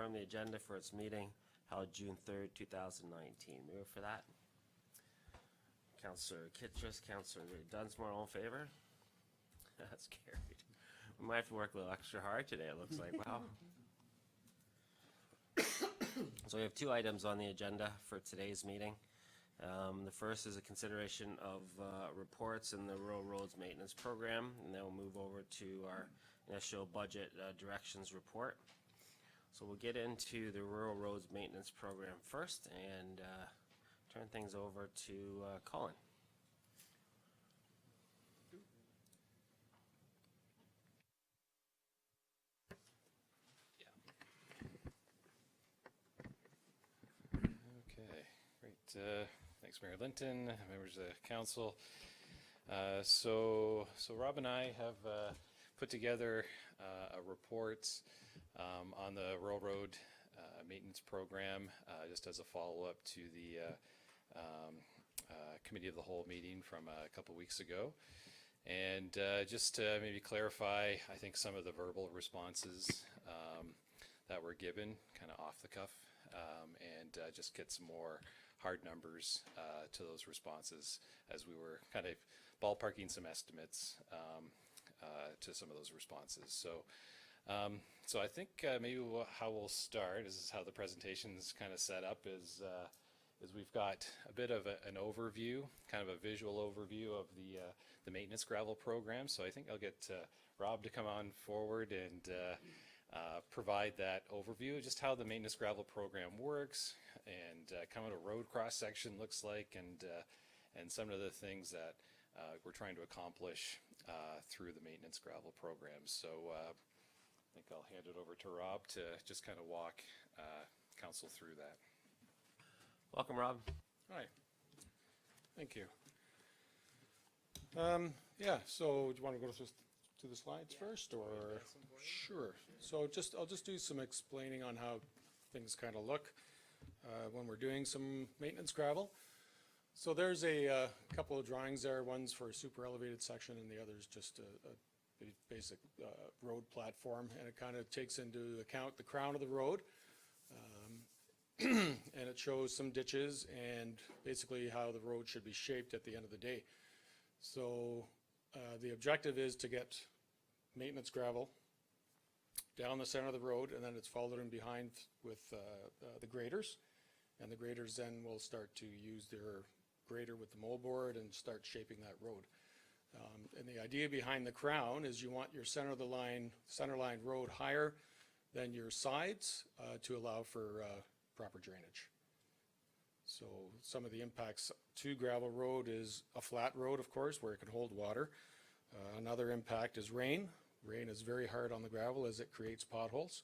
confirm the agenda for its meeting held June 3rd, 2019. Move for that. Councillor Kitchus, Councillor Dunsmore, all in favor? That's carried. We might have to work a little extra hard today, it looks like. Wow. So we have two items on the agenda for today's meeting. The first is a consideration of reports in the Rural Roads Maintenance Program, and then we'll move over to our initial budget directions report. So we'll get into the Rural Roads Maintenance Program first and turn things over to Colin. Thanks, Mayor Linton, members of the council. So Rob and I have put together a report on the Rural Road Maintenance Program, just as a follow-up to the Committee of the Whole meeting from a couple weeks ago. And just to maybe clarify, I think some of the verbal responses that were given kind of off the cuff, and just get some more hard numbers to those responses as we were kind of ballparking some estimates to some of those responses. So I think maybe how we'll start is how the presentation's kind of set up is we've got a bit of an overview, kind of a visual overview of the maintenance gravel program. So I think I'll get Rob to come on forward and provide that overview, just how the maintenance gravel program works and kind of what a road cross section looks like, and some of the things that we're trying to accomplish through the maintenance gravel program. So I think I'll hand it over to Rob to just kind of walk council through that. Welcome, Rob. Hi. Thank you. Yeah, so do you want to go to the slides first, or? Sure. So I'll just do some explaining on how things kind of look when we're doing some maintenance gravel. So there's a couple of drawings there. One's for a super elevated section and the other's just a basic road platform, and it kind of takes into account the crown of the road, and it shows some ditches and basically how the road should be shaped at the end of the day. So the objective is to get maintenance gravel down the center of the road, and then it's followed in behind with the graders, and the graders then will start to use their grader with the moldboard and start shaping that road. And the idea behind the crown is you want your center line road higher than your sides to allow for proper drainage. So some of the impacts to gravel road is a flat road, of course, where it can hold water. Another impact is rain. Rain is very hard on the gravel as it creates potholes.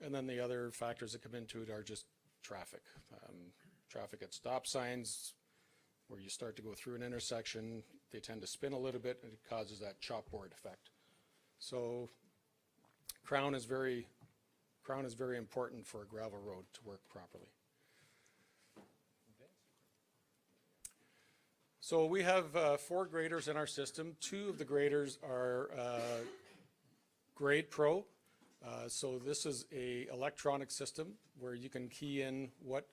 And then the other factors that come into it are just traffic. Traffic at stop signs, where you start to go through an intersection, they tend to spin a little bit and it causes that chopboard effect. So crown is very important for a gravel road to work properly. So we have 4 graders in our system. 2 of the graders are Grade Pro. So this is a electronic system where you can key in what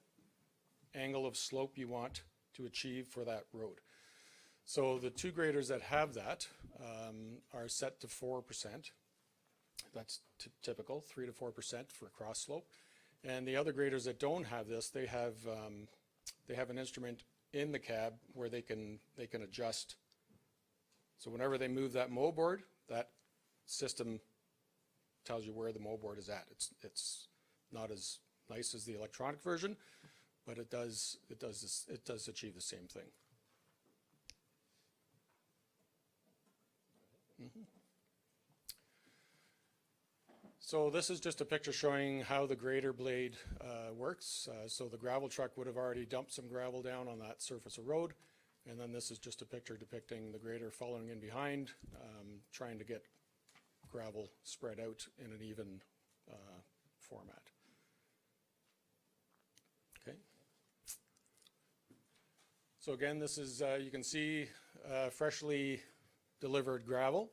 angle of slope you want to achieve for that road. So the 2 graders that have that are set to 4%. That's typical, 3 to 4% for cross slope. And the other graders that don't have this, they have an instrument in the cab where they can adjust. So whenever they move that moldboard, that system tells you where the moldboard is at. It's not as nice as the electronic version, but it does achieve the same thing. So this is just a picture showing how the grader blade works. So the gravel truck would have already dumped some gravel down on that surface of road, and then this is just a picture depicting the grader following in behind, trying to get gravel spread out in an even format. Okay. So again, this is, you can see freshly delivered gravel.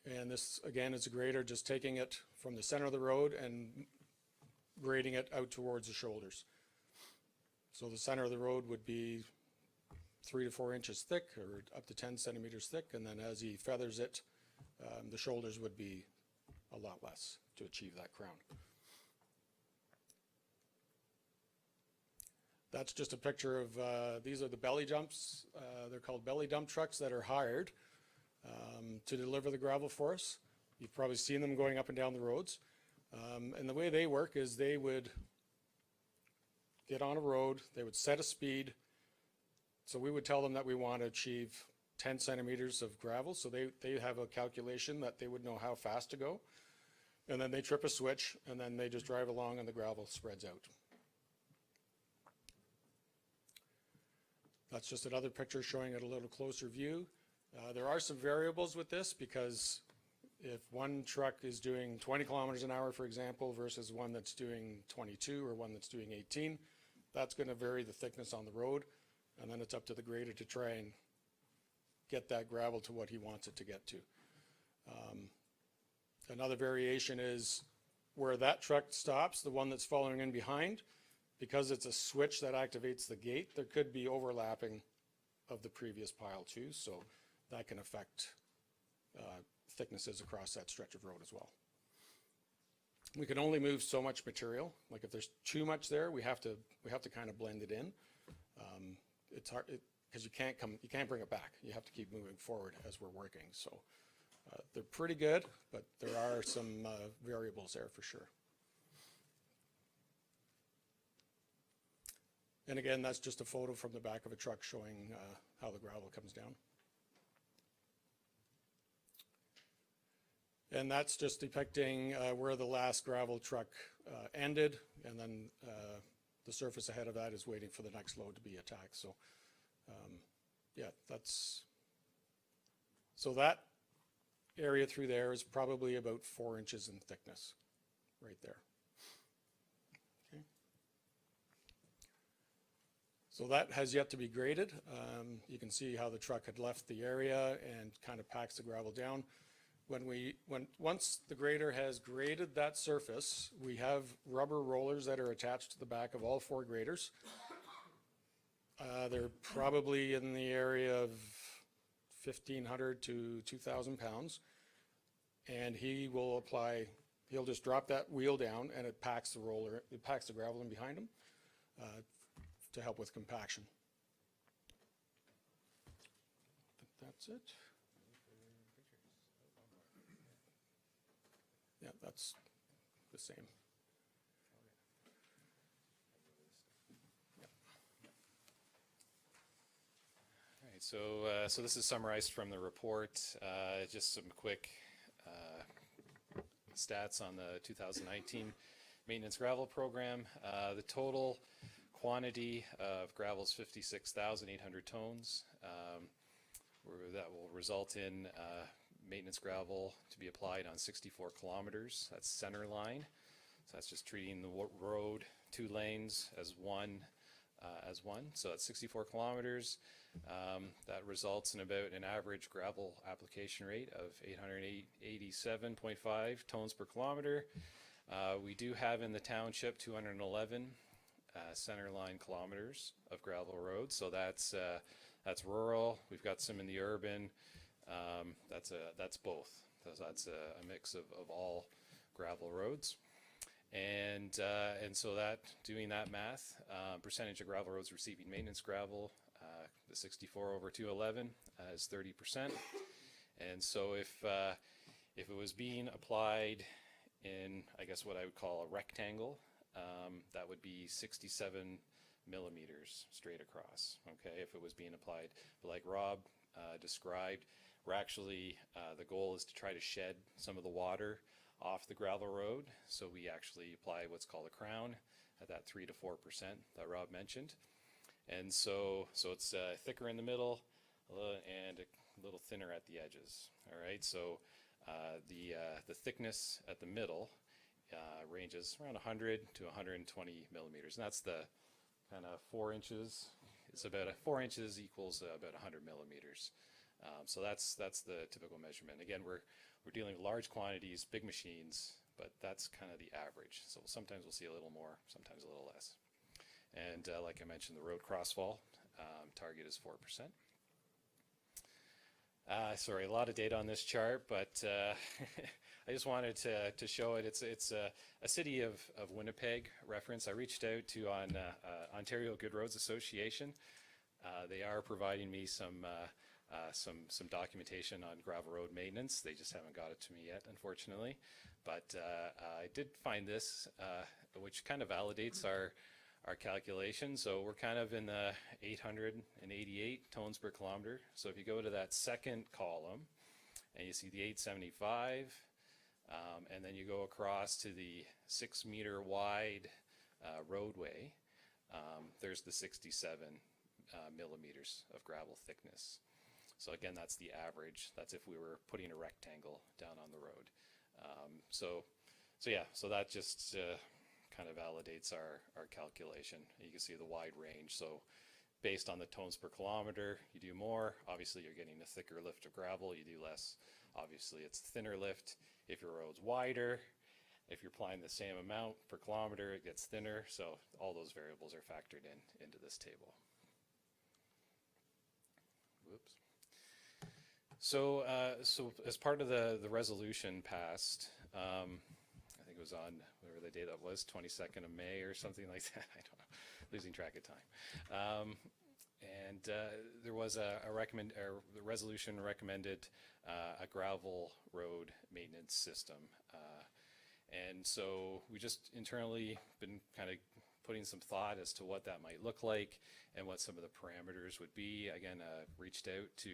And this, again, is a grader just taking it from the center of the road and grading it out towards the shoulders. So the center of the road would be 3 to 4 inches thick, or up to 10 centimeters thick, and then as he feathers it, the shoulders would be a lot less to achieve that crown. That's just a picture of, these are the belly dumps. They're called belly dump trucks that are hired to deliver the gravel for us. You've probably seen them going up and down the roads. And the way they work is they would get on a road, they would set a speed. So we would tell them that we want to achieve 10 centimeters of gravel. So they have a calculation that they would know how fast to go. And then they trip a switch, and then they just drive along and the gravel spreads out. That's just another picture showing it a little closer view. There are some variables with this, because if one truck is doing 20 kilometers an hour, for example, versus one that's doing 22 or one that's doing 18, that's going to vary the thickness on the road. And then it's up to the grader to try and get that gravel to what he wants it to get to. Another variation is where that truck stops, the one that's following in behind, because it's a switch that activates the gate, there could be overlapping of the previous pile too, so that can affect thicknesses across that stretch of road as well. We can only move so much material. Like if there's too much there, we have to kind of blend it in. It's hard because you can't bring it back. You have to keep moving forward as we're working. So they're pretty good, but there are some variables there for sure. And again, that's just a photo from the back of a truck showing how the gravel comes down. And that's just depicting where the last gravel truck ended, and then the surface ahead of that is waiting for the next load to be attacked. So yeah, so that area through there is probably about 4 inches in thickness right there. Okay. So that has yet to be graded. You can see how the truck had left the area and kind of packs the gravel down. Once the grader has graded that surface, we have rubber rollers that are attached to the back of all 4 graders. They're probably in the area of 1,500 to 2,000 pounds. And he'll just drop that wheel down and it packs the gravel in behind him to help with compaction. I think that's it. Yeah, that's the same. Yep. All right, so this is summarized from the report. Just some quick stats on the 2019 maintenance gravel program. The total quantity of gravel is 56,800 tons. That will result in maintenance gravel to be applied on 64 kilometers. That's center line. So that's just treating the road 2 lanes as one. So that's 64 kilometers. That results in about an average gravel application rate of 887.5 tons per kilometer. We do have in the township 211 center line kilometers of gravel roads. So that's rural. We've got some in the urban. That's both. So that's a mix of all gravel roads. And so that, doing that math, percentage of gravel roads receiving maintenance gravel, the 64 over 211 is 30%. And so if it was being applied in, I guess what I would call a rectangle, that would be 67 millimeters straight across, okay, if it was being applied. But like Rob described, we're actually, the goal is to try to shed some of the water off the gravel road. So we actually apply what's called a crown at that 3 to 4% that Rob mentioned. And so it's thicker in the middle and a little thinner at the edges. All right, so the thickness at the middle ranges around 100 to 120 millimeters. And that's the kind of 4 inches. It's about 4 inches equals about 100 millimeters. So that's the typical measurement. Again, we're dealing with large quantities, big machines, but that's kind of the average. So sometimes we'll see a little more, sometimes a little less. And like I mentioned, the road crossfall target is 4%. Sorry, a lot of data on this chart, but I just wanted to show it. It's a City of Winnipeg reference. I reached out to Ontario Good Roads Association. They are providing me some documentation on gravel road maintenance. They just haven't got it to me yet, unfortunately. But I did find this, which kind of validates our calculation. So we're kind of in the 888 tones per kilometer. So if you go to that second column and you see the 875, and then you go across to the 6 meter wide roadway, there's the 67 millimeters of gravel thickness. So again, that's the average. That's if we were putting a rectangle down on the road. So that just kind of validates our calculation. You can see the wide range. So based on the tones per kilometer, you do more. Obviously, you're getting a thicker lift of gravel. You do less. Obviously, it's thinner lift. If your road's wider, if you're applying the same amount per kilometer, it gets thinner. So all those variables are factored into this table. Whoops. So as part of the resolution passed, I think it was on whatever the date that was, 22nd of May or something like that. I don't know, losing track of time. There was the resolution recommended a gravel road maintenance system. And so we just internally been kind of putting some thought as to what that might look like and what some of the parameters would be. Again, reached out to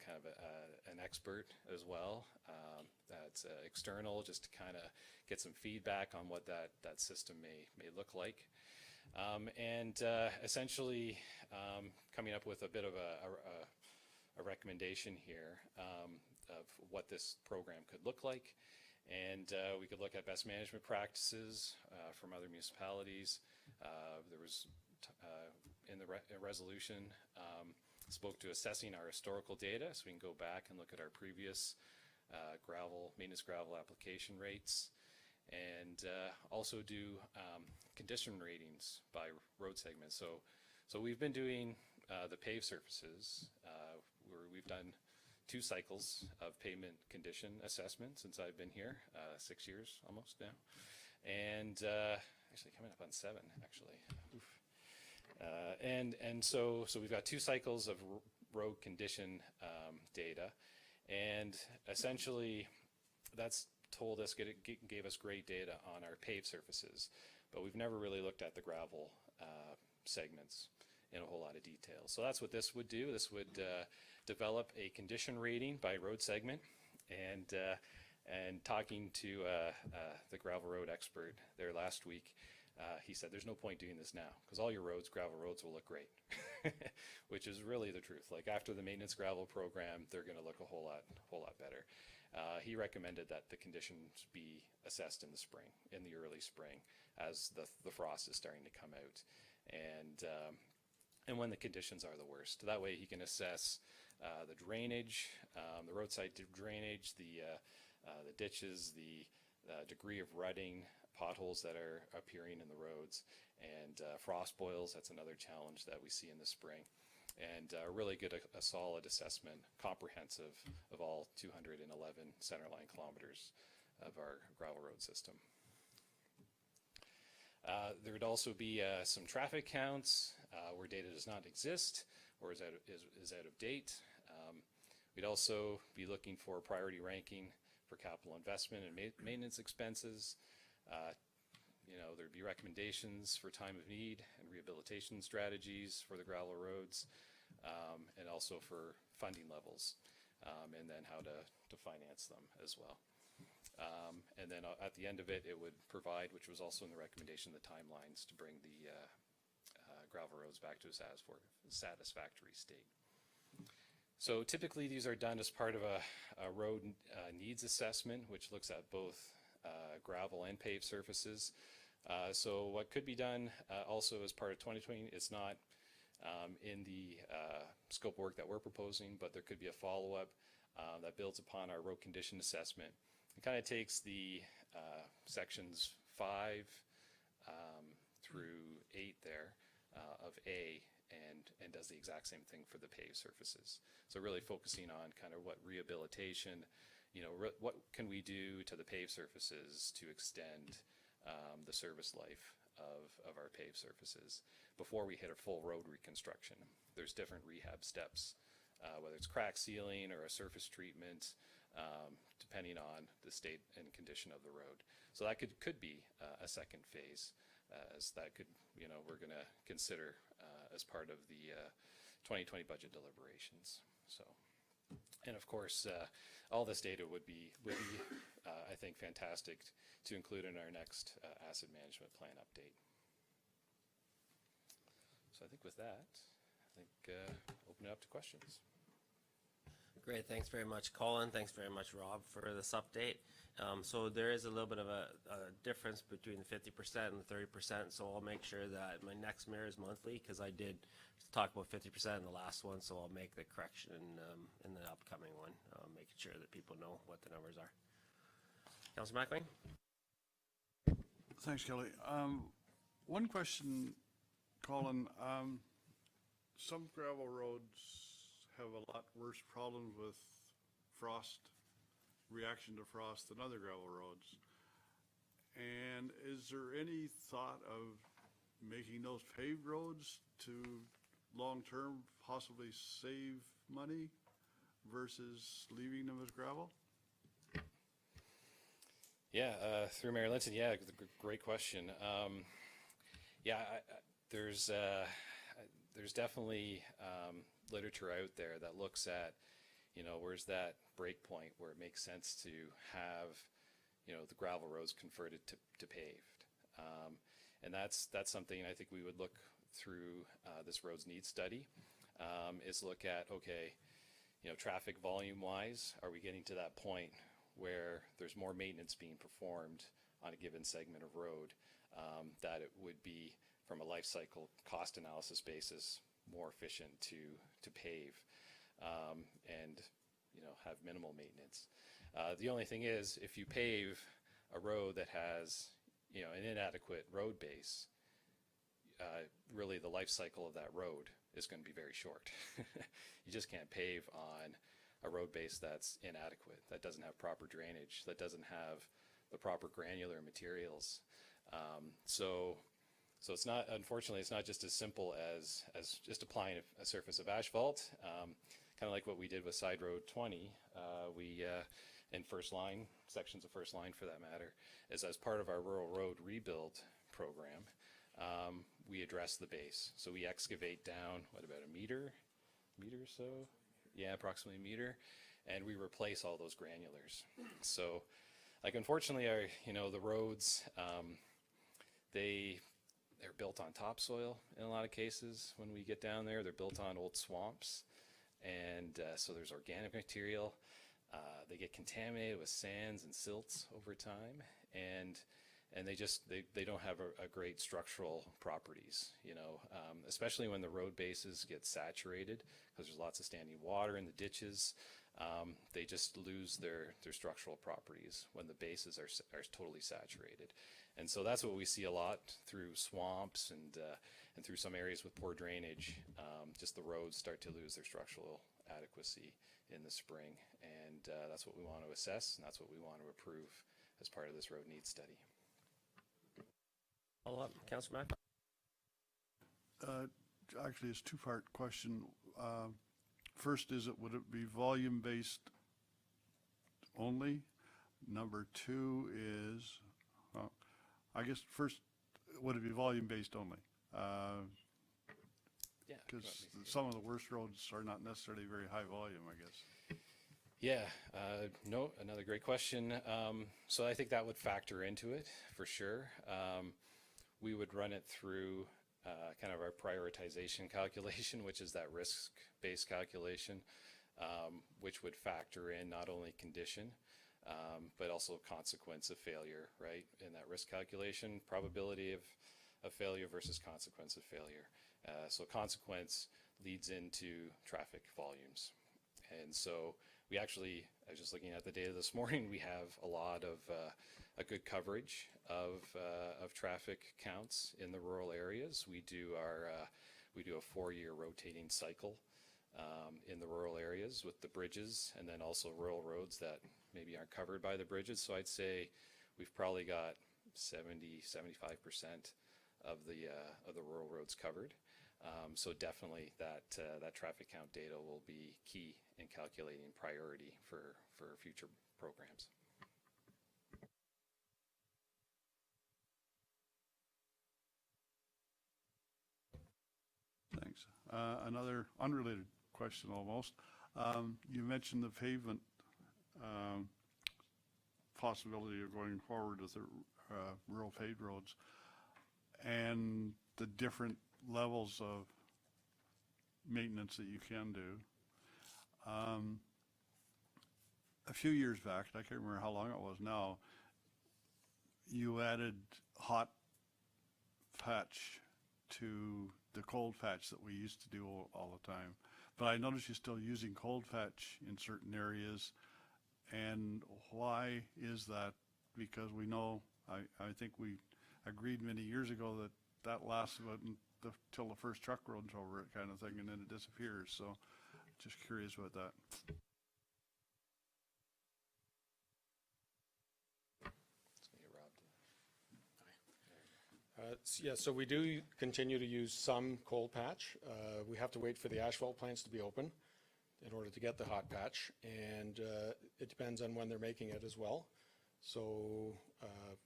kind of an expert as well that's external, just to kind of get some feedback on what that system may look like. Essentially coming up with a bit of a recommendation here of what this program could look like. And we could look at best management practices from other municipalities. There was, in the resolution, spoke to assessing our historical data, so we can go back and look at our previous maintenance gravel application rates, and also do condition ratings by road segments. So we've been doing the paved surfaces, where we've done 2 cycles of pavement condition assessment since I've been here, 6 years almost now, and actually coming up on 7 actually. Oof. So we've got 2 cycles of road condition data, and essentially that's told us, gave us great data on our paved surfaces, but we've never really looked at the gravel segments in a whole lot of detail. So that's what this would do. This would develop a condition rating by road segment, and talking to the gravel road expert there last week, he said there's no point doing this now because all your roads, gravel roads, will look great, which is really the truth. Like after the maintenance gravel program, they're going to look a whole lot better. He recommended that the conditions be assessed in the spring, in the early spring, as the frost is starting to come out, and when the conditions are the worst. That way he can assess the drainage, the roadside drainage, the ditches, the degree of rutting, potholes that are appearing in the roads, and frost boils. That's another challenge that we see in the spring. And really get a solid assessment, comprehensive, of all 211 centerline kilometers of our gravel road system. There would also be some traffic counts where data does not exist or is out of date. We'd also be looking for priority ranking for capital investment and maintenance expenses. There'd be recommendations for time of need and rehabilitation strategies for the gravel roads, and also for funding levels, and then how to finance them as well. And then at the end of it, it would provide, which was also in the recommendation, the timelines to bring the gravel roads back to a satisfactory state. So typically these are done as part of a road needs assessment, which looks at both gravel and paved surfaces. So what could be done also as part of 2020, it's not in the scope of work that we're proposing, but there could be a follow-up that builds upon our road condition assessment It kind of takes the sections 5 through 8 there of A and does the exact same thing for the paved surfaces. So really focusing on kind of what rehabilitation, what can we do to the paved surfaces to extend the service life of our paved surfaces before we hit a full road reconstruction. There's different rehab steps, whether it's crack sealing or a surface treatment, depending on the state and condition of the road. So that could be a second phase, as that could, we're going to consider as part of the 2020 budget deliberations. So, and of course, all this data would be I think, fantastic to include in our next asset management plan update. So I think with that, open it up to questions. Great, thanks very much, Colin. Thanks very much, Rob, for this update. So there is a little bit of a difference between the 50% and the 30%, so I'll make sure that my next mirror is monthly, because I did talk about 50% in the last one, so I'll make the correction in the upcoming one, making sure that people know what the numbers are. Councilor McLean? Thanks, Kelly. One question, Colin. Some gravel roads have a lot worse problems with reaction to frost than other gravel roads. And is there any thought of making those paved roads to long-term possibly save money versus leaving them as gravel? Yeah, through Mayor Linton, great question. There's definitely literature out there that looks at, where's that break point where it makes sense to have, the gravel roads converted to paved. And that's something I think we would look through this roads needs study, is look at, okay, traffic volume wise, are we getting to that point where there's more maintenance being performed on a given segment of road, that it would be, from a life cycle cost analysis basis, more efficient to pave and have minimal maintenance. The only thing is, if you pave a road that has an inadequate road base, really the life cycle of that road is going to be very short. You just can't pave on a road base that's inadequate, that doesn't have proper drainage, that doesn't have the proper granular materials. So it's not, unfortunately, it's not just as simple as just applying a surface of asphalt. Kind of like what we did with Side Road 20, and First Line, sections of First Line for that matter, is as part of our rural road rebuild program, we address the base. So we excavate down, about a meter or so? Yeah, approximately a meter, and we replace all those granulars. So, unfortunately, the roads, they're built on topsoil in a lot of cases. When we get down there, they're built on old swamps, and so there's organic material. They get contaminated with sands and silts over time, and they don't have a great structural properties, especially when the road bases get saturated, because there's lots of standing water in the ditches. They just lose their structural properties when the bases are totally saturated. And so that's what we see a lot through swamps and through some areas with poor drainage. Just the roads start to lose their structural adequacy in the spring, and that's what we want to assess, and that's what we want to approve as part of this road needs study. Follow up, Councilor Mack? Actually, it's a two-part question. First, would it be volume-based only? Number two is, I guess first, would it be volume-based only? Because some of the worst roads are not necessarily very high volume, I guess. Yeah, no, another great question. So I think that would factor into it for sure. We would run it through kind of our prioritization calculation, which is that risk-based calculation, which would factor in not only condition, but also consequence of failure, right? In that risk calculation, probability of failure versus consequence of failure. So consequence leads into traffic volumes. And so we actually, I was just looking at the data this morning, we have a lot of, a good coverage of traffic counts in the rural areas. We do a 4-year rotating cycle in the rural areas with the bridges, and then also rural roads that maybe aren't covered by the bridges. So I'd say we've probably got 70-75% of the rural roads covered. So definitely that traffic count data will be key in calculating priority for future programs. Thanks. Another unrelated question almost. You mentioned the pavement possibility of going forward with the rural paved roads and the different levels of maintenance that you can do. A few years back, I can't remember how long it was now, you added hot patch to the cold patch that we used to do all the time. But I noticed you're still using cold patch in certain areas. And why is that? Because we know, I think we agreed many years ago that that lasts about till the first truck runs over it kind of thing, and then it disappears. So just curious about that. Yeah, so we do continue to use some cold patch. We have to wait for the asphalt plants to be open in order to get the hot patch, and it depends on when they're making it as well. So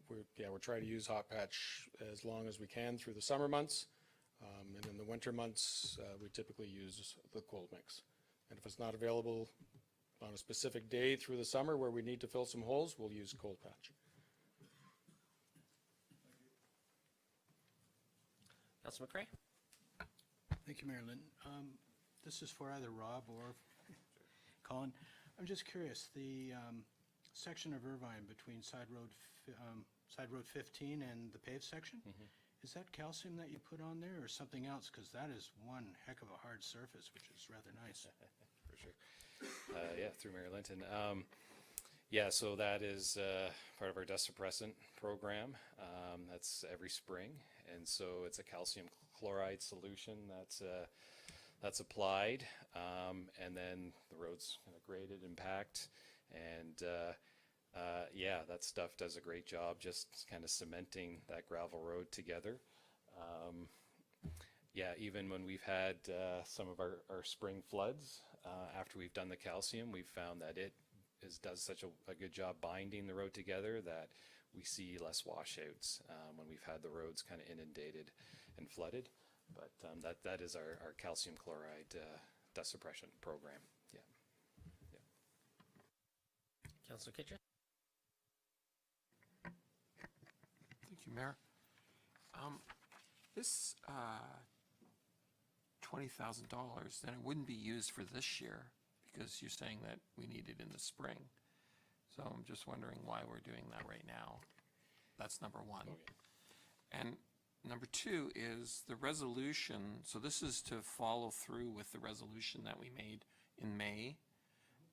we're trying to use hot patch as long as we can through the summer months, and in the winter months we typically use the cold mix. And if it's not available on a specific day through the summer where we need to fill some holes, we'll use cold patch. Councilor McRae? Thank you, Marilyn. This is for either Rob or Colin. I'm just curious, the section of Irvine between Side Road 15 and the paved section, is that calcium that you put on there or something else? Because that is one heck of a hard surface, which is rather nice. For sure. Yeah, through Mayor Linton. Yeah, so that is part of our dust suppressant program. That's every spring, and so it's a calcium chloride solution that's applied, and then the road's kind of graded and packed, and yeah, that stuff does a great job just kind of cementing that gravel road together. Yeah, even when we've had some of our spring floods, after we've done the calcium, we've found that it does such a good job binding the road together that we see less washouts when we've had the roads kind of inundated and flooded. But that is our calcium chloride dust suppression program. Yeah. Councilor Kitchen? Thank you, Mayor. This $20,000, then it wouldn't be used for this year because you're saying that we need it in the spring. So I'm just wondering why we're doing that right now. That's number one. Oh, yeah. And number two is the resolution. So this is to follow through with the resolution that we made in May.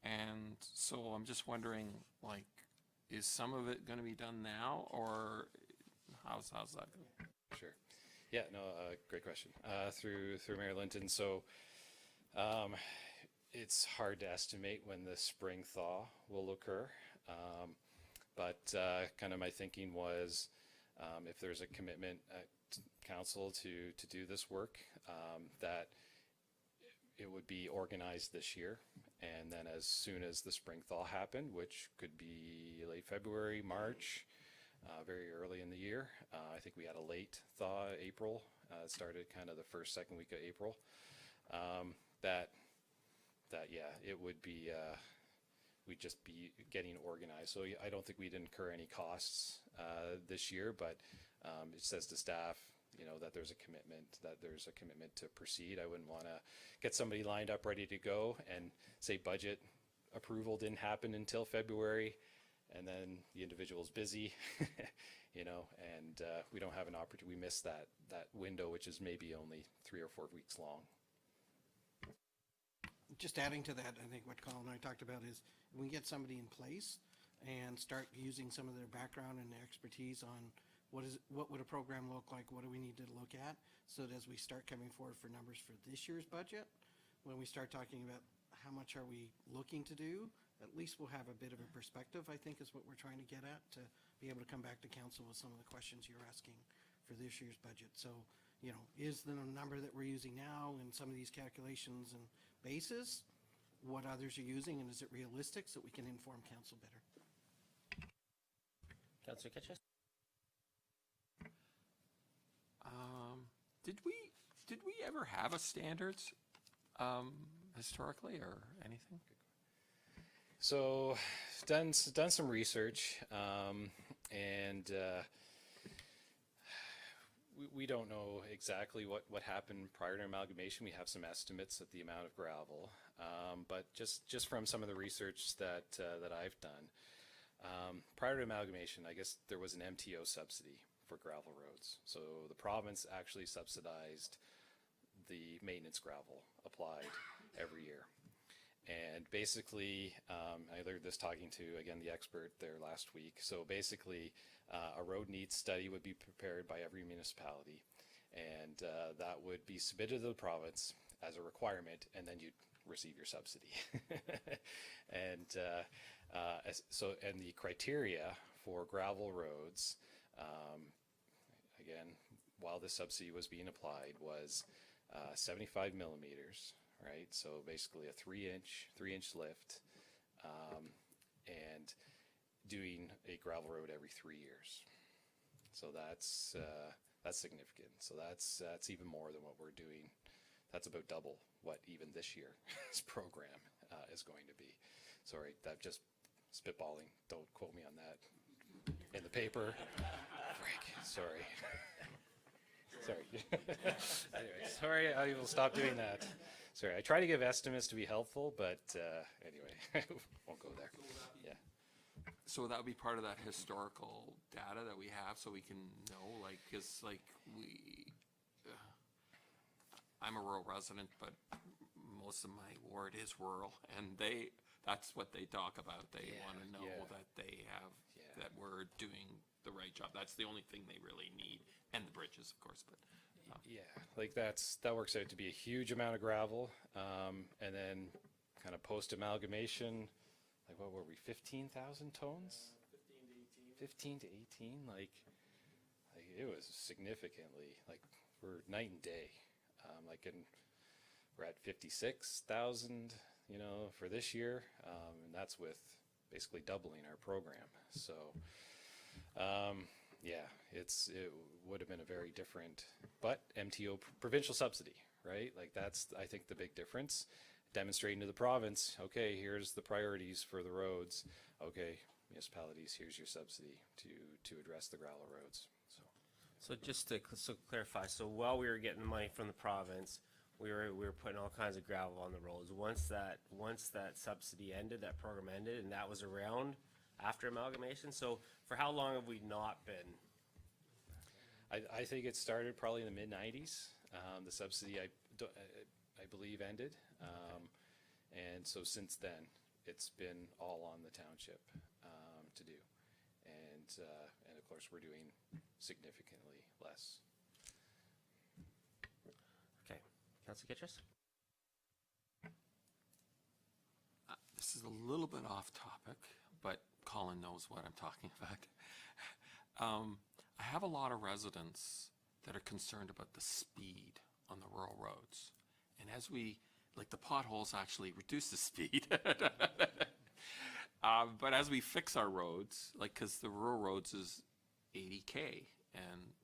And so I'm just wondering, like, is some of it going to be done now, or how's that going? Sure. Yeah, no, great question. Through Mayor Linton. So it's hard to estimate when the spring thaw will occur. But kind of my thinking was if there's a commitment at council to do this work, that it would be organized this year. And then as soon as the spring thaw happened, which could be late February, March, very early in the year. I think we had a late thaw, April. It started kind of the second week of April. That yeah, it would be, we'd just be getting organized. So I don't think we'd incur any costs this year, but it says to staff, that there's a commitment to proceed. I wouldn't want to get somebody lined up ready to go and say budget approval didn't happen until February, and then the individual's busy, and we don't have an opportunity. We miss that window, which is maybe only 3 or 4 weeks long. just adding to that, I think what Colin and I talked about is we can get somebody in place and start using some of their background and expertise on what would a program look like, what do we need to look at, so that as we start coming forward for numbers for this year's budget, when we start talking about how much are we looking to do, at least we'll have a bit of a perspective, I think is what we're trying to get at, to be able to come back to council with some of the questions you're asking for this year's budget. So, you know, is the number that we're using now in some of these calculations and bases what others are using, and is it realistic, so we can inform council better? Councillor Kitchus? Did we ever have a standards historically or anything? So, done some research, and we don't know exactly what happened prior to amalgamation. We have some estimates of the amount of gravel, but just from some of the research that I've done, prior to amalgamation, I guess there was an MTO subsidy for gravel roads. So the province actually subsidized the maintenance gravel applied every year. And basically, I learned this talking to, again, the expert there last week. So basically, a road needs study would be prepared by every municipality, and that would be submitted to the province as a requirement, and then you'd receive your subsidy. And and the criteria for gravel roads, again, while the subsidy was being applied, was 75 millimeters. Right, so basically a three inch lift, and doing a gravel road every 3 years. So that's significant. So that's even more than what we're doing. That's about double what even this year's program is going to be. Sorry, that just spitballing. Don't quote me on that in the paper. Frick, sorry. Sorry. Anyway, sorry, I will stop doing that. Sorry, I try to give estimates to be helpful, but anyway, won't go there. Yeah. So that would be part of that historical data that we have, so we can know, like, because like I'm a rural resident, but most of my ward is rural, and that's what they talk about. They want to know that they have, that we're doing the right job. That's the only thing they really need, and the bridges, of course, but. Yeah, like that works out to be a huge amount of gravel, and then kind of post amalgamation, like what were we, 15,000 tons? 15 to 18, like it was significantly, like we're night and day, we're at 56,000, you know, for this year, and that's with basically doubling our program. So, yeah, it would have been a very different, but MTO provincial subsidy, right? Like that's, I think, the big difference. Demonstrating to the province, okay, here's the priorities for the roads. Okay, municipalities, here's your subsidy to address the gravel roads. So just to clarify, so while we were getting the money from the province, we were putting all kinds of gravel on the roads. Once that subsidy ended, that program ended, and that was around after amalgamation. So for how long have we not been? I think it started probably in the mid-90s. The subsidy, I believe, ended. And so since then, it's been all on the township to do. And of course, we're doing significantly less. Okay, Councilor Kitchus? This is a little bit off topic, but Colin knows what I'm talking about. I have a lot of residents that are concerned about the speed on the rural roads. And as the potholes actually reduce the speed. But as we fix our roads, because the rural roads is 80K, and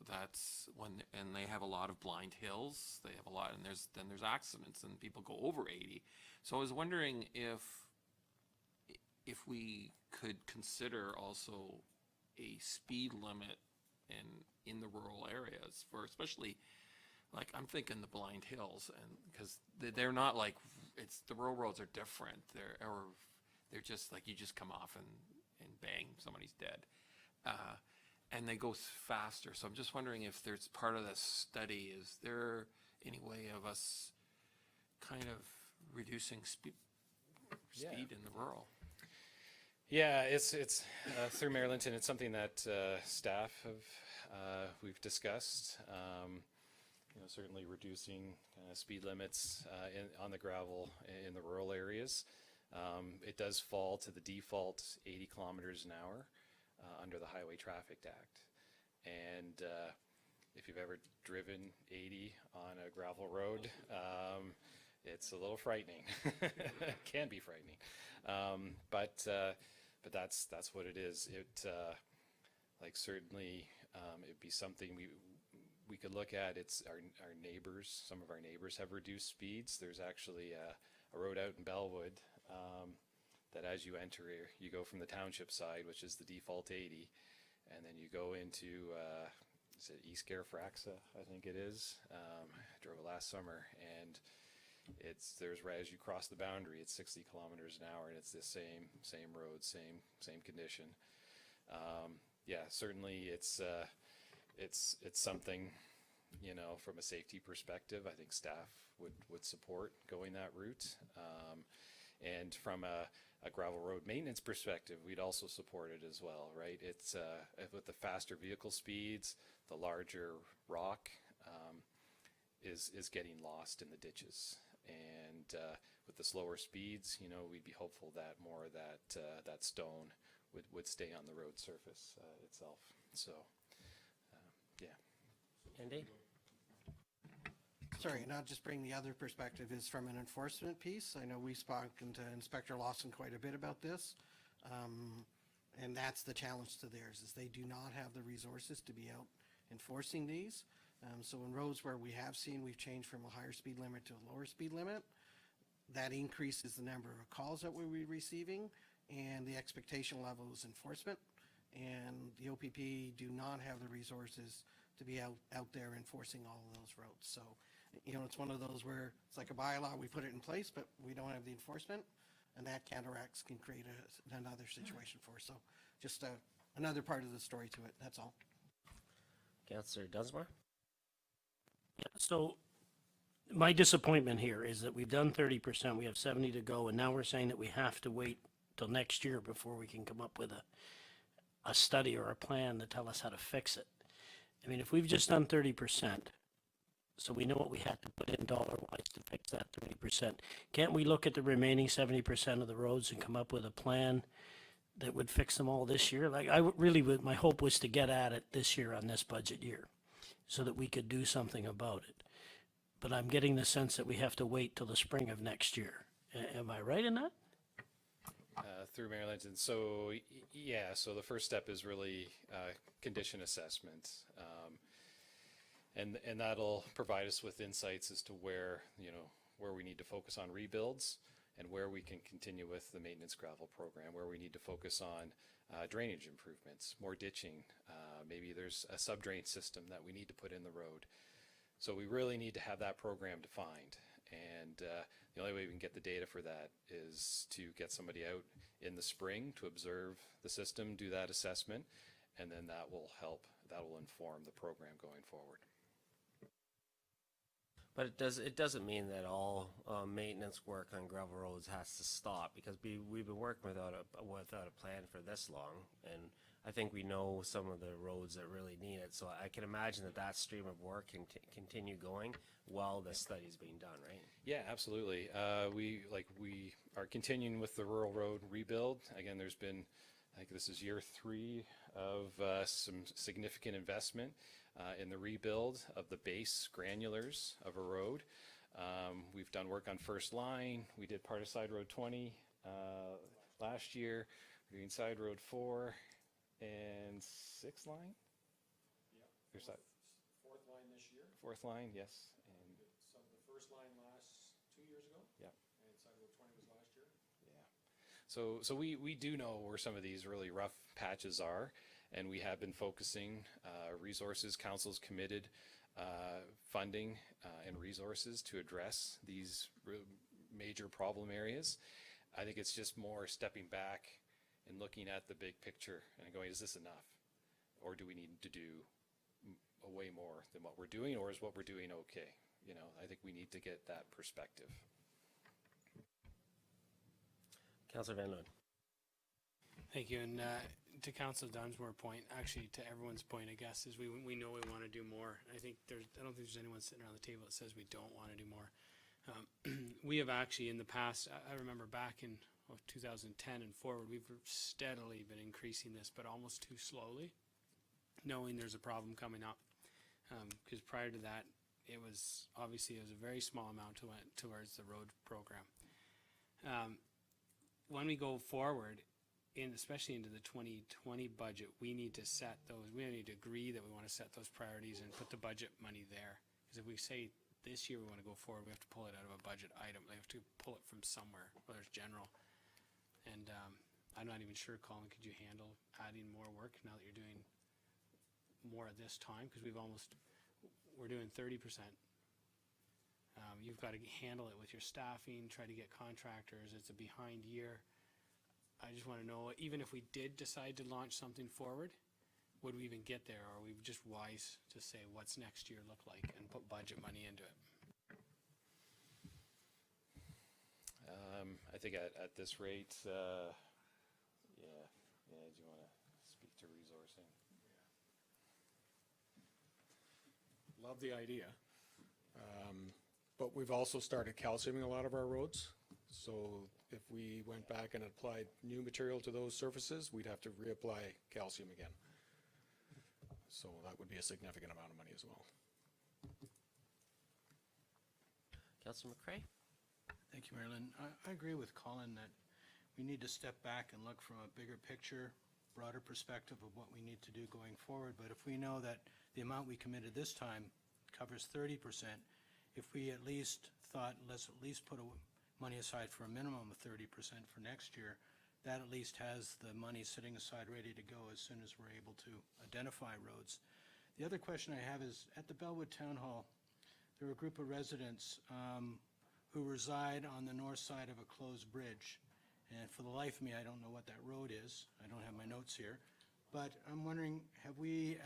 that's and they have a lot of blind hills, they have a lot, and there's accidents and people go over 80. So I was wondering if we could consider also a speed limit in the rural areas for, especially, like, I'm thinking the blind hills, and because they're not like, the rural roads are different. They're just like, you just come off and bang, somebody's dead. And they go faster. So I'm just wondering if there's part of this study, is there any way of us kind of reducing speed in the rural. Yeah, it's through Marylandton. It's something that staff have we've discussed. Certainly reducing speed limits on the gravel in the rural areas. It does fall to the default 80 kilometers an hour under the Highway Traffic Act. And if you've ever driven 80 on a gravel road, it's a little frightening. It can be frightening, but that's what it is. Certainly it'd be something we could look at. It's our neighbors. Some of our neighbors have reduced speeds. There's actually a road out in Bellwood that as you enter, you go from the township side, which is the default 80, and then you go into is it East Garifraxa, I think it is. I drove it last summer, and there's as you cross the boundary, it's 60 kilometers an hour, and it's the same road, same condition. Certainly it's something, from a safety perspective, I think staff would support going that route. And from a gravel road maintenance perspective, we'd also support it as well, right? It's with the faster vehicle speeds, the larger rock is getting lost in the ditches. And with the slower speeds, we'd be hopeful that more of that stone would stay on the road surface itself. So, Andy? Sorry, and I'll just bring the other perspective is from an enforcement piece. I know we've spoken to Inspector Lawson quite a bit about this. And that's the challenge to theirs, is they do not have the resources to be out enforcing these. So in roads where we have seen we've changed from a higher speed limit to a lower speed limit, that increases the number of calls that we're receiving and the expectation level is enforcement. And the OPP do not have the resources to be out there enforcing all of those roads. So, it's one of those where it's like a bylaw, we put it in place, but we don't have the enforcement, and that counteracts can create another situation for us. So just another part of the story to it, that's all. Councillor Dunsmore? So my disappointment here is that we've done 30%, we have 70 to go, and now we're saying that we have to wait till next year before we can come up with a study or a plan to tell us how to fix it. I mean, if we've just done 30%, so we know what we had to put in dollar-wise to fix that 30%, can't we look at the remaining 70% of the roads and come up with a plan that would fix them all this year? Like, my hope was to get at it this year on this budget year so that we could do something about it. But I'm getting the sense that we have to wait till the spring of next year. Am I right in that? Through Maryland. And so, so the first step is really condition assessment. And that'll provide us with insights as to where we need to focus on rebuilds and where we can continue with the maintenance gravel program, where we need to focus on drainage improvements, more ditching. Maybe there's a sub-drain system that we need to put in the road. So we really need to have that program defined. And the only way we can get the data for that is to get somebody out in the spring to observe the system, do that assessment, and then that will inform the program going forward. But it doesn't mean that all maintenance work on gravel roads has to stop, because we've been working without a plan for this long, and I think we know some of the roads that really need it. So I can imagine that stream of work can continue going while the study's being done, right? Yeah, absolutely. We are continuing with the rural road rebuild. Again, there's been, I think this is year 3 of some significant investment in the rebuild of the base granulars of a road. We've done work on first line. We did part of side road 20 last year. We're doing side road 4 and 6 line. Yep. Fourth line this year. Fourth line, yes. And Some of the first line last 2 years ago. Yep. And side road 20 was last year. Yeah. So we do know where some of these really rough patches are, and we have been focusing resources. Council's committed funding and resources to address these major problem areas. I think it's just more stepping back and looking at the big picture and going, is this enough? Or do we need to do way more than what we're doing, or is what we're doing okay? I think we need to get that perspective. Councillor Van Loon. Thank you, and to Councillor Dunsmore point, actually to everyone's point, I guess, is we know we want to do more. I don't think there's anyone sitting around the table that says we don't want to do more. We have actually in the past, I remember back in 2010 and forward, we've steadily been increasing this, but almost too slowly, knowing there's a problem coming up. Because prior to that, it was a very small amount towards the road program. When we go forward, especially into the 2020 budget, we need to set those, we need to agree that we want to set those priorities and put the budget money there. Because if we say this year we want to go forward, we have to pull it out of a budget item. We have to pull it from somewhere, whether it's general. And I'm not even sure, Colin, could you handle adding more work now that you're doing more at this time? Because we're doing 30%. You've got to handle it with your staffing, try to get contractors. It's a behind year. I just want to know, even if we did decide to launch something forward, would we even get there? Or are we just wise to say what's next year look like and put budget money into it? I think at this rate, yeah, do you want to speak to resourcing? Love the idea. But we've also started calciuming a lot of our roads. So if we went back and applied new material to those surfaces, we'd have to reapply calcium again. So that would be a significant amount of money as well. Councillor McCray. Thank you, Marilyn. I agree with Colin that we need to step back and look from a bigger picture, broader perspective of what we need to do going forward. But if we know that the amount we committed this time covers 30%, if we at least thought, let's at least put money aside for a minimum of 30% for next year, that at least has the money sitting aside ready to go as soon as we're able to identify roads. The other question I have is, at the Bellwood Town Hall, there are a group of residents who reside on the north side of a closed bridge. And for the life of me, I don't know what that road is. I don't have my notes here. But I'm wondering, have we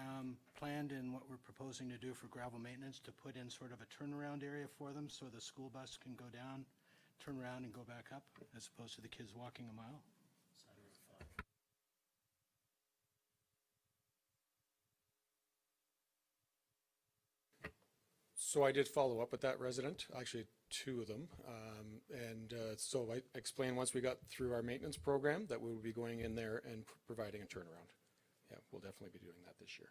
planned in what we're proposing to do for gravel maintenance to put in sort of a turnaround area for them so the school bus can go down, turn around and go back up, as opposed to the kids walking a mile? So I did follow up with that resident, actually two of them. So I explained once we got through our maintenance program that we would be going in there and providing a turnaround. Yeah, we'll definitely be doing that this year.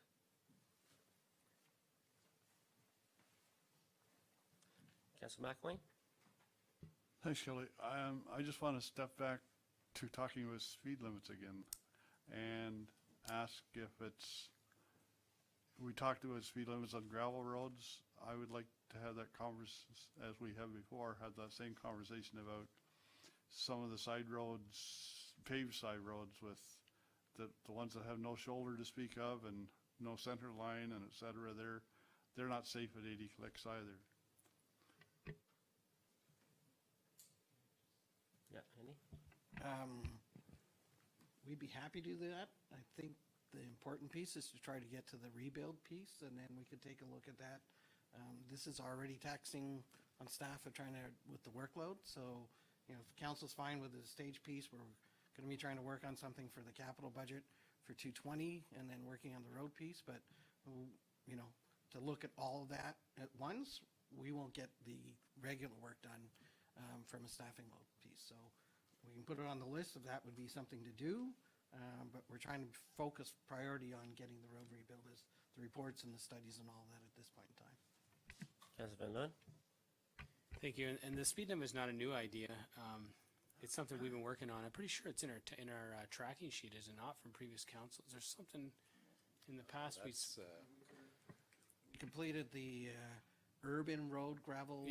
Councillor McElwain. Thanks, Kelly. I just want to step back to talking with speed limits again and ask if we talked about speed limits on gravel roads. I would like to have that conversation, as we have before, had that same conversation about some of the side roads, paved side roads with the ones that have no shoulder to speak of and no center line and et cetera. They're not safe at 80 clicks either. Yeah, Andy? We'd be happy to do that. I think the important piece is to try to get to the rebuild piece, and then we could take a look at that. This is already taxing on staff of trying to, with the workload. So, if the council's fine with the stage piece, we're going to be trying to work on something for the capital budget for 220 and then working on the road piece. But, to look at all of that at once, we won't get the regular work done from a staffing load piece. So we can put it on the list if that would be something to do. But we're trying to focus priority on getting the road rebuild, as the reports and the studies and all that at this point in time. Councillor Van Loon. Thank you. And the speed limit is not a new idea. It's something we've been working on. I'm pretty sure it's in our tracking sheet, is it not, from previous councils? There's something in the past we Completed the urban road gravel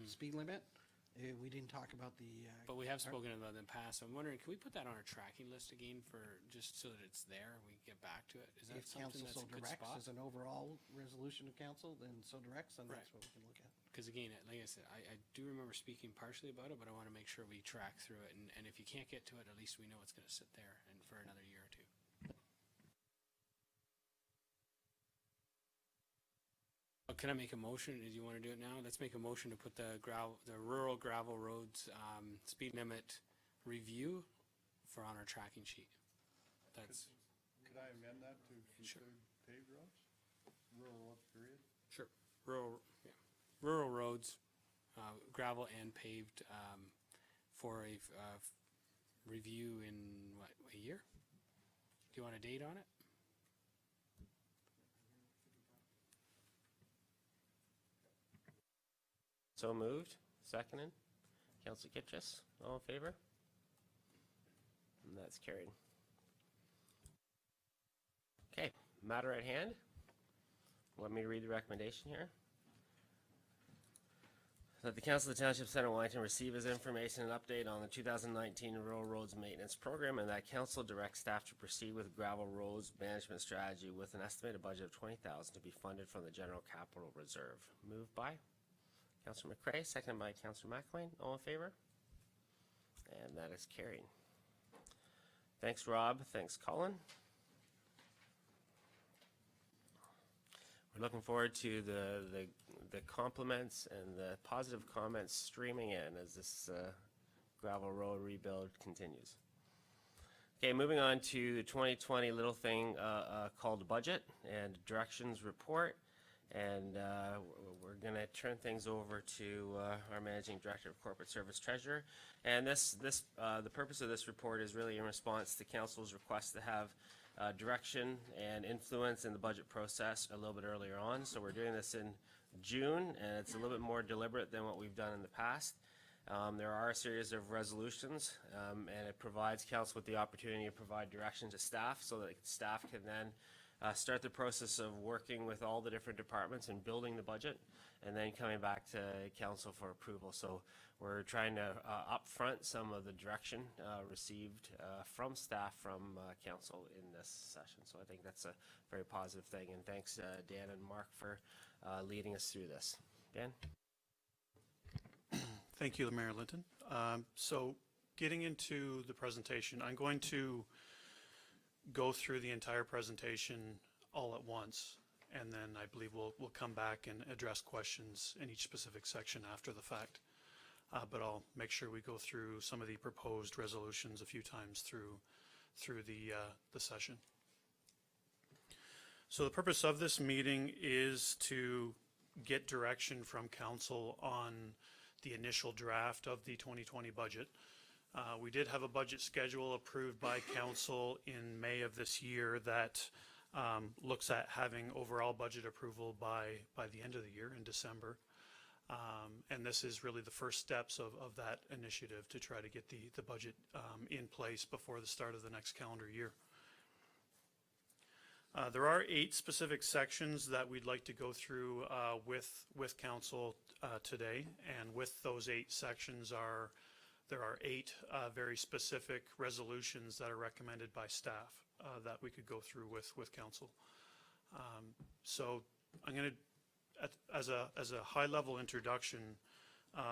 speed limit. We didn't talk about the. But we have spoken about it in the past. I'm wondering, can we put that on our tracking list again for just so that it's there? We can get back to it. Is that If something council that's so a good directs spot? as an overall resolution of council, then so directs, and that's Right. what we can look at. Because again, like I said, I do remember speaking partially about it, but I want to make sure we track through it. And if you can't get to it, at least we know it's going to sit there and for another year or two. can I make a motion? Do you want to do it now? Let's make a motion to put the rural gravel roads, speed limit review on our tracking sheet. That's, Could I amend that to include paved roads? Rural roads, period? sure, rural roads, gravel and paved, for a, review in what, a year? Do you want a date on it? So moved, seconded. Councilor Kitchus, all in favor? And that's carried. Okay, matter at hand. Let me read the recommendation here. That the Council of the Township of Center Wellington receive as information an update on the 2019 Rural Roads Maintenance Program, and that Council directs staff to proceed with gravel roads management strategy with an estimated budget of $20,000 to be funded from the General Capital Reserve. Moved by Councilor McCrae, seconded by Councilor McElwain. All in favor? And that is carried. Thanks, Rob. Thanks, Colin. We're looking forward to the compliments and the positive comments streaming in as this gravel road rebuild continues. Okay, moving on to the 2020 little thing called budget and directions report. And we're going to turn things over to our Managing Director of Corporate Service Treasurer. And the purpose of this report is really in response to Council's request to have direction and influence in the budget process a little bit earlier on. So we're doing this in June, and it's a little bit more deliberate than what we've done in the past. There are a series of resolutions, and it provides Council with the opportunity to provide direction to staff so that staff can then start the process of working with all the different departments and building the budget, and then coming back to Council for approval. So we're trying to upfront some of the direction received from staff from Council in this session. So I think that's a very positive thing. And thanks, Dan and Mark, for leading us through this. Dan? Thank you, Mayor Linton. So getting into the presentation, I'm going to go through the entire presentation all at once, and then I believe we'll come back and address questions in each specific section after the fact. But I'll make sure we go through some of the proposed resolutions a few times through the session. So the purpose of this meeting is to get direction from Council on the initial draft of the 2020 budget. We did have a budget schedule approved by Council in May of this year that looks at having overall budget approval by the end of the year in December. And this is really the first steps of that initiative to try to get the budget in place before the start of the next calendar year. There are 8 specific sections that we'd like to go through with Council today, and with those 8 sections there are 8 very specific resolutions that are recommended by staff that we could go through with Council. So I'm going to, as a high-level introduction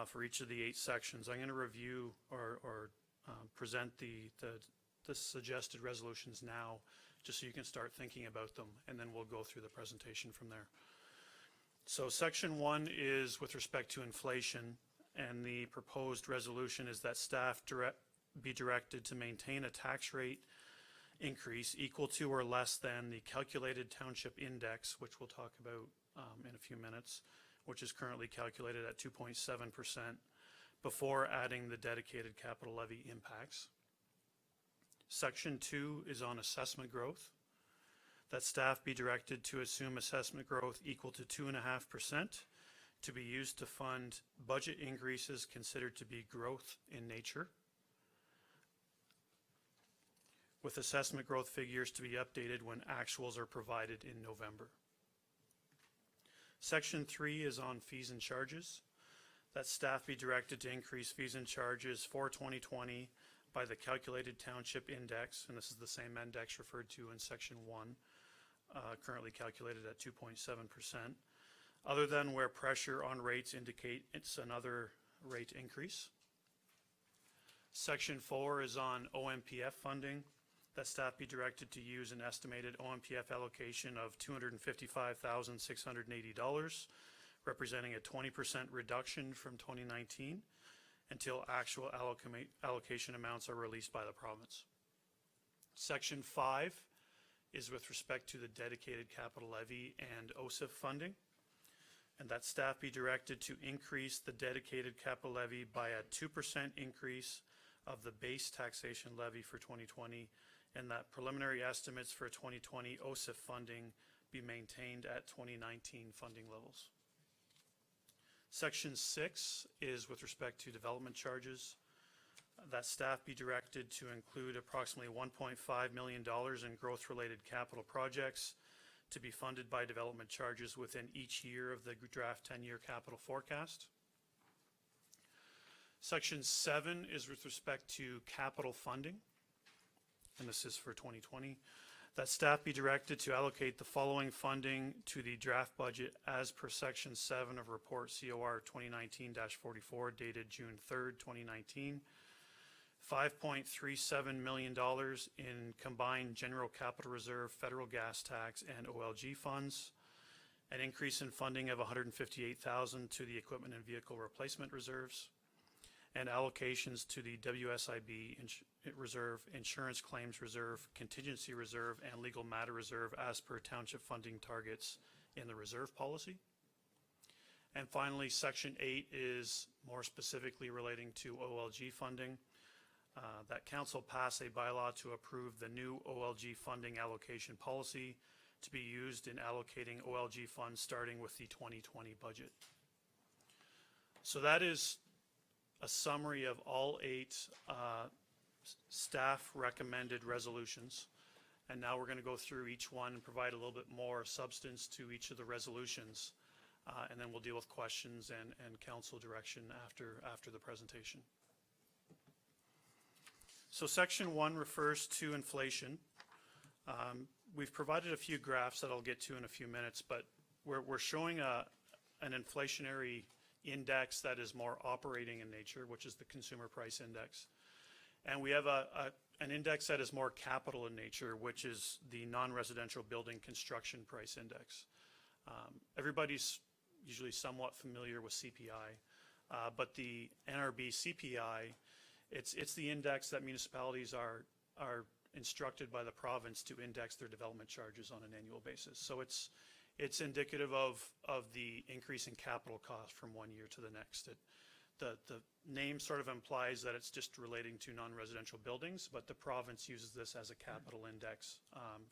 for each of the 8 sections, I'm going to review or present the suggested resolutions now, just so you can start thinking about them, and then we'll go through the presentation from there. So section 1 is with respect to inflation, and the proposed resolution is that staff be directed to maintain a tax rate increase equal to or less than the calculated township index, which we'll talk about in a few minutes, which is currently calculated at 2.7%, before adding the dedicated capital levy impacts. Section 2 is on assessment growth, that staff be directed to assume assessment growth equal to 2.5% to be used to fund budget increases considered to be growth in nature, with assessment growth figures to be updated when actuals are provided in November. Section 3 is on fees and charges, that staff be directed to increase fees and charges for 2020 by the calculated township index, and this is the same index referred to in section 1, currently calculated at 2.7%, other than where pressure on rates indicate it's another rate increase. Section 4 is on OMPF funding, that staff be directed to use an estimated OMPF allocation of $255,680, representing a 20% reduction from 2019 until actual allocation amounts are released by the province. Section 5 is with respect to the dedicated capital levy and OSIF funding, and that staff be directed to increase the dedicated capital levy by a 2% increase of the base taxation levy for 2020, and that preliminary estimates for 2020 OSIF funding be maintained at 2019 funding levels. Section 6 is with respect to development charges. That staff be directed to include approximately $1.5 million in growth-related capital projects to be funded by development charges within each year of the draft 10-year capital forecast. Section 7 is with respect to capital funding, and this is for 2020. That staff be directed to allocate the following funding to the draft budget as per Section 7 of Report COR 2019-44 dated June 3rd, 2019. $5.37 million in combined general capital reserve, federal gas tax, and OLG funds. An increase in funding of $158,000 to the equipment and vehicle replacement reserves, and allocations to the WSIB reserve, insurance claims reserve, contingency reserve, and legal matter reserve as per township funding targets in the reserve policy. And finally, Section 8 is more specifically relating to OLG funding. That council pass a bylaw to approve the new OLG funding allocation policy to be used in allocating OLG funds starting with the 2020 budget. So that is a summary of all 8 staff recommended resolutions. And now we're going to go through each one and provide a little bit more substance to each of the resolutions. And then we'll deal with questions and council direction after the presentation. So Section 1 refers to inflation. We've provided a few graphs that I'll get to in a few minutes, but we're showing an inflationary index that is more operating in nature, which is the consumer price index. And we have an index that is more capital in nature, which is the non-residential building construction price index. Everybody's usually somewhat familiar with CPI, but the NRB CPI, it's the index that municipalities are instructed by the province to index their development charges on an annual basis. So it's indicative of the increase in capital cost from one year to the next. The name sort of implies that it's just relating to non-residential buildings, but the province uses this as a capital index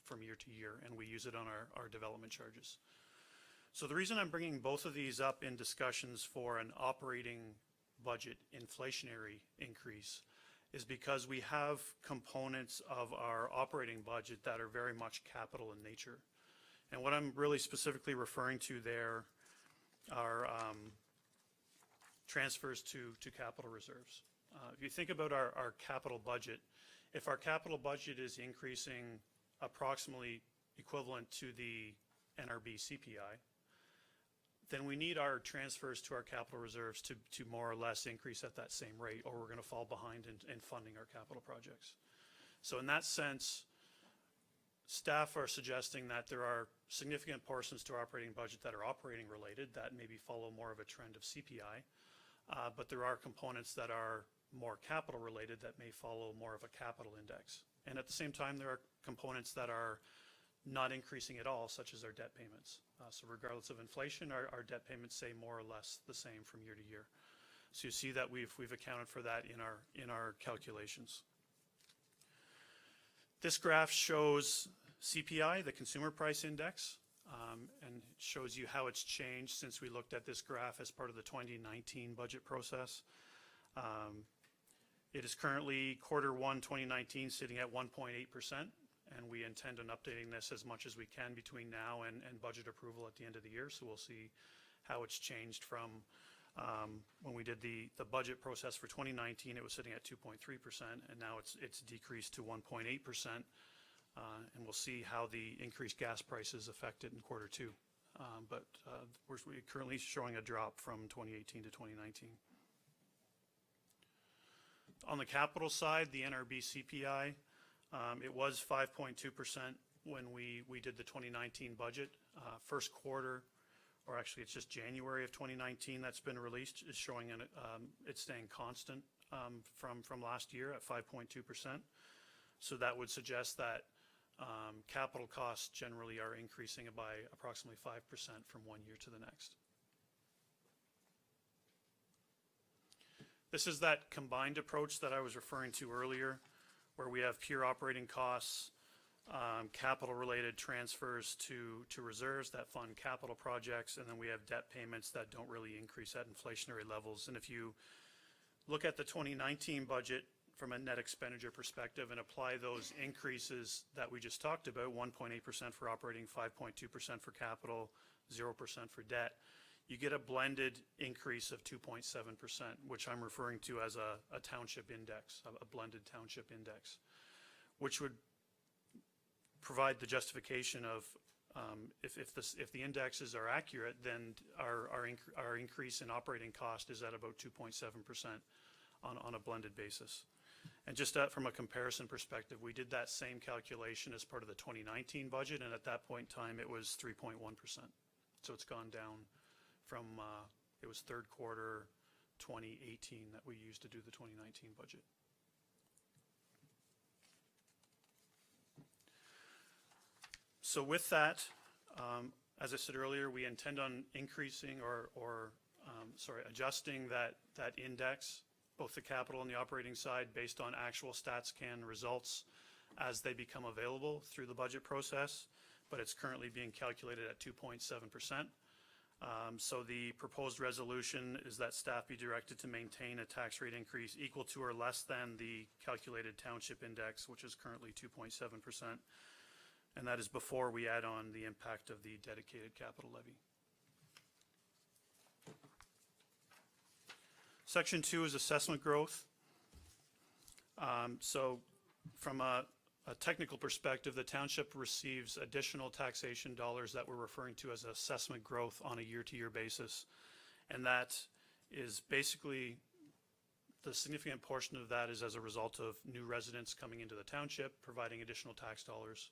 from year to year, and we use it on our development charges. So the reason I'm bringing both of these up in discussions for an operating budget inflationary increase is because we have components of our operating budget that are very much capital in nature. And what I'm really specifically referring to there are transfers to capital reserves. If you think about our capital budget, if our capital budget is increasing approximately equivalent to the NRB CPI, then we need our transfers to our capital reserves to more or less increase at that same rate, or we're going to fall behind in funding our capital projects. So in that sense, staff are suggesting that there are significant portions to our operating budget that are operating related that maybe follow more of a trend of CPI, but there are components that are more capital related that may follow more of a capital index. And at the same time, there are components that are not increasing at all, such as our debt payments. So regardless of inflation, our debt payments stay more or less the same from year to year. So you see that we've accounted for that in our calculations. This graph shows CPI, the Consumer Price Index, and shows you how it's changed since we looked at this graph as part of the 2019 budget process. It is currently Q1 2019 sitting at 1.8%, and we intend on updating this as much as we can between now and budget approval at the end of the year. So we'll see how it's changed from when we did the budget process for 2019, it was sitting at 2.3%, and now it's decreased to 1.8%. And we'll see how the increased gas prices affect it in Q2. But we're currently showing a drop from 2018 to 2019. On the capital side, the NRB CPI It was 5.2% when we did the 2019 budget. First quarter, or actually it's just January of 2019 that's been released, is showing it's staying constant from last year at 5.2%. So that would suggest that capital costs generally are increasing by approximately 5% from one year to the next. This is that combined approach that I was referring to earlier, where we have pure operating costs, capital-related transfers to reserves that fund capital projects, and then we have debt payments that don't really increase at inflationary levels. And if you look at the 2019 budget from a net expenditure perspective and apply those increases that we just talked about, 1.8% for operating, 5.2% for capital, 0% for debt, you get a blended increase of 2.7%, which I'm referring to as a township index, a blended township index, which would provide the justification of if the indexes are accurate, then our increase in operating cost is at about 2.7% on a blended basis. And just from a comparison perspective, we did that same calculation as part of the 2019 budget, and at that point in time, it was 3.1%. So it's gone down from, it was third quarter 2018 that we used to do the 2019 budget. So with that, as I said earlier, we intend on increasing or adjusting that index, both the capital and the operating side, based on actual StatsCan results as they become available through the budget process, but it's currently being calculated at 2.7%. So the proposed resolution is that staff be directed to maintain a tax rate increase equal to or less than the calculated township index, which is currently 2.7%. And that is before we add on the impact of the dedicated capital levy. Section 2 is assessment growth. So from a technical perspective, the township receives additional taxation dollars that we're referring to as assessment growth on a year-to-year basis. And that is basically, the significant portion of that is as a result of new residents coming into the township, providing additional tax dollars.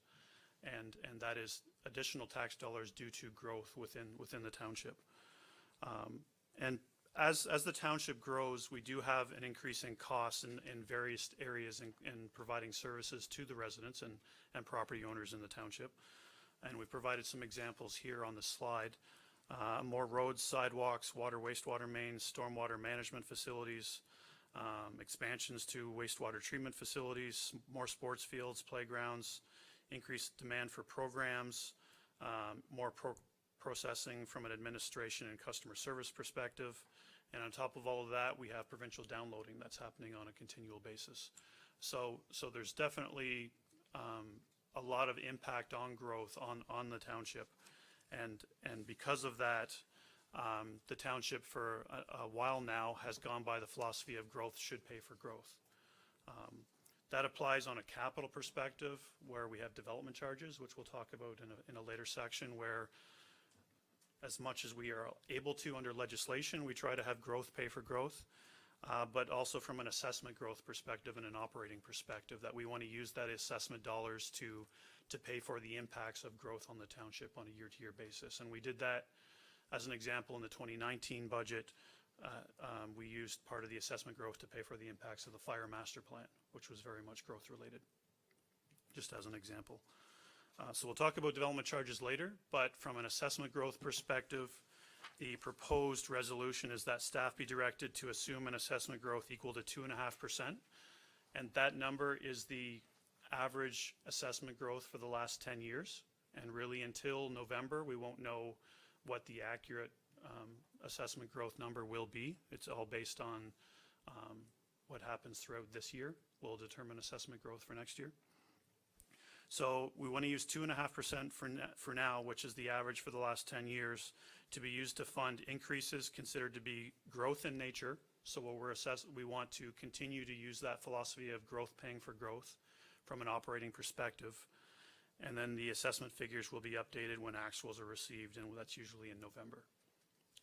And that is additional tax dollars due to growth within the township. And as the township grows, we do have an increase in costs in various areas in providing services to the residents and property owners in the township. And we provided some examples here on the slide. More roads, sidewalks, water, wastewater mains, stormwater management facilities, expansions to wastewater treatment facilities, more sports fields, playgrounds, increased demand for programs, more processing from an administration and customer service perspective. And on top of all of that, we have provincial downloading that's happening on a continual basis. So there's definitely a lot of impact on growth on the township. And because of that, the township for a while now has gone by the philosophy of growth should pay for growth. That applies on a capital perspective where we have development charges, which we'll talk about in a later section, where as much as we are able to under legislation, we try to have growth pay for growth, but also from an assessment growth perspective and an operating perspective, that we want to use that assessment dollars to pay for the impacts of growth on the township on a year-to-year basis. And we did that as an example in the 2019 budget. We used part of the assessment growth to pay for the impacts of the fire master plan, which was very much growth related, just as an example. So we'll talk about development charges later, but from an assessment growth perspective, the proposed resolution is that staff be directed to assume an assessment growth equal to 2.5%. And that number is the average assessment growth for the last 10 years. And really until November, we won't know what the accurate assessment growth number will be. It's all based on what happens throughout this year. We'll determine assessment growth for next year. So we want to use 2.5% for now, which is the average for the last 10 years, to be used to fund increases considered to be growth in nature. So what we want to continue to use that philosophy of growth paying for growth from an operating perspective. And then the assessment figures will be updated when actuals are received, and that's usually in November.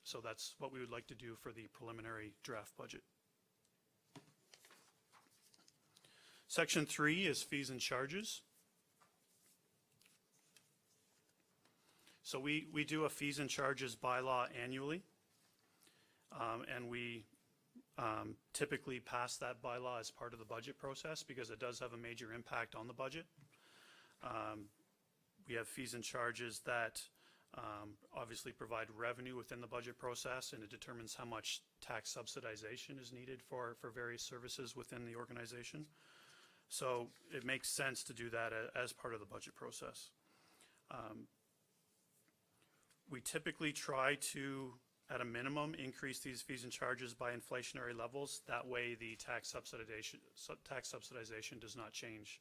So that's what we would like to do for the preliminary draft budget. Section 3 is fees and charges. So we do a fees and charges bylaw annually. And we typically pass that bylaw as part of the budget process because it does have a major impact on the budget. We have fees and charges that obviously provide revenue within the budget process, and it determines how much tax subsidization is needed for various services within the organization. So it makes sense to do that as part of the budget process. We typically try to, at a minimum, increase these fees and charges by inflationary levels. That way the tax subsidization does not change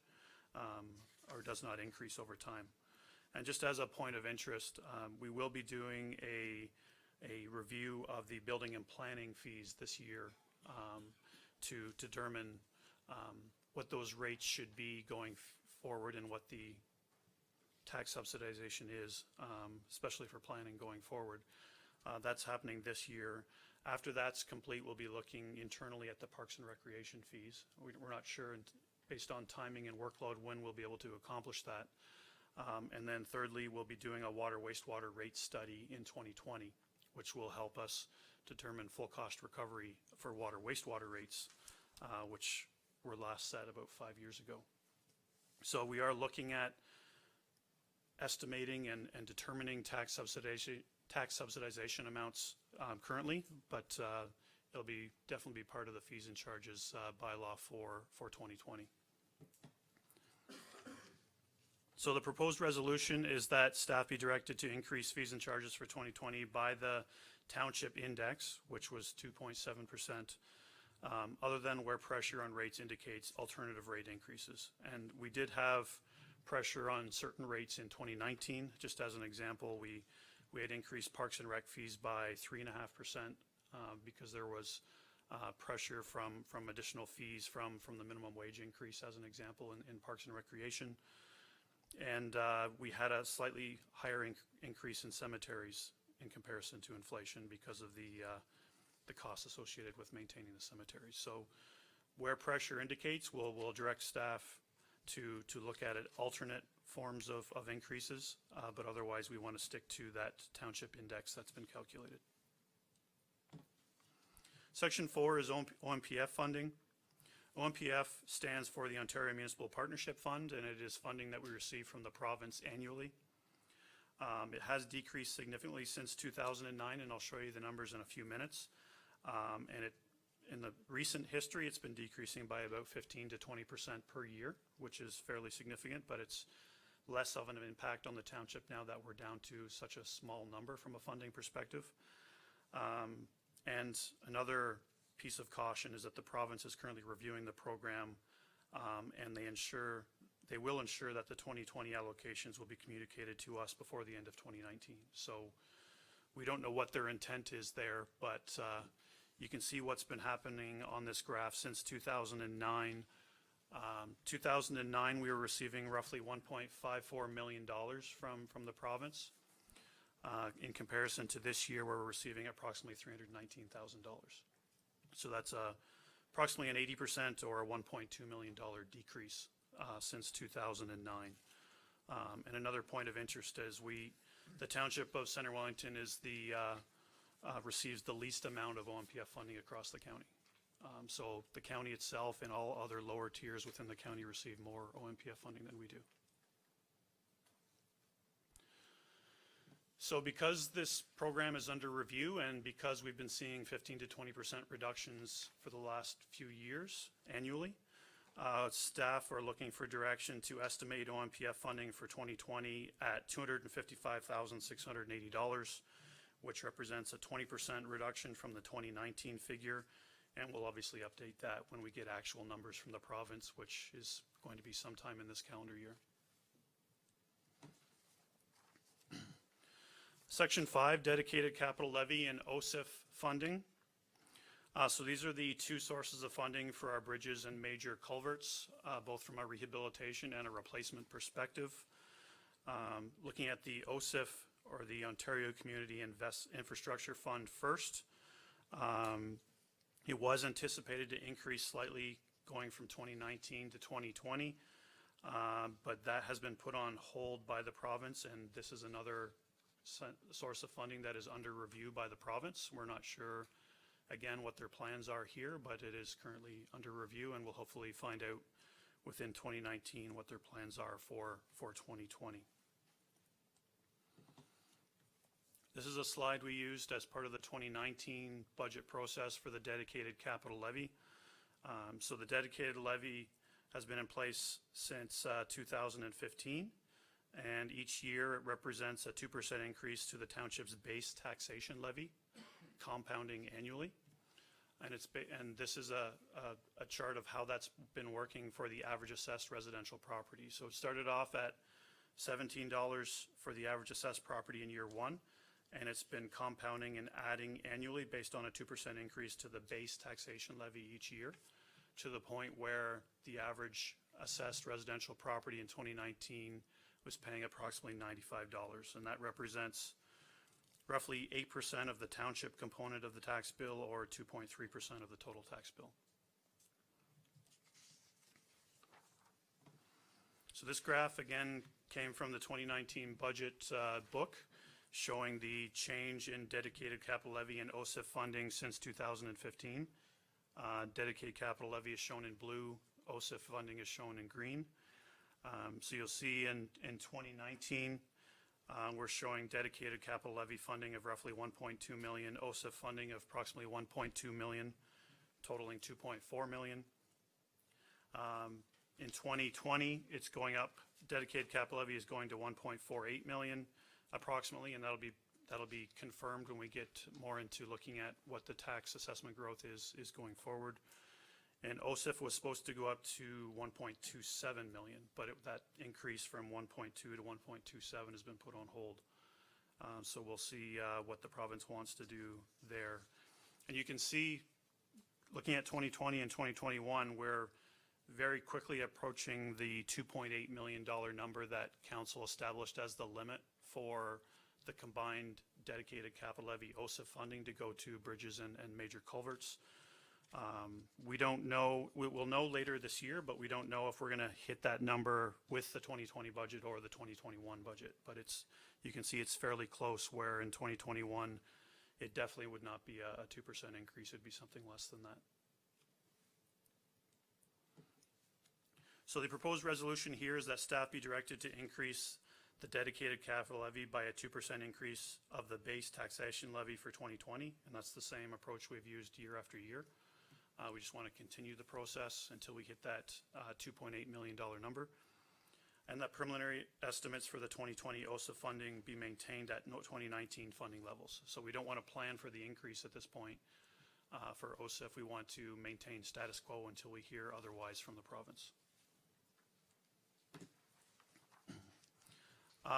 or does not increase over time. And just as a point of interest, we will be doing a review of the building and planning fees this year to determine what those rates should be going forward and what the tax subsidization is, especially for planning going forward. That's happening this year. After that's complete, we'll be looking internally at the Parks and Recreation fees. We're not sure, based on timing and workload, when we'll be able to accomplish that. And then thirdly, we'll be doing a water wastewater rate study in 2020, which will help us determine full cost recovery for water wastewater rates, which were last set about 5 years ago. So we are looking at estimating and determining tax subsidization amounts currently, but it'll be definitely be part of the fees and charges bylaw for 2020. So the proposed resolution is that staff be directed to increase fees and charges for 2020 by the township index, which was 2.7%, other than where pressure on rates indicates alternative rate increases. And we did have pressure on certain rates in 2019. Just as an example, we had increased Parks and Rec fees by 3.5% because there was pressure from additional fees from the minimum wage increase, as an example, in Parks and Recreation. And we had a slightly higher increase in cemeteries in comparison to inflation because of the costs associated with maintaining the cemeteries. So where pressure indicates, we'll direct staff to look at it, alternate forms of increases, but otherwise we want to stick to that township index that's been calculated. Section 4 is OMPF funding. OMPF stands for the Ontario Municipal Partnership Fund, and it is funding that we receive from the province annually. It has decreased significantly since 2009, and I'll show you the numbers in a few minutes. And in the recent history, it's been decreasing by about 15 to 20% per year, which is fairly significant, but it's less of an impact on the township now that we're down to such a small number from a funding perspective. And another piece of caution is that the province is currently reviewing the program, and they will ensure that the 2020 allocations will be communicated to us before the end of 2019. So we don't know what their intent is there, but you can see what's been happening on this graph since 2009. 2009, we were receiving roughly $1.54 million from the province. In comparison to this year, where we're receiving approximately $319,000. So that's approximately an 80% or a $1.2 million decrease since 2009. And another point of interest is the township of Centre Wellington is receives the least amount of OMPF funding across the county. So the county itself and all other lower tiers within the county receive more OMPF funding than we do. So because this program is under review and because we've been seeing 15 to 20% reductions for the last few years annually, staff are looking for direction to estimate OMPF funding for 2020 at $255,680, which represents a 20% reduction from the 2019 figure. And we'll obviously update that when we get actual numbers from the province, which is going to be sometime in this calendar year. Section 5, dedicated capital levy and OSIF funding. So these are the two sources of funding for our bridges and major culverts, both from a rehabilitation and a replacement perspective. Looking at the OSIF, or the Ontario Community Infrastructure Fund first, it was anticipated to increase slightly going from 2019 to 2020. But that has been put on hold by the province, and this is another source of funding that is under review by the province. We're not sure, again, what their plans are here, but it is currently under review, and we'll hopefully find out within 2019 what their plans are for 2020. This is a slide we used as part of the 2019 budget process for the dedicated capital levy. So the dedicated levy has been in place since 2015, and each year it represents a 2% increase to the township's base taxation levy, compounding annually. And this is a chart of how that's been working for the average assessed residential property. So it started off at $17 for the average assessed property in year one, and it's been compounding and adding annually based on a 2% increase to the base taxation levy each year, to the point where the average assessed residential property in 2019 was paying approximately $95, and that represents roughly 8% of the township component of the tax bill, or 2.3% of the total tax bill. So this graph, again, came from the 2019 budget book, showing the change in dedicated capital levy and OSIF funding since 2015. Dedicated capital levy is shown in blue, OSIF funding is shown in green. So you'll see in 2019, we're showing dedicated capital levy funding of roughly 1.2 million, OSIF funding of approximately 1.2 million, totaling 2.4 million. In 2020, it's going up. Dedicated capital levy is going to 1.48 million approximately, and that'll be confirmed when we get more into looking at what the tax assessment growth is going forward. And OSIF was supposed to go up to 1.27 million, but that increase from 1.2 to 1.27 has been put on hold. So we'll see what the province wants to do there. And you can see, looking at 2020 and 2021, we're very quickly approaching the $2.8 million number that council established as the limit for the combined dedicated capital levy OSIF funding to go to bridges and major culverts. We don't know, we'll know later this year, but we don't know if we're gonna hit that number with the 2020 budget or the 2021 budget. But you can see it's fairly close, where in 2021, it definitely would not be a 2% increase, it'd be something less than that. So the proposed resolution here is that staff be directed to increase the dedicated capital levy by a 2% increase of the base taxation levy for 2020, and that's the same approach we've used year after year. We just want to continue the process until we hit that $2.8 million number, and that preliminary estimates for the 2020 OSIF funding be maintained at 2019 funding levels. So we don't want to plan for the increase at this point for OSIF. We want to maintain status quo until we hear otherwise from the province.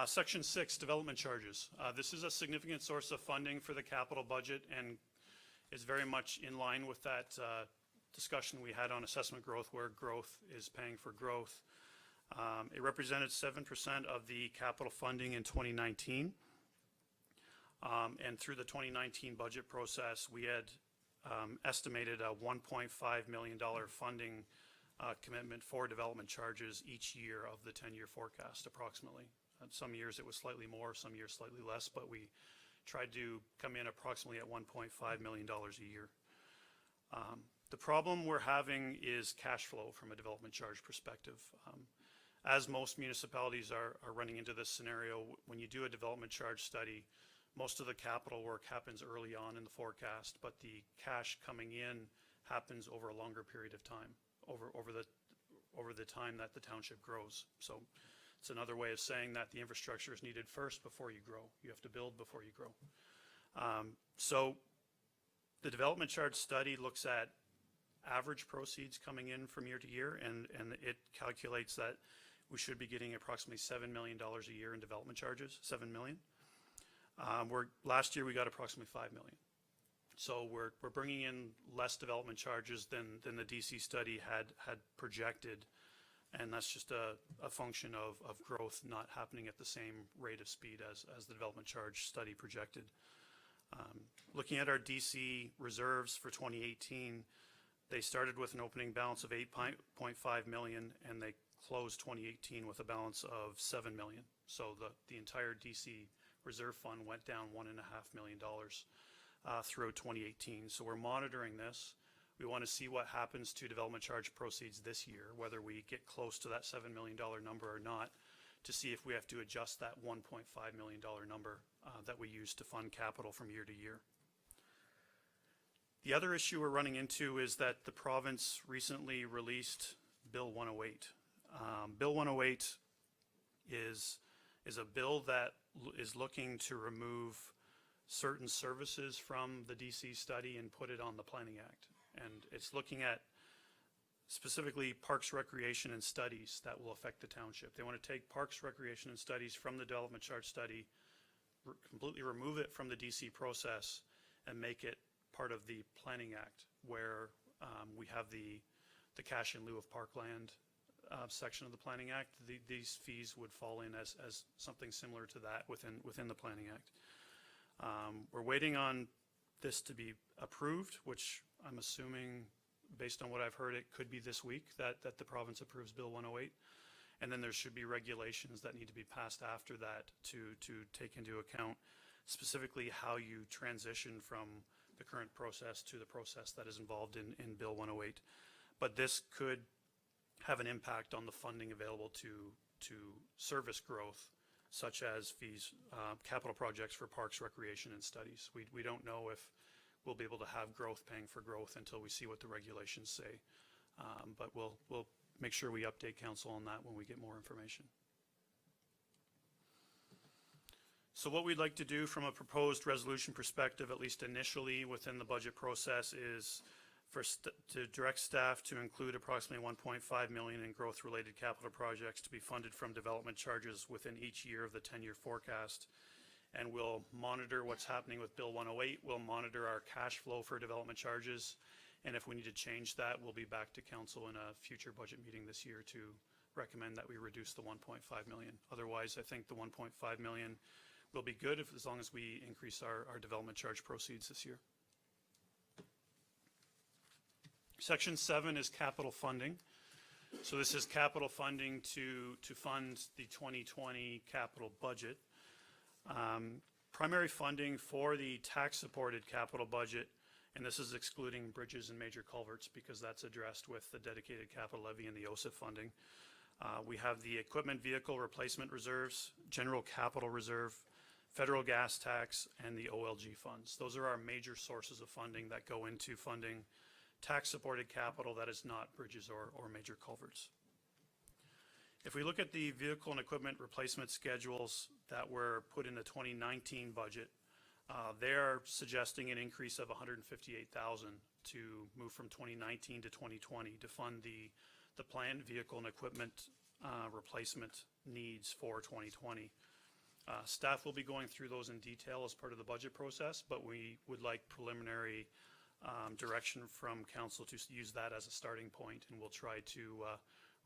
Section 6, development charges. This is a significant source of funding for the capital budget and is very much in line with that discussion we had on assessment growth, where growth is paying for growth. It represented 7% of the capital funding in 2019. And through the 2019 budget process, we had estimated a $1.5 million funding commitment for development charges each year of the 10-year forecast, approximately. Some years it was slightly more, some years slightly less, but we tried to come in approximately at $1.5 million a year. The problem we're having is cash flow from a development charge perspective. As most municipalities are running into this scenario, when you do a development charge study, most of the capital work happens early on in the forecast, but the cash coming in happens over a longer period of time, over the time that the township grows. So it's another way of saying that the infrastructure is needed first before you grow. You have to build before you grow. So the development charge study looks at average proceeds coming in from year to year, and it calculates that we should be getting approximately $7 million a year in development charges, $7 million. Last year we got approximately $5 million. So we're bringing in less development charges than the DC study had projected. And that's just a function of growth not happening at the same rate of speed as the development charge study projected. Looking at our DC reserves for 2018, They started with an opening balance of 8.5 million, and they closed 2018 with a balance of 7 million. So the entire DC reserve fund went down $1.5 million throughout 2018. So we're monitoring this. We want to see what happens to development charge proceeds this year, whether we get close to that $7 million number or not, to see if we have to adjust that $1.5 million number that we use to fund capital from year to year. The other issue we're running into is that the province recently released Bill 108. Bill 108 is a bill that is looking to remove certain services from the DC study and put it on the Planning Act. And it's looking at specifically parks, recreation, and studies that will affect the township. They want to take parks, recreation, and studies from the development charge study, completely remove it from the DC process, and make it part of the Planning Act, where we have the cash in lieu of parkland section of the Planning Act. These fees would fall in as something similar to that within the Planning Act. We're waiting on this to be approved, which I'm assuming, based on what I've heard, it could be this week that the province approves Bill 108. And then there should be regulations that need to be passed after that to take into account specifically how you transition from the current process to the process that is involved in Bill 108. But this could have an impact on the funding available to service growth, such as fees, capital projects for parks, recreation, and studies. We don't know if we'll be able to have growth paying for growth until we see what the regulations say. But we'll make sure we update council on that when we get more information. So what we'd like to do from a proposed resolution perspective, at least initially within the budget process, is to direct staff to include approximately 1.5 million in growth-related capital projects to be funded from development charges within each year of the 10-year forecast. And we'll monitor what's happening with Bill 108. We'll monitor our cash flow for development charges. And if we need to change that, we'll be back to council in a future budget meeting this year to recommend that we reduce the 1.5 million. Otherwise, I think the 1.5 million will be good as long as we increase our development charge proceeds this year. Section 7 is capital funding. So this is capital funding to fund the 2020 capital budget. Primary funding for the tax-supported capital budget, and this is excluding bridges and major culverts because that's addressed with the dedicated capital levy and the OSIF funding. We have the equipment vehicle replacement reserves, general capital reserve, federal gas tax, and the OLG funds. Those are our major sources of funding that go into funding tax-supported capital that is not bridges or major culverts. If we look at the vehicle and equipment replacement schedules that were put in the 2019 budget, they are suggesting an increase of 158,000 to move from 2019 to 2020 to fund the planned vehicle and equipment replacement needs for 2020. Staff will be going through those in detail as part of the budget process, but we would like preliminary direction from council to use that as a starting point, and we'll try to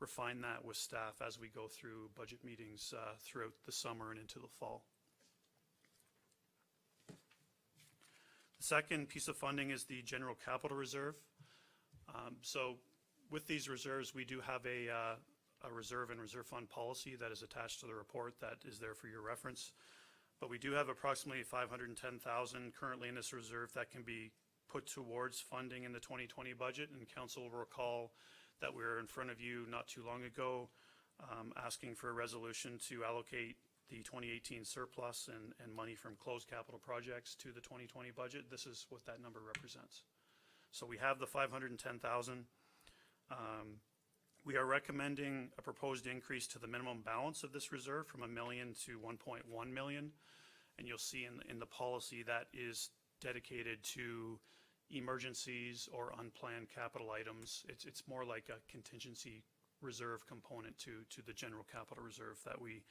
refine that with staff as we go through budget meetings throughout the summer and into the fall. The second piece of funding is the general capital reserve. So with these reserves, we do have a reserve and reserve fund policy that is attached to the report that is there for your reference. But we do have approximately 510,000 currently in this reserve that can be put towards funding in the 2020 budget, and council will recall that we were in front of you not too long ago asking for a resolution to allocate the 2018 surplus and money from closed capital projects to the 2020 budget. This is what that number represents. So we have the 510,000. We are recommending a proposed increase to the minimum balance of this reserve from $1 million to $1.1 million. And you'll see in the policy that is dedicated to emergencies or unplanned capital items. It's more like a contingency reserve component to the general capital reserve that we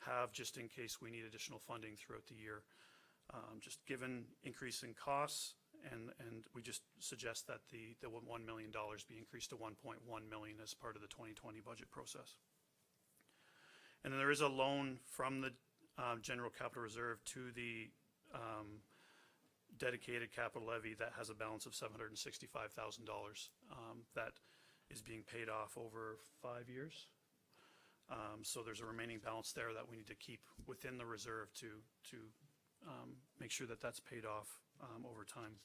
have just in case we need additional funding throughout the year. Just given increase in costs, and we just suggest that the $1 million be increased to $1.1 million as part of the 2020 budget process. And then there is a loan from the general capital reserve to the dedicated capital levy that has a balance of $765,000 that is being paid off over 5 years. So there's a remaining balance there that we need to keep within the reserve to make sure that that's paid off over time.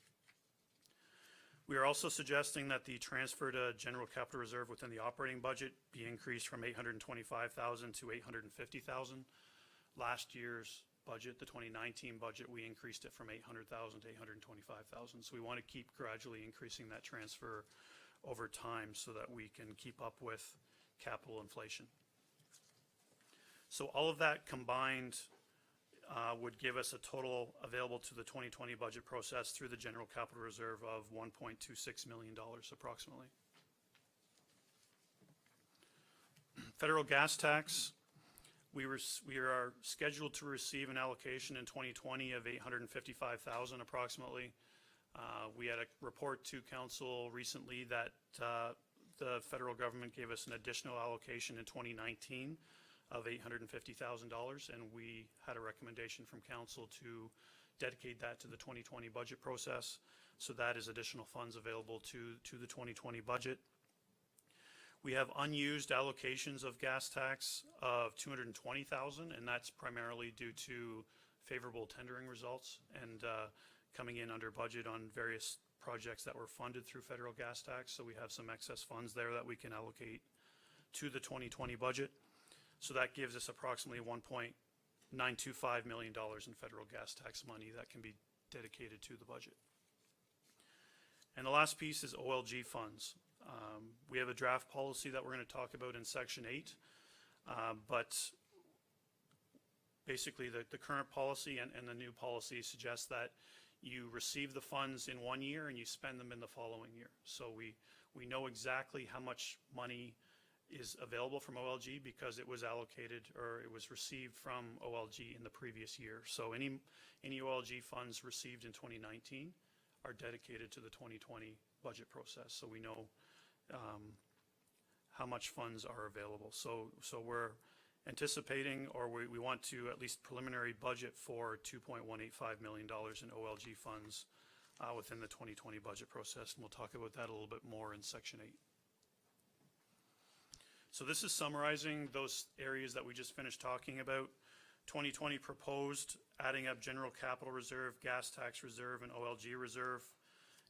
We are also suggesting that the transfer to general capital reserve within the operating budget be increased from $825,000 to $850,000. Last year's budget, the 2019 budget, we increased it from $800,000 to $825,000. So we want to keep gradually increasing that transfer over time so that we can keep up with capital inflation. So all of that combined would give us a total available to the 2020 budget process through the general capital reserve of $1.26 million approximately. Federal gas tax, we are scheduled to receive an allocation in 2020 of $855,000 approximately. We had a report to council recently that the federal government gave us an additional allocation in 2019 of $850,000, and we had a recommendation from council to dedicate that to the 2020 budget process. So that is additional funds available to the 2020 budget. We have unused allocations of gas tax of $220,000, and that's primarily due to favorable tendering results and coming in under budget on various projects that were funded through federal gas tax. So we have some excess funds there that we can allocate to the 2020 budget. So that gives us approximately $1.925 million in federal gas tax money that can be dedicated to the budget. And the last piece is OLG funds. We have a draft policy that we're going to talk about in Section 8, but basically the current policy and the new policy suggests that you receive the funds in 1 year and you spend them in the following year. So we know exactly how much money is available from OLG because it was allocated or it was received from OLG in the previous year. So any OLG funds received in 2019 are dedicated to the 2020 budget process. So we know how much funds are available. So we're anticipating, or we want to at least preliminary budget for $2.185 million in OLG funds within the 2020 budget process. And we'll talk about that a little bit more in Section 8. So this is summarizing those areas that we just finished talking about. 2020 proposed adding up general capital reserve, gas tax reserve, and OLG reserve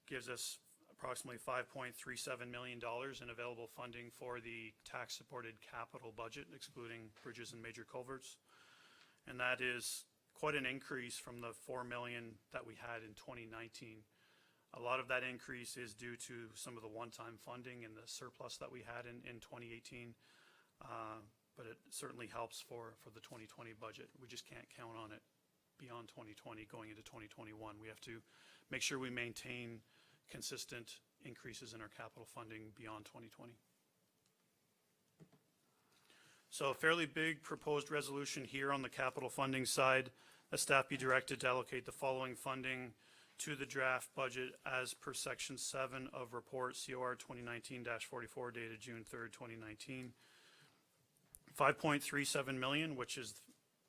gives us approximately $5.37 million in available funding for the tax-supported capital budget, excluding bridges and major culverts. And that is quite an increase from the $4 million that we had in 2019. A lot of that increase is due to some of the one-time funding and the surplus that we had in 2018, but it certainly helps for the 2020 budget. We just can't count on it beyond 2020 going into 2021. We have to make sure we maintain consistent increases in our capital funding beyond 2020. So a fairly big proposed resolution here on the capital funding side. The staff be directed to allocate the following funding to the draft budget as per Section 7 of Report COR 2019-44 dated June 3rd, 2019. $5.37 million, which is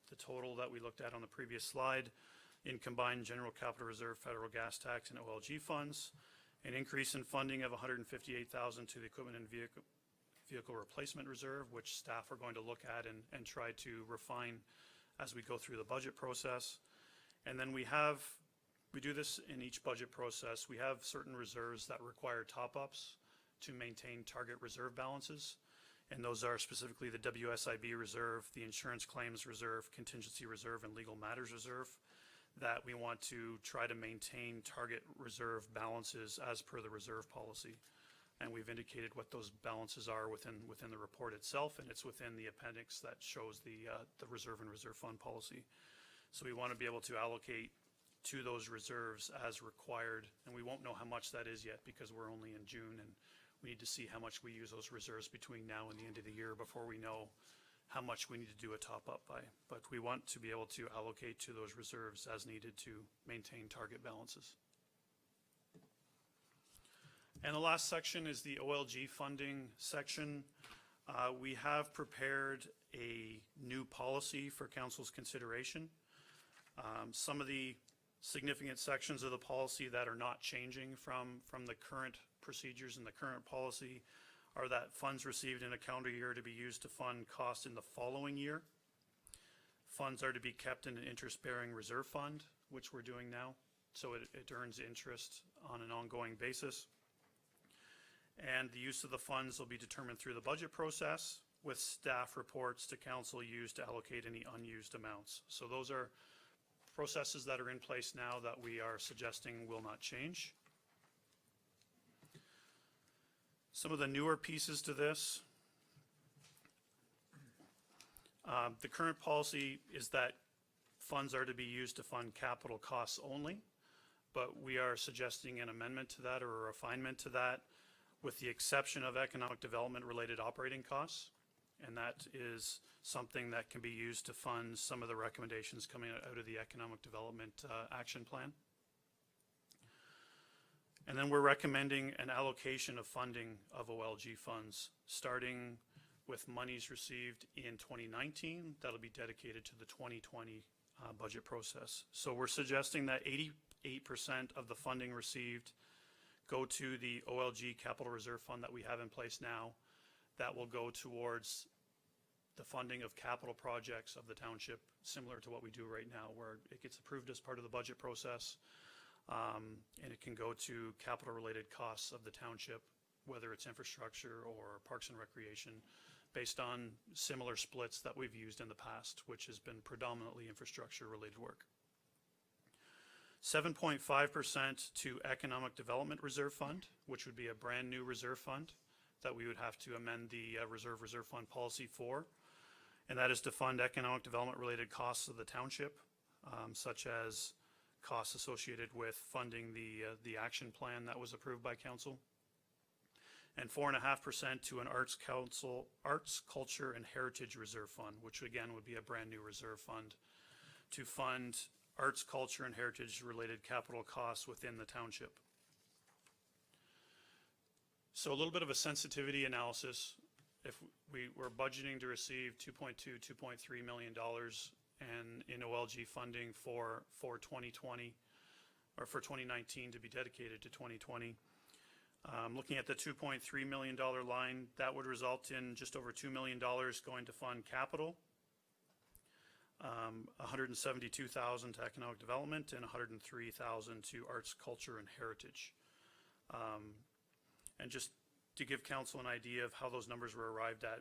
the total that we looked at on the previous slide, in combined general capital reserve, federal gas tax, and OLG funds. An increase in funding of $158,000 to the equipment and vehicle replacement reserve, which staff are going to look at and try to refine as we go through the budget process. And then we do this in each budget process. We have certain reserves that require top-ups to maintain target reserve balances. And those are specifically the WSIB reserve, the insurance claims reserve, contingency reserve, and legal matters reserve, that we want to try to maintain target reserve balances as per the reserve policy. And we've indicated what those balances are within the report itself, and it's within the appendix that shows the reserve and reserve fund policy. So we want to be able to allocate to those reserves as required, and we won't know how much that is yet because we're only in June, and we need to see how much we use those reserves between now and the end of the year before we know how much we need to do a top-up by. But we want to be able to allocate to those reserves as needed to maintain target balances. And the last section is the OLG funding section. We have prepared a new policy for council's consideration. Some of the Significant sections of the policy that are not changing from the current procedures and the current policy are that funds received in a calendar year to be used to fund costs in the following year. Funds are to be kept in an interest-bearing reserve fund, which we're doing now, so it earns interest on an ongoing basis. And the use of the funds will be determined through the budget process, with staff reports to council used to allocate any unused amounts. So those are processes that are in place now that we are suggesting will not change. Some of the newer pieces to this. The current policy is that funds are to be used to fund capital costs only, but we are suggesting an amendment to that or a refinement to that, with the exception of economic development related operating costs. And that is something that can be used to fund some of the recommendations coming out of the Economic Development Action Plan. And then we're recommending an allocation of funding of OLG funds, starting with monies received in 2019 that'll be dedicated to the 2020 budget process. So we're suggesting that 88% of the funding received go to the OLG Capital Reserve Fund that we have in place now. That will go towards the funding of capital projects of the township, similar to what we do right now, where it gets approved as part of the budget process, and it can go to capital-related costs of the township, whether it's infrastructure or parks and recreation, based on similar splits that we've used in the past, which has been predominantly infrastructure-related work. 7.5% to Economic Development Reserve Fund, which would be a brand new reserve fund that we would have to amend the reserve fund policy for. And that is to fund economic development related costs of the township, such as costs associated with funding the action plan that was approved by council. And 4.5% to an Arts Culture and Heritage Reserve Fund, which again would be a brand new reserve fund to fund arts, culture, and heritage related capital costs within the township. So a little bit of a sensitivity analysis. If we were budgeting to receive $2.3 million in OLG funding for 2020, or for 2019 to be dedicated to 2020. Looking at the $2.3 million line, that would result in just over $2 million going to fund capital, $172,000 to economic development, and $103,000 to arts, culture, and heritage. And just to give council an idea of how those numbers were arrived at,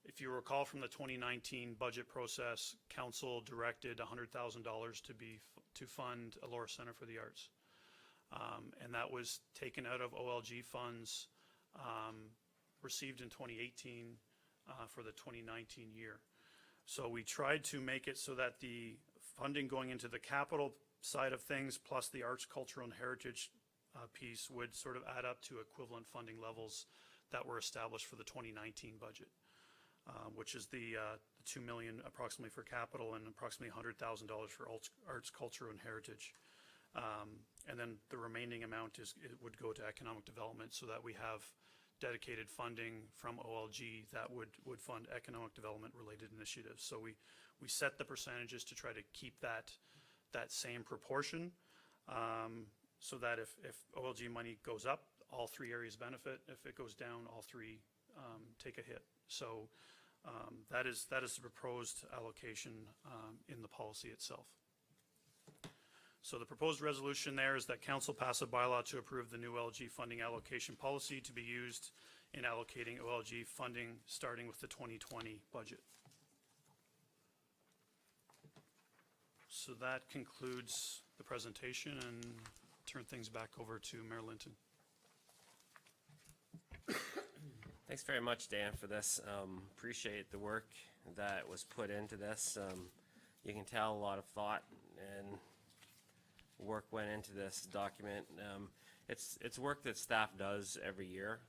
if you recall from the 2019 budget process, council directed $100,000 to fund a Laura Center for the Arts. And that was taken out of OLG funds received in 2018 for the 2019 year. So we tried to make it so that the funding going into the capital side of things plus the arts, cultural, and heritage piece would sort of add up to equivalent funding levels that were established for the 2019 budget, which is the $2 million approximately for capital and approximately $100,000 for arts, culture, and heritage. And then the remaining amount it would go to economic development, so that we have dedicated funding from OLG that would fund economic development related initiatives. So we set the percentages to try to keep that same proportion, so that if OLG money goes up, all three areas benefit. If it goes down, all three take a hit. So that is the proposed allocation in the policy itself. So the proposed resolution there is that council pass a bylaw to approve the new OLG funding allocation policy to be used in allocating OLG funding starting with the 2020 budget. So that concludes the presentation, and turn things back over to Mayor Linton. Thanks very much, Dan, for this. Appreciate the work that was put into this. You can tell a lot of thought and work went into this document. It's work that staff does every year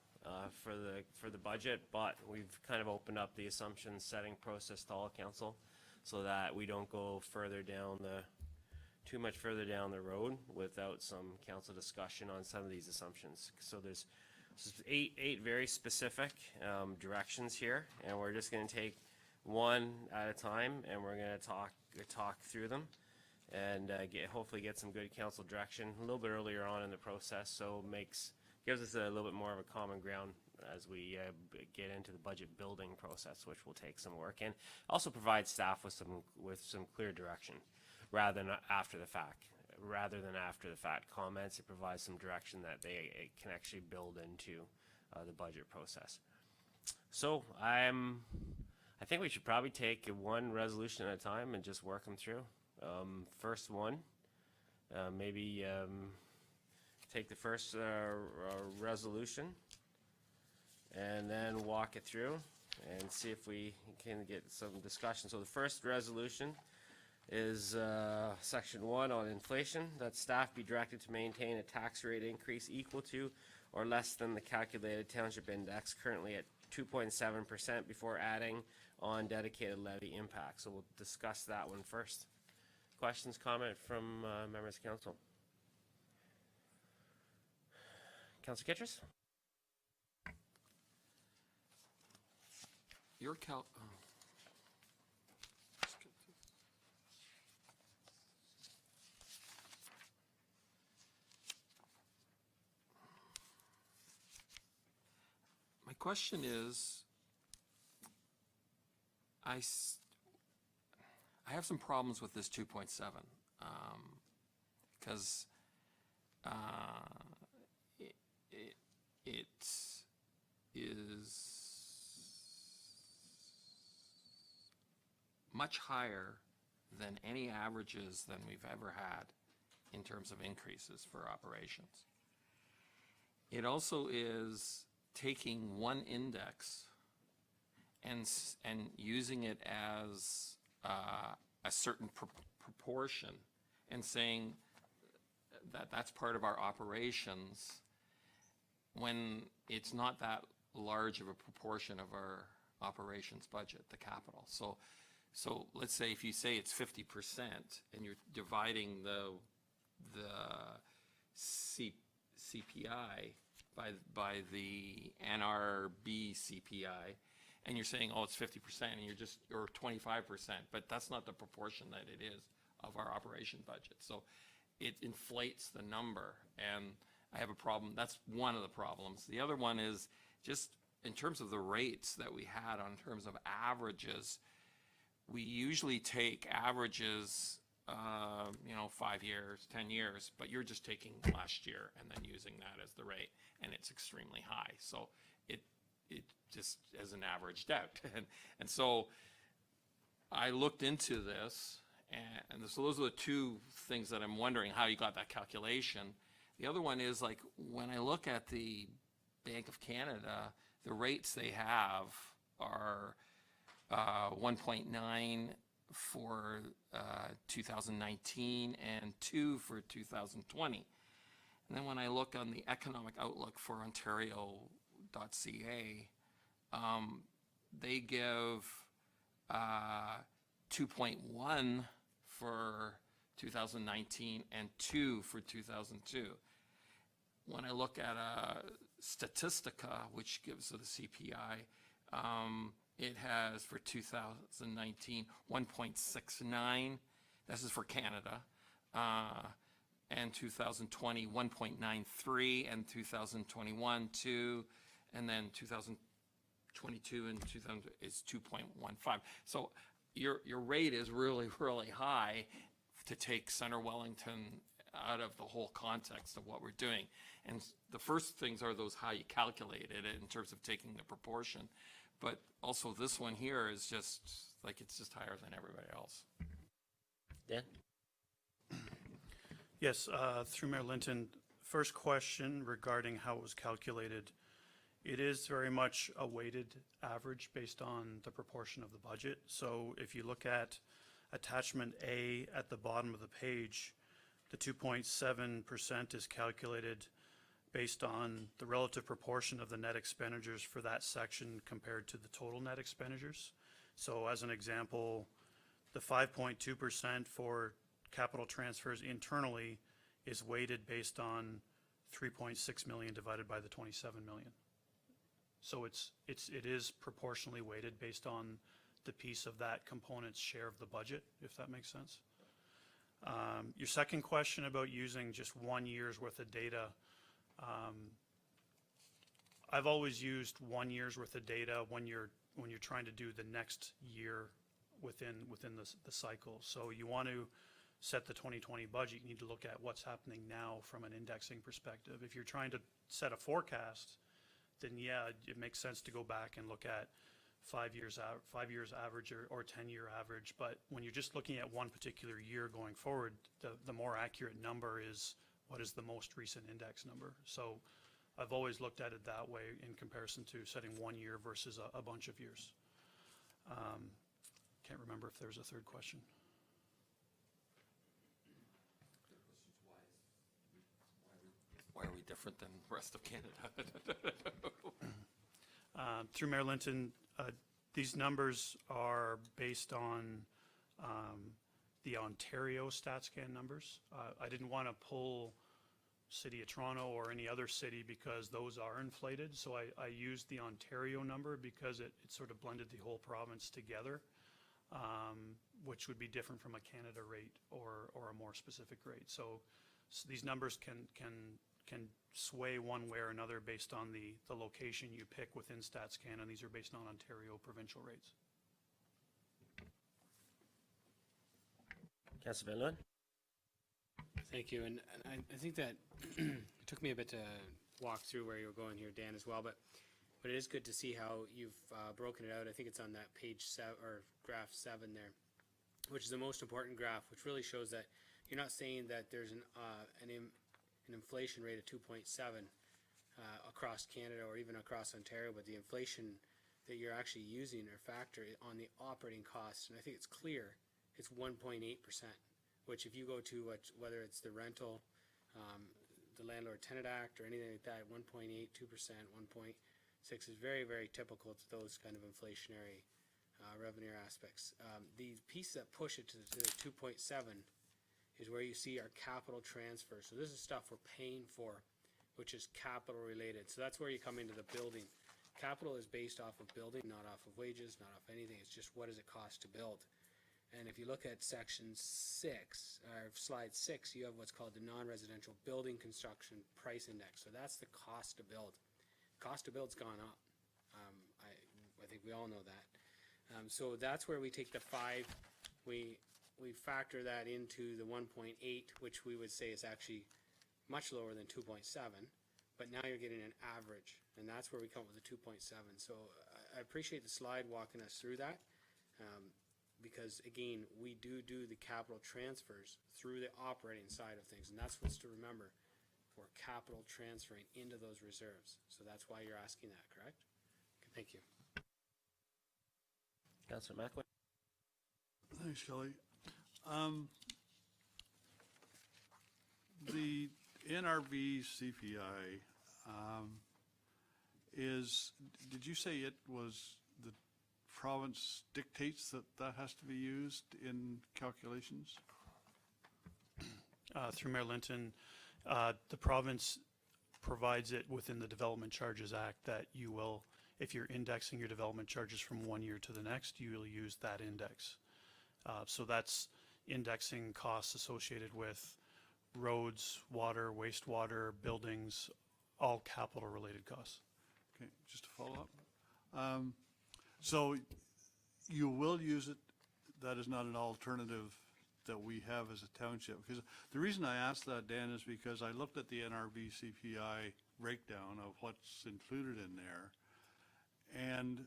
for the budget, but we've kind of opened up the assumption setting process to all council, so that we don't go too much further down the road without some council discussion on some of these assumptions. So there's eight very specific directions here, and we're just going to take one at a time, and we're going to talk through them. and hopefully get some good council direction a little bit earlier on in the process, so gives us a little bit more of a common ground as we get into the budget building process, which will take some work, and also provide staff with some clear direction rather than after the fact. Rather than after the fact comments, it provides some direction that they can actually build into the budget process. So I think we should probably take one resolution at a time and just work them through. First one, maybe take the first resolution and then walk it through and see if we can get some discussion. So the first resolution is section 1 on inflation, that staff be directed to maintain a tax rate increase equal to or less than the calculated township index, currently at 2.7%, before adding on dedicated levy impact. So we'll discuss that one first. Questions, comment from members of council? Councilor Kittredge? Your my question is, I have some problems with this 2.7, because it is much higher than any averages than we've ever had in terms of increases for operations. It also is taking one index and using it as a certain proportion and saying that that's part of our operations when it's not that large of a proportion of our operations budget, the capital. So let's say if you say it's 50% and you're dividing the CPI by the NRB CPI, and you're saying, oh, it's 50%, and you're just, or 25%, but that's not the proportion that it is of our operation budget. So it inflates the number, and I have a problem. That's one of the problems. The other one is just in terms of the rates that we had on terms of averages. We usually take averages, 5 years, 10 years, but you're just taking last year and then using that as the rate, and it's extremely high. So it just as an averaged out. And so I looked into this, and so those are the two things that I'm wondering how you got that calculation. The other one is, like, when I look at the Bank of Canada, the rates they have are 1.9 for 2019 and 2 for 2020. And then when I look on the economic outlook for Ontario.ca, they give 2.1 for 2019 and 2 for 2002. When I look at Statistica, which gives the CPI, it has for 2019 1.69. This is for Canada. And 2020 1.93, and 2021 2, and then 2022 and 2000 is 2.15. So your rate is really, really high to take Center Wellington out of the whole context of what we're doing. And the first things are those how you calculate it in terms of taking the proportion. But also this one here is just like, it's just higher than everybody else. Dan? Yes, through Mayor Linton, first question regarding how it was calculated. It is very much a weighted average based on the proportion of the budget. So if you look at attachment A at the bottom of the page, the 2.7% is calculated based on the relative proportion of the net expenditures for that section compared to the total net expenditures. So as an example, the 5.2% for capital transfers internally is weighted based on 3.6 million divided by the 27 million. So it is proportionally weighted based on the piece of that component's share of the budget, if that makes sense. Your second question about using just 1 year's worth of data, I've always used 1 year's worth of data when you're trying to do the next year within the cycle. So you want to set the 2020 budget, you need to look at what's happening now from an indexing perspective. If you're trying to set a forecast, then yeah, it makes sense to go back and look at 5 years average or 10-year average. But when you're just looking at one particular year going forward, the more accurate number is what is the most recent index number. So I've always looked at it that way in comparison to setting 1 year versus a bunch of years. Can't remember if there was a third question. Why are we different than the rest of Canada? Through Mayor Linton, these numbers are based on the Ontario StatScan numbers. I didn't want to pull City of Toronto or any other city because those are inflated. So I used the Ontario number because it sort of blended the whole province together, which would be different from a Canada rate or a more specific rate. So these numbers can sway one way or another based on the location you pick within StatScan, and these are based on Ontario provincial rates. Councilor Van Loon? Thank you, and I think that it took me a bit to walk through where you were going here, Dan, as well, but it is good to see how you've broken it out. I think it's on that page 7 or graph 7 there, which is the most important graph, which really shows that you're not saying that there's an inflation rate of 2.7 across Canada or even across Ontario, but the inflation that you're actually using or factor on the operating costs, and I think it's clear, it's 1.8%, which if you go to whether it's the rental, the Landlord-Tenant Act or anything like that, 1.8, 2%, 1.6 is very, very typical to those kind of inflationary revenue aspects. The piece that push it to the 2.7 is where you see our capital transfer. So this is stuff we're paying for, which is capital related. So that's where you come into the building. Capital is based off of building, not off of wages, not off anything. It's just what does it cost to build. And if you look at section 6, or slide 6, you have what's called the non-residential building construction price index. So that's the cost to build. Cost to build's gone up. I think we all know that. So that's where we take the 5, we factor that into the 1.8, which we would say is actually much lower than 2.7, but now you're getting an average, and that's where we come up with the 2.7. So I appreciate the slide walking us through that, because again, we do the capital transfers through the operating side of things, and that's what's to remember. We're capital transferring into those reserves. So that's why you're asking that, correct? Okay, thank you. Councilor Macklin? Thanks, Kelly. The NRV CPI did you say it was the province dictates that has to be used in calculations? Through Mayor Linton, the province provides it within the Development Charges Act that you will, if you're indexing your development charges from 1 year to the next, you will use that index. So that's indexing costs associated with roads, water, wastewater, buildings, all capital related costs. Okay, just to follow up. So you will use it, that is not an alternative that we have as a township? Because the reason I asked that, Dan, is because I looked at the NRB CPI breakdown of what's included in there, and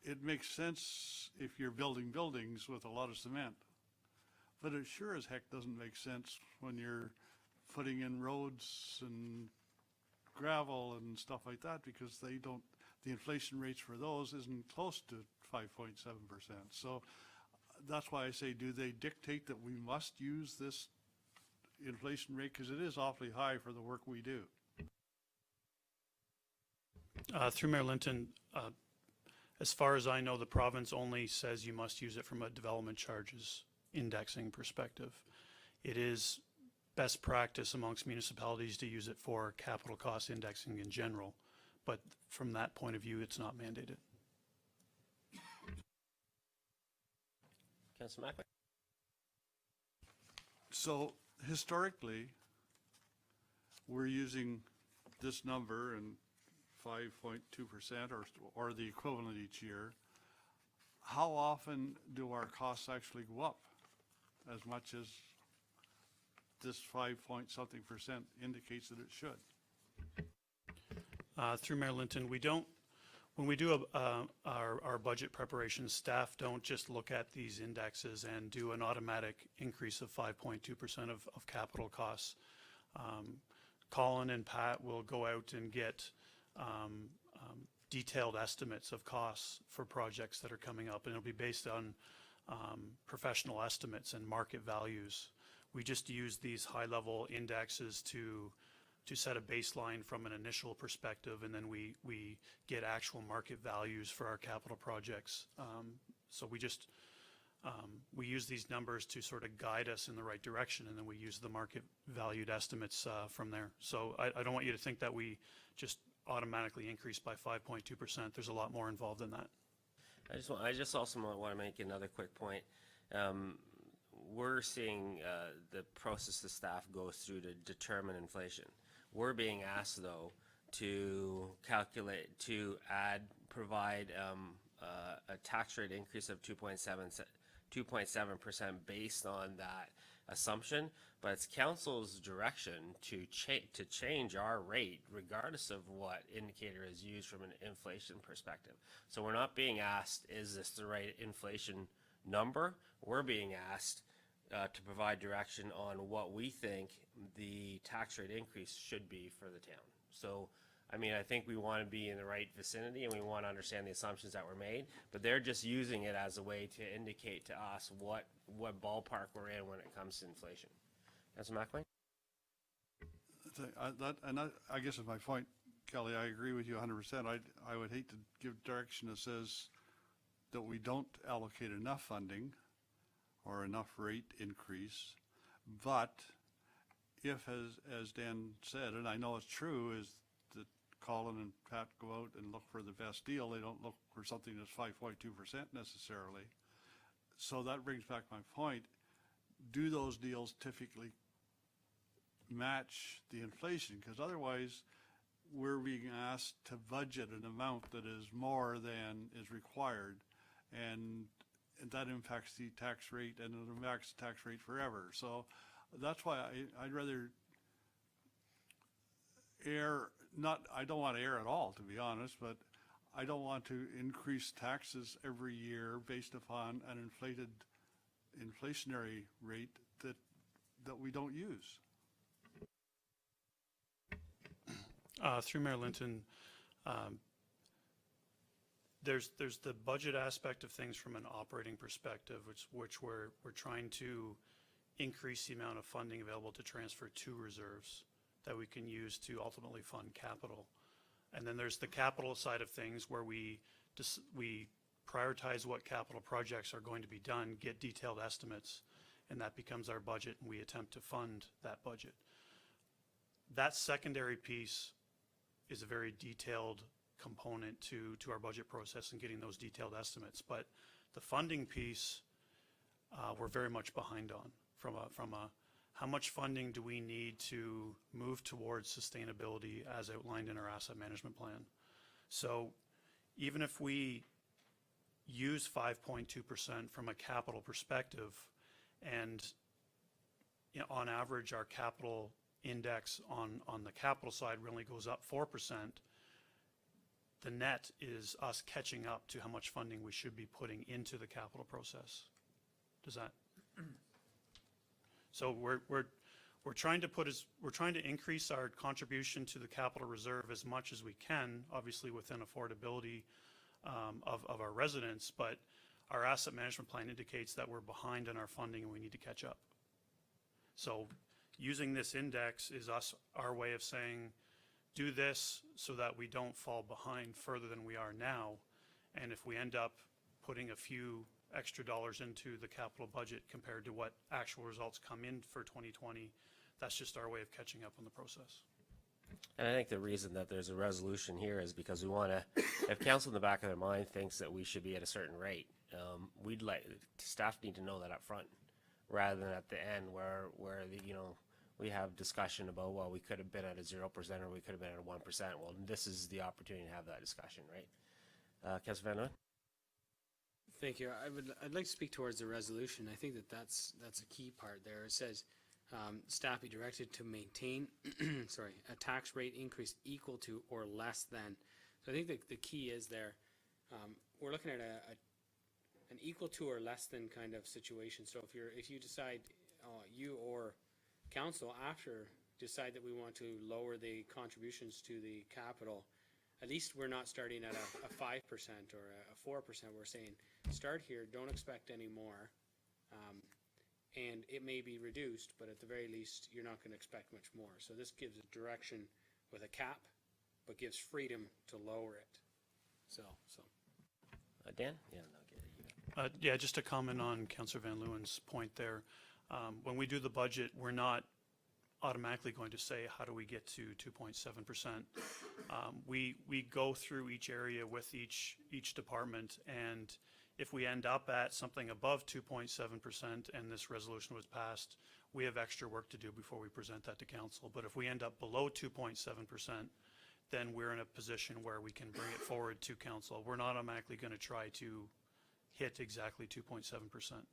it makes sense if you're building buildings with a lot of cement, but it sure as heck doesn't make sense when you're putting in roads and gravel and stuff like that, because the inflation rates for those isn't close to 5.7%. So that's why I say, do they dictate that we must use this inflation rate? Because it is awfully high for the work we do. Through Mayor Linton, as far as I know, the province only says you must use it from a development charges indexing perspective. It is best practice amongst municipalities to use it for capital cost indexing in general, but from that point of view, it's not mandated. Councilor Macklin? So historically, we're using this number and 5.2% or the equivalent each year. How often do our costs actually go up as much as this 5-point-something% indicates that it should? Through Mayor Linton, we don't, when we do our budget preparation, staff don't just look at these indexes and do an automatic increase of 5.2% of capital costs. Colin and Pat will go out and get detailed estimates of costs for projects that are coming up, and it'll be based on professional estimates and market values. We just use these high-level indexes to set a baseline from an initial perspective, and then we get actual market values for our capital projects. So we use these numbers to sort of guide us in the right direction, and then we use the market valued estimates from there. So I don't want you to think that we just automatically increase by 5.2%. There's a lot more involved in that. I just also want to make another quick point. We're seeing the process the staff goes through to determine inflation. We're being asked, though, to calculate, to provide a tax rate increase of 2.7% based on that assumption, but it's council's direction to change our rate regardless of what indicator is used from an inflation perspective. So we're not being asked, is this the right inflation number? We're being asked to provide direction on what we think the tax rate increase should be for the town. So, I mean, I think we want to be in the right vicinity and we want to understand the assumptions that were made, but they're just using it as a way to indicate to us what ballpark we're in when it comes to inflation. Councilor McLean? I guess is my point, Kelly. I agree with you 100%. I would hate to give direction that says that we don't allocate enough funding or enough rate increase, but if, as Dan said, and I know it's true, is that Colin and Pat go out and look for the best deal. They don't look for something that's 5.2% necessarily. So that brings back my point. Do those deals typically match the inflation? Because otherwise we're being asked to budget an amount that is more than is required, and that impacts the tax rate, and it impacts the tax rate forever. So that's why I'd rather I don't want to err at all, to be honest, but I don't want to increase taxes every year based upon an inflationary rate that we don't use. Through Mayor Linton, there's the budget aspect of things from an operating perspective, which we're trying to increase the amount of funding available to transfer to reserves that we can use to ultimately fund capital. And then there's the capital side of things where we prioritize what capital projects are going to be done, get detailed estimates, and that becomes our budget, and we attempt to fund that budget. That secondary piece is a very detailed component to our budget process and getting those detailed estimates. But the funding piece, we're very much behind on from a how much funding do we need to move towards sustainability as outlined in our asset management plan. So even if we use 5.2% from a capital perspective, and on average our capital index on the capital side really goes up 4%, the net is us catching up to how much funding we should be putting into the capital process. Does that? So we're trying to increase our contribution to the capital reserve as much as we can, obviously within affordability of our residents, but our asset management plan indicates that we're behind in our funding and we need to catch up. So using this index is our way of saying, do this so that we don't fall behind further than we are now. And if we end up putting a few extra dollars into the capital budget compared to what actual results come in for 2020, that's just our way of catching up on the process. And I think the reason that there's a resolution here is because we want to, if council in the back of their mind thinks that we should be at a certain rate, staff need to know that up front, rather than at the end where we have discussion about, well, we could have been at a 0% or we could have been at a 1%. Well, this is the opportunity to have that discussion, right? Councilor Van Leeuwen? Thank you. I'd like to speak towards the resolution. I think that's a key part there. It says, staff be directed to maintain, a tax rate increase equal to or less than. So I think the key is there, we're looking at an equal to or less than kind of situation. So if you decide, you or council after decide that we want to lower the contributions to the capital, at least we're not starting at a 5% or a 4%. We're saying start here, don't expect any more, and it may be reduced, but at the very least you're not going to expect much more. So this gives a direction with a cap, but gives freedom to lower it. So. Dan? Yeah, no, get it. Yeah, just to comment on Councillor Van Leeuwen's point there. When we do the budget, we're not automatically going to say, how do we get to 2.7%? We go through each area with each department, and if we end up at something above 2.7% and this resolution was passed, we have extra work to do before we present that to council. But if we end up below 2.7%, then we're in a position where we can bring it forward to council. We're not automatically going to try to hit exactly 2.7%.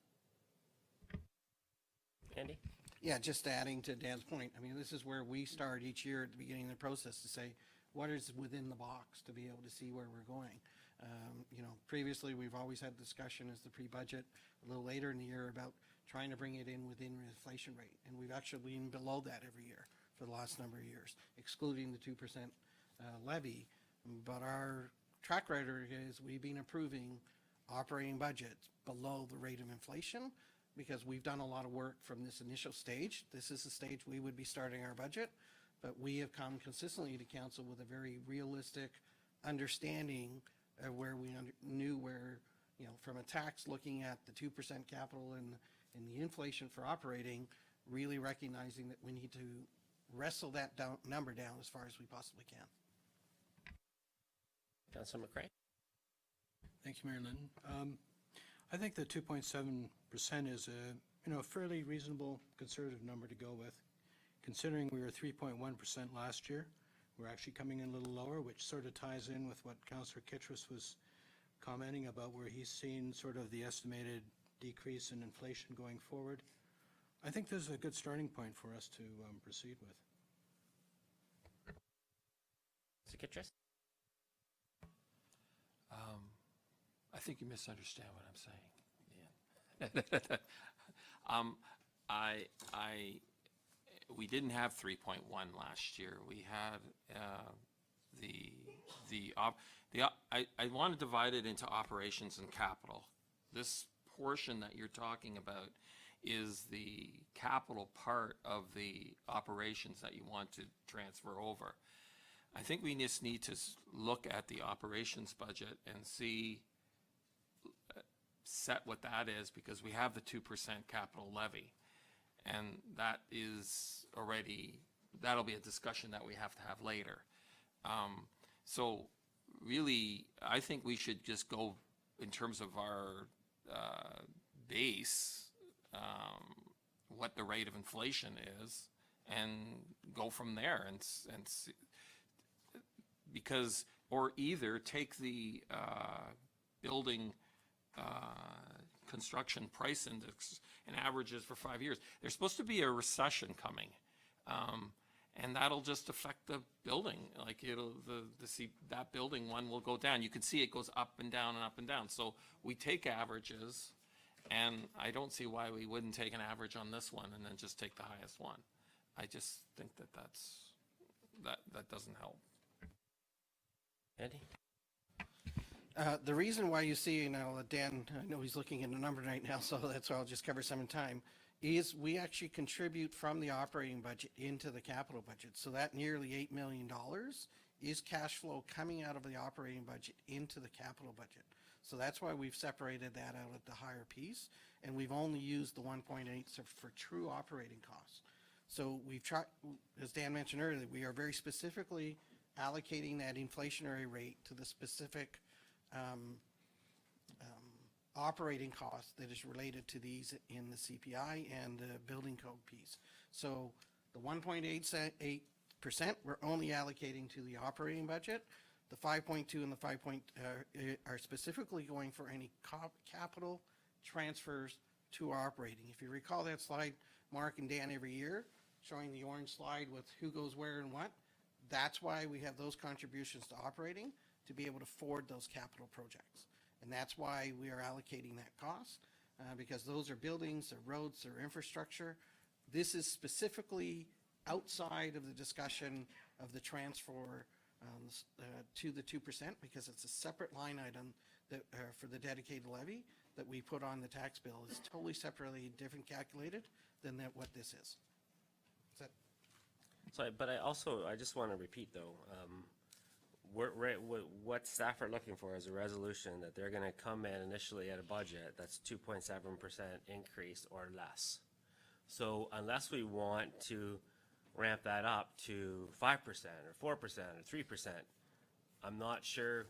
Andy? Yeah, just adding to Dan's point, I mean, this is where we start each year at the beginning of the process to say, what is within the box to be able to see where we're going. Previously we've always had discussion as the pre-budget a little later in the year about trying to bring it in within inflation rate. And we've actually been below that every year for the last number of years, excluding the 2% levy. But our track record is we've been approving operating budgets below the rate of inflation because we've done a lot of work from this initial stage. This is the stage we would be starting our budget, but we have come consistently to council with a very realistic understanding of where we knew where, from a tax looking at the 2% capital and the inflation for operating, really recognizing that we need to wrestle that number down as far as we possibly can. Councilor McCray? Thank you, Mayor Linton. I think the 2.7% is a fairly reasonable conservative number to go with, considering we were 3.1% last year. We're actually coming in a little lower, which sort of ties in with what Councillor Kittredge was commenting about, where he's seen sort of the estimated decrease in inflation going forward. I think this is a good starting point for us to proceed with. Mr. Kittredge? I think you misunderstand what I'm saying. Yeah. We didn't have 3.1 last year. We had I want to divide it into operations and capital. This portion that you're talking about is the capital part of the operations that you want to transfer over. I think we just need to look at the operations budget and see, set what that is, because we have the 2% capital levy. And that is already, that'll be a discussion that we have to have later. So really, I think we should just go in terms of our base, what the rate of inflation is, and go from there and see, because, or either take the building construction price index and averages for 5 years. There's supposed to be a recession coming, and that'll just affect the building. Like that building one will go down. You can see it goes up and down and up and down. So we take averages, and I don't see why we wouldn't take an average on this one and then just take the highest one. I just think that doesn't help. Andy? The reason why you see, now Dan, I know he's looking at a number right now, so that's why I'll just cover some in time, is we actually contribute from the operating budget into the capital budget. So that nearly $8 million is cash flow coming out of the operating budget into the capital budget. So that's why we've separated that out at the higher piece, and we've only used the 1.8 for true operating costs. So we've tried, as Dan mentioned earlier, we are very specifically allocating that inflationary rate to the specific operating cost that is related to these in the CPI and the building code piece. So the 1.88%, we're only allocating to the operating budget. The 5.2 and the 5 are specifically going for any capital transfers to our operating. If you recall that slide, Mark and Dan, every year, showing the orange slide with who goes where and what, that's why we have those contributions to operating, to be able to afford those capital projects. And that's why we are allocating that cost, because those are buildings, they're roads, they're infrastructure. This is specifically outside of the discussion of the transfer to the 2%, because it's a separate line item that for the dedicated levy that we put on the tax bill. Is totally separately different calculated than what this is. Is that? So, but I just want to repeat though, what staff are looking for is a resolution that they're gonna come in initially at a budget that's 2.7% increase or less. So unless we want to ramp that up to 5% or 4% or 3%, I'm not sure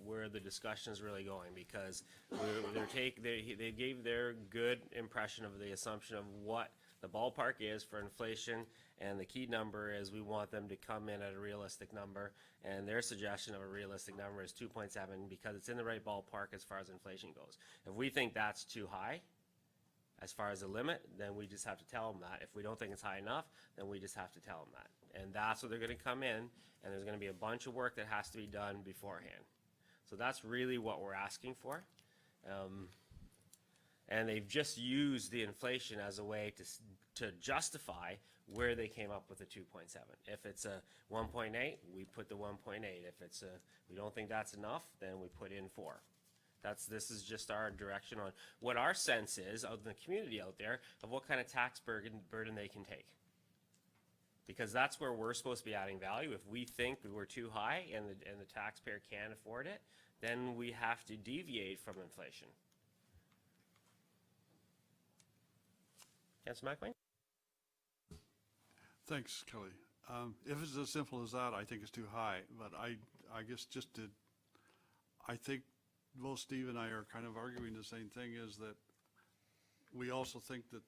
where the discussion is really going, because they gave their good impression of the assumption of what the ballpark is for inflation, and the key number is we want them to come in at a realistic number, and their suggestion of a realistic number is 2.7 because it's in the right ballpark as far as inflation goes. If we think that's too high as far as a limit, then we just have to tell them that. If we don't think it's high enough, then we just have to tell them that. And that's what they're gonna come in, and there's gonna be a bunch of work that has to be done beforehand. So that's really what we're asking for. And they've just used the inflation as a way to justify where they came up with the 2.7. If it's a 1.8, we put the 1.8. If it's we don't think that's enough, then we put in 4. This is just our direction on what our sense is of the community out there of what kind of tax burden they can take. Because that's where we're supposed to be adding value. If we think we're too high and the taxpayer can't afford it, then we have to deviate from inflation. Councilor McLean? Thanks, Kelly. If it's as simple as that, I think it's too high, but I guess I think both Steve and I are kind of arguing the same thing, is that we also think that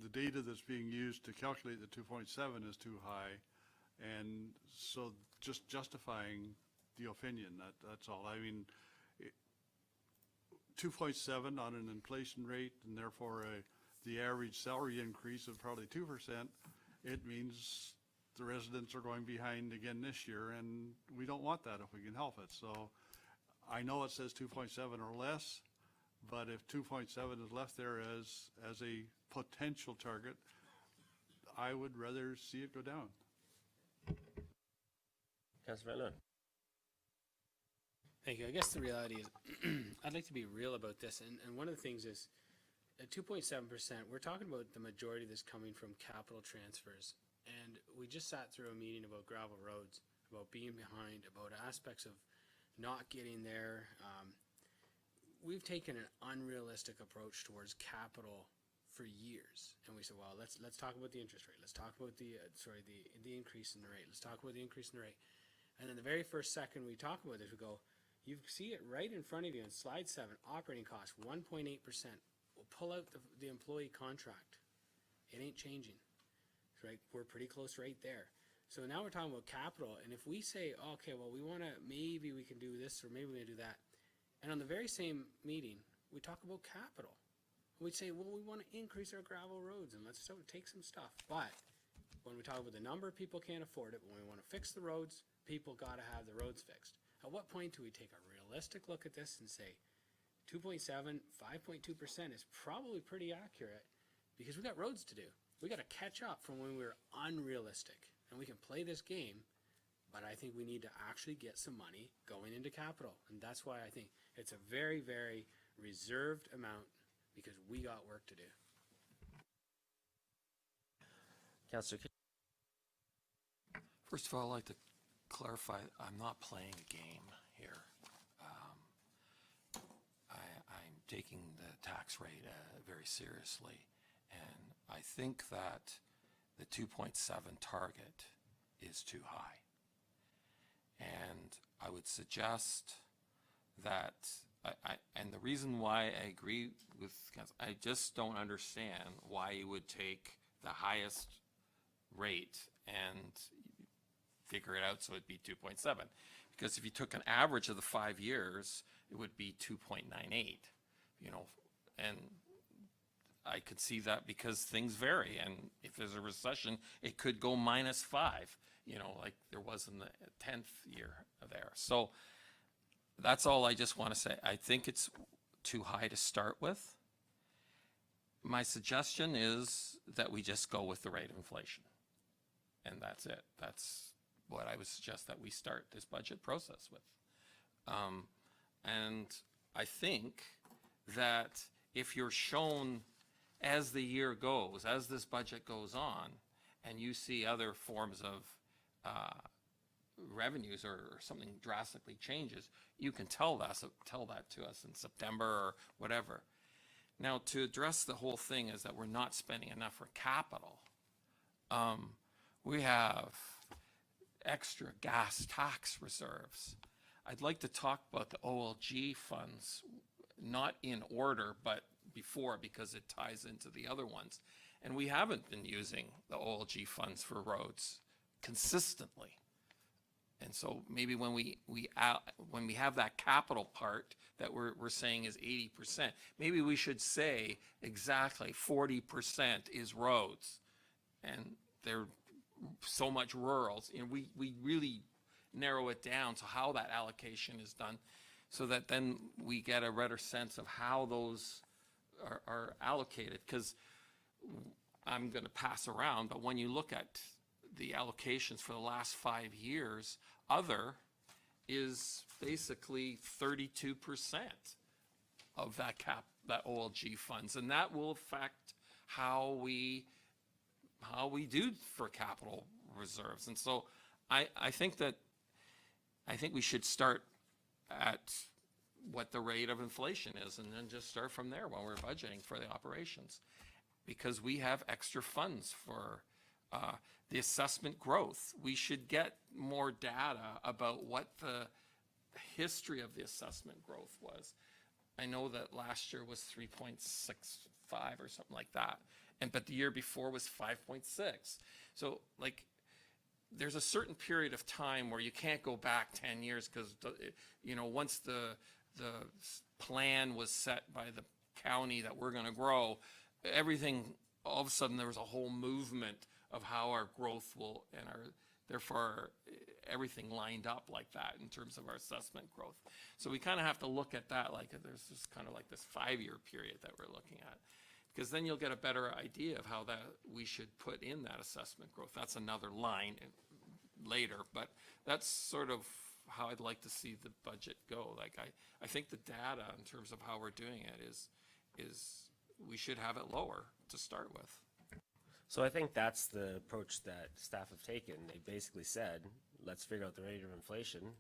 the data that's being used to calculate the 2.7 is too high, and so just justifying the opinion, that's all. I mean, 2.7 on an inflation rate, and therefore the average salary increase of probably 2%, it means the residents are going behind again this year, and we don't want that if we can help it. So I know it says 2.7 or less, but if 2.7 is left there as a potential target, I would rather see it go down. Councilor Van Loon? Thank you. I guess the reality is, I'd like to be real about this, and one of the things is, at 2.7%, we're talking about the majority of this coming from capital transfers. And we just sat through a meeting about gravel roads, about being behind, about aspects of not getting there. We've taken an unrealistic approach towards capital for years. And we said, well, let's talk about the interest rate. Let's talk about the increase in the rate. Let's talk about the increase in the rate. And then the very first second we talk about this, we go, you see it right in front of you on slide 7, operating costs, 1.8%. We'll pull out the employee contract. It ain't changing, right? We're pretty close right there. So now we're talking about capital, and if we say, okay, well, maybe we can do this, or maybe we can do that, and on the very same meeting, we talk about capital. We'd say, well, we want to increase our gravel roads, and let's take some stuff. But when we talk about the number of people can't afford it, when we want to fix the roads, people got to have the roads fixed. At what point do we take a realistic look at this and say, 2.7, 5.2% is probably pretty accurate, because we got roads to do. We got to catch up from when we were unrealistic, and we can play this game, but I think we need to actually get some money going into capital, and that's why I think it's a very, very reserved amount, because we got work to do. Councilor? First of all, I'd like to clarify, I'm not playing a game here. I'm taking the tax rate very seriously, and I think that the 2.7 target is too high. And I would suggest that and the reason why I agree with, I just don't understand why you would take the highest rate and figure it out so it'd be 2.7. Because if you took an average of the 5 years, it would be 2.98, you know, and I could see that because things vary, and if there's a recession, it could go -5, you know, like there was in the 10th year there. So that's all I just want to say. I think it's too high to start with. My suggestion is that we just go with the rate of inflation. And that's it. That's what I would suggest that we start this budget process with. And I think that if you're shown as the year goes, as this budget goes on, and you see other forms of revenues or something drastically changes, you can tell that to us in September or whatever. Now, to address the whole thing is that we're not spending enough for capital. We have extra gas tax reserves. I'd like to talk about the OLG funds, not in order, but before, because it ties into the other ones. And we haven't been using the OLG funds for roads consistently. And so maybe when we have that capital part that we're saying is 80%, maybe we should say exactly 40% is roads, and they're so much rurals. You know, we really narrow it down to how that allocation is done, so that then we get a better sense of how those are allocated. Because I'm going to pass around, but when you look at the allocations for the last 5 years, other is basically 32% of that OLG funds, and that will affect how we do for capital reserves. And so I think we should start at what the rate of inflation is, and then just start from there when we're budgeting for the operations, because we have extra funds for the assessment growth. We should get more data about what the history of the assessment growth was. I know that last year was 3.65 or something like that, but the year before was 5.6. So like, there's a certain period of time where you can't go back 10 years, because you know, once the plan was set by the county that we're going to grow, everything, all of a sudden there was a whole movement of how our growth will, and therefore everything lined up like that in terms of our assessment growth. So we kind of have to look at that like there's just kind of like this 5-year period that we're looking at, because then you'll get a better idea of how that we should put in that assessment growth. That's another line later, but that's sort of how I'd like to see the budget go. Like I think the data in terms of how we're doing it is we should have it lower to start with. So I think that's the approach that staff have taken. They basically said, let's figure out the rate of inflation,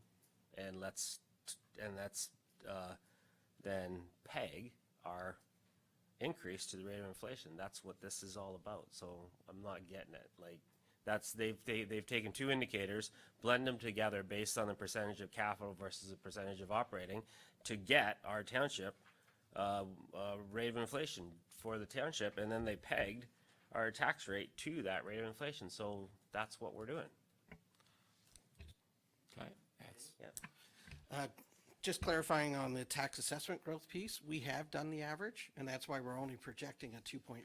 and let's then peg our increase to the rate of inflation. That's what this is all about. So I'm not getting it. Like, they've taken two indicators, blend them together based on the percentage of capital versus the percentage of operating to get our township rate of inflation for the township, and then they pegged our tax rate to that rate of inflation. So that's what we're doing. Okay. Yeah. Just clarifying on the tax assessment growth piece, we have done the average, and that's why we're only projecting a 2.5%.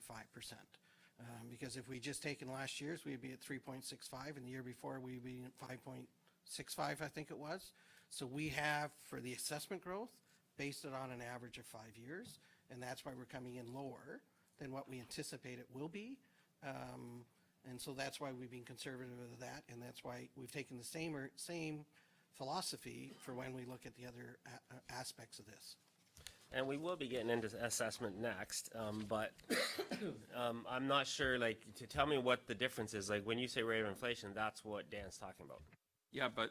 Because if we just taken last year's, we'd be at 3.65, and the year before we'd be at 5.65, I think it was. So we have, for the assessment growth, based it on an average of 5 years, and that's why we're coming in lower than what we anticipate it will be. And so that's why we've been conservative with that, and that's why we've taken the same philosophy for when we look at the other aspects of this. And we will be getting into assessment next, but I'm not sure, like, to tell me what the difference is. Like, when you say rate of inflation, that's what Dan's talking about. Yeah, but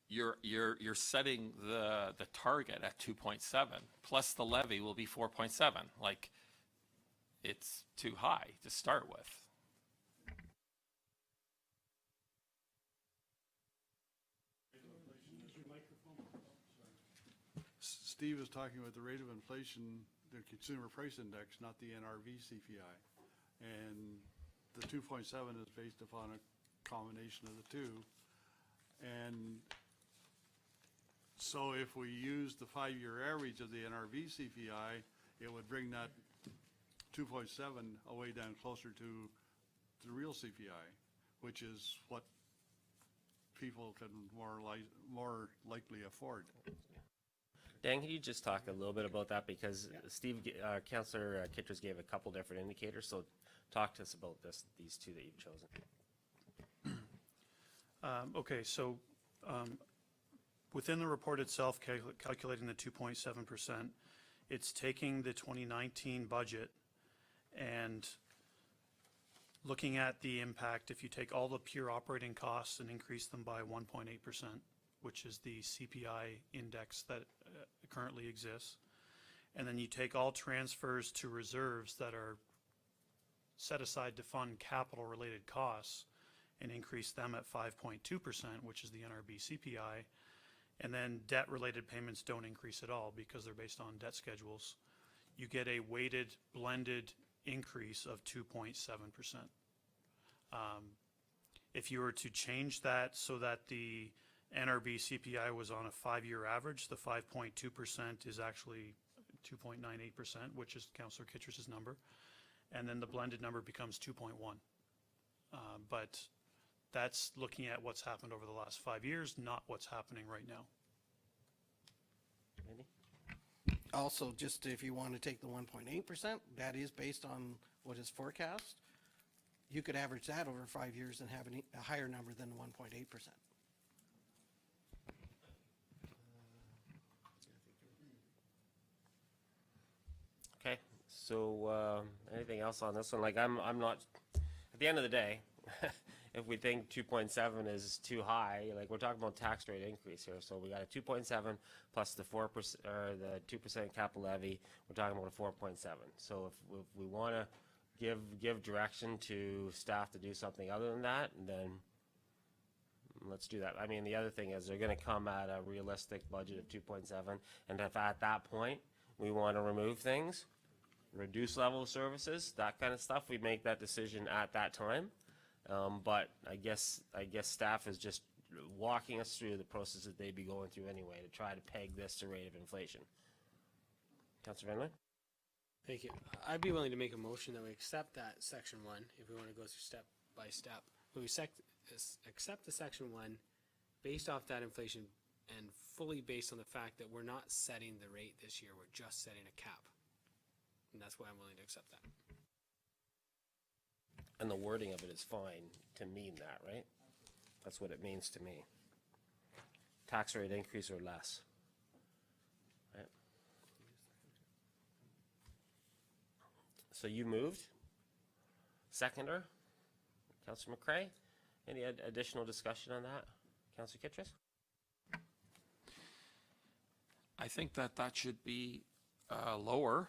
you're setting the target at 2.7, plus the levy will be 4.7. Like, it's too high to start with. Steve is talking about the rate of inflation, the consumer price index, not the NRV CPI. And the 2.7 is based upon a combination of the two. And so if we use the 5-year average of the NRV CPI, it would bring that 2.7 away down closer to the real CPI, which is what people can more likely afford. Dan, can you just talk a little bit about that? Because Steve, Councillor Kittredge gave a couple different indicators, so talk to us about these two that you've chosen. Okay, so within the report itself, calculating the 2.7%, it's taking the 2019 budget and looking at the impact if you take all the pure operating costs and increase them by 1.8%, which is the CPI index that currently exists. And then you take all transfers to reserves that are set aside to fund capital-related costs and increase them at 5.2%, which is the NRB CPI. And then debt-related payments don't increase at all because they're based on debt schedules. You get a weighted blended increase of 2.7%. If you were to change that so that the NRB CPI was on a 5-year average, the 5.2% is actually 2.98%, which is Councillor Kittredge's number. And then the blended number becomes 2.1. But that's looking at what's happened over the last 5 years, not what's happening right now. Randy? Also, just if you want to take the 1.8%, that is based on what is forecast. You could average that over 5 years and have a higher number than 1.8%. Okay, so anything else on this one? Like I'm not, at the end of the day, if we think 2.7 is too high, like we're talking about tax rate increase here. So we got a 2.7 plus the 4% or the 2% capital levy. We're talking about a 4.7. So if we want to give direction to staff to do something other than that, then let's do that. I mean, the other thing is they're going to come at a realistic budget of 2.7, and if at that point we want to remove things, reduce level of services, that kind of stuff, we make that decision at that time. But I guess staff is just walking us through the process that they'd be going through anyway to try to peg this to rate of inflation. Councillor Van Lien? Thank you. I'd be willing to make a motion that we accept that section 1 if we want to go through step by step. But we accept the section 1 based off that inflation and fully based on the fact that we're not setting the rate this year, we're just setting a cap. And that's why I'm willing to accept that. And the wording of it is fine to mean that, right? That's what it means to me. Tax rate increase or less. Right? So you moved. Seconder, Councillor McCrae. Any additional discussion on that? Councillor Kittredge? I think that should be lower,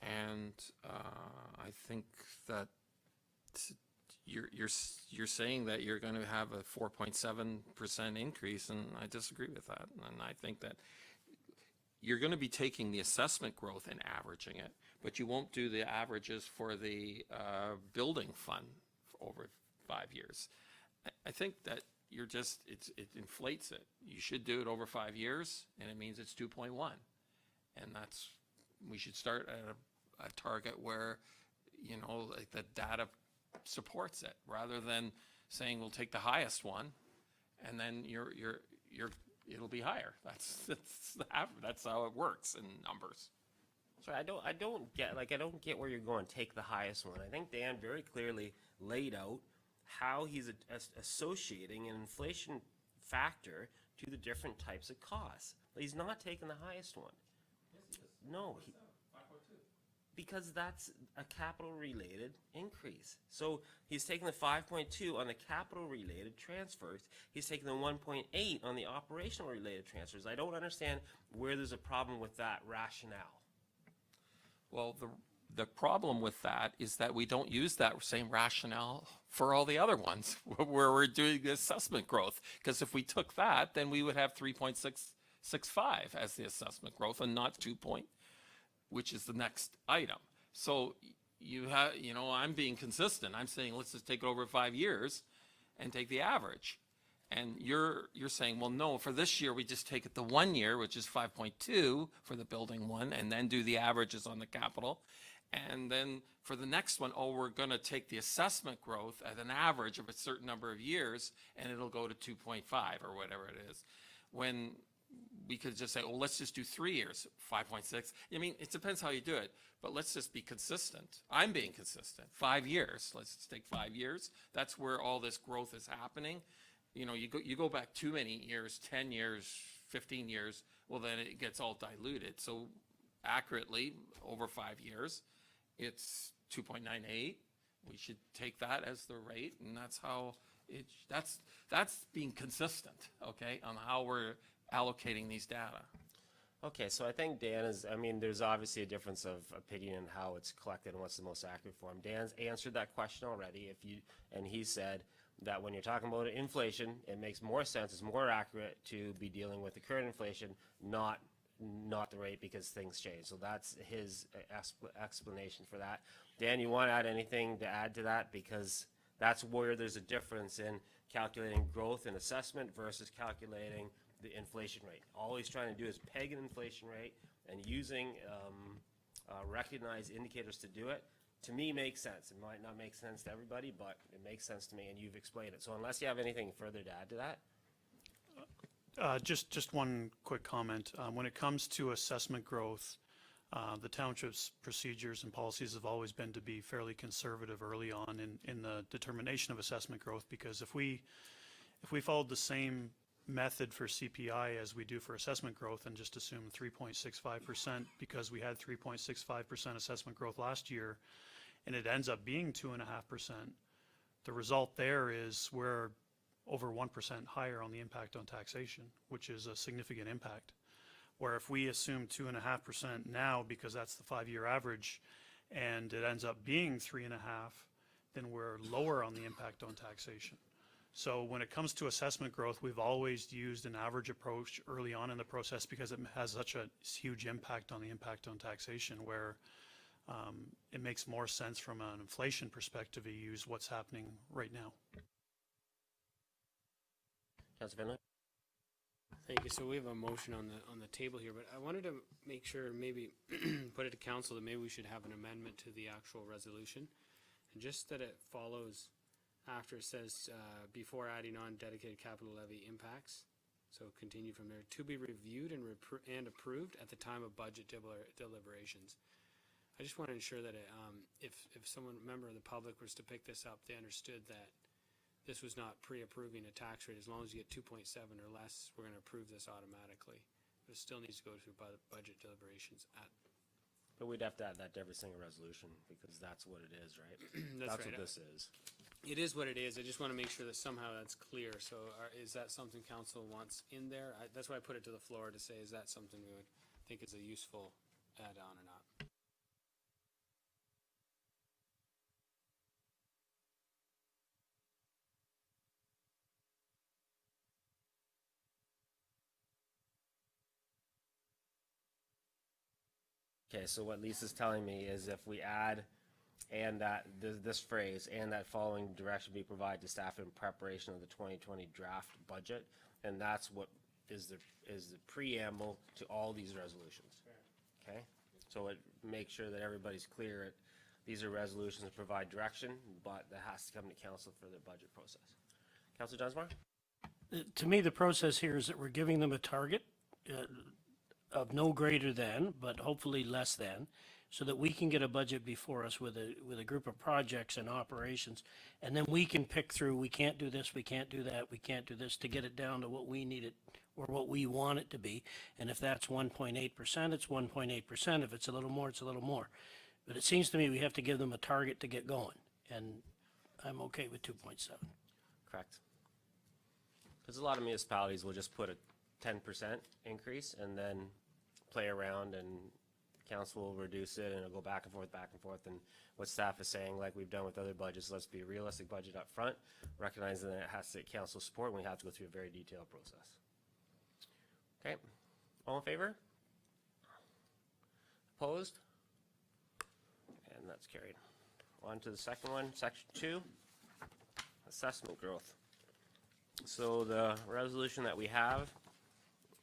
and I think that you're saying that you're going to have a 4.7% increase, and I disagree with that. And I think that you're going to be taking the assessment growth and averaging it, but you won't do the averages for the building fund over 5 years. I think that you're just, it inflates it. You should do it over 5 years, and it means it's 2.1. And we should start at a target where, you know, like the data supports it, rather than saying we'll take the highest one, and then it'll be higher. That's how it works in numbers. So I don't get where you're going, take the highest one. I think Dan very clearly laid out how he's associating an inflation factor to the different types of costs. He's not taking the highest one. No, because that's a capital related increase. So he's taking the 5.2 on the capital related transfers. He's taking the 1.8 on the operational related transfers. I don't understand where there's a problem with that rationale. Well, the problem with that is that we don't use that same rationale for all the other ones where we're doing the assessment growth. Because if we took that, then we would have 3.6 2.65 as the assessment growth and not 2 point, which is the next item. So you have, you know, I'm being consistent. I'm saying, let's just take it over 5 years and take the average. And you're saying, well, no, for this year, we just take it the 1 year, which is 5.2 for the building one, and then do the averages on the capital. And then for the next one, oh, we're going to take the assessment growth at an average of a certain number of years, and it'll go to 2.5 or whatever it is. When we could just say, oh, let's just do 3 years, 5.6. I mean, it depends how you do it, but let's just be consistent. I'm being consistent. 5 years, let's just take 5 years. That's where all this growth is happening. You know, you go back too many years, 10 years, 15 years, well, then it gets all diluted. So accurately, over 5 years, it's 2.98. We should take that as the rate, and that's how that's being consistent, okay, on how we're allocating these data. Okay, so I think Dan is, I mean, there's obviously a difference of opinion in how it's collected and what's the most accurate form. Dan's answered that question already, and he said that when you're talking about inflation, it makes more sense, it's more accurate to be dealing with the current inflation, not the rate, because things change. So that's his explanation for that. Dan, you want to add anything to add to that? Because that's where there's a difference in calculating growth and assessment versus calculating the inflation rate. All he's trying to do is peg an inflation rate, and using recognized indicators to do it, to me, makes sense. It might not make sense to everybody, but it makes sense to me, and you've explained it. So unless you have anything further to add to that? Just one quick comment. When it comes to assessment growth, the township's procedures and policies have always been to be fairly conservative early on in the determination of assessment growth, because if we followed the same method for CPI as we do for assessment growth and just assume 3.65% because we had 3.65% assessment growth last year, and it ends up being 2.5%, the result there is we're over 1% higher on the impact on taxation, which is a significant impact. Where if we assume 2.5% now, because that's the 5-year average, and it ends up being 3.5%, then we're lower on the impact on taxation. So when it comes to assessment growth, we've always used an average approach early on in the process because it has such a huge impact on the impact on taxation, where it makes more sense from an inflation perspective to use what's happening right now. Councilor Finlay? Thank you. So we have a motion on the table here, but I wanted to make sure, maybe put it to council, that maybe we should have an amendment to the actual resolution, and just that it follows after it says before adding on dedicated capital levy impacts. So continue from there, to be reviewed and approved at the time of budget deliberations. I just want to ensure that if someone, member of the public, was to pick this up, they understood that this was not pre-approving a tax rate. As long as you get 2.7 or less, we're going to approve this automatically. But it still needs to go through budget deliberations But we'd have to add that to every single resolution, because that's what it is, right? That's what right. this is. It is what it is. I just want to make sure that somehow that's clear. So is that something council wants in there? That's why I put it to the floor, to say, is that something we would think is a useful add-on or not? Okay, so what Lisa's telling me is if we add, and that, this phrase, and that following direction be provided to staff in preparation of the 2020 draft budget, and that's what is the preamble to all these resolutions. Okay? So it makes sure that everybody's clear. These are resolutions that provide direction, but that has to come to council for the budget process. Councilor Dunsmore? To me, the process here is that we're giving them a target of no greater than, but hopefully less than, so that we can get a budget before us with a group of projects and operations, and then we can pick through, we can't do this, we can't do that, we can't do this, to get it down to what we need it, or what we want it to be. And if that's 1.8%, it's 1.8%. If it's a little more, it's a little more. But it seems to me we have to give them a target to get going, and I'm okay with 2.7. Correct. Because a lot of municipalities will just put a 10% increase and then play around, and council will reduce it, and it'll go back and forth, and what staff is saying, like we've done with other budgets, let's be a realistic budget up front, recognizing that it has to get council support, and we have to go through a very detailed process. Okay, All in favor? Opposed? And that's carried. On to the second one, section 2, assessment growth. So the resolution that we have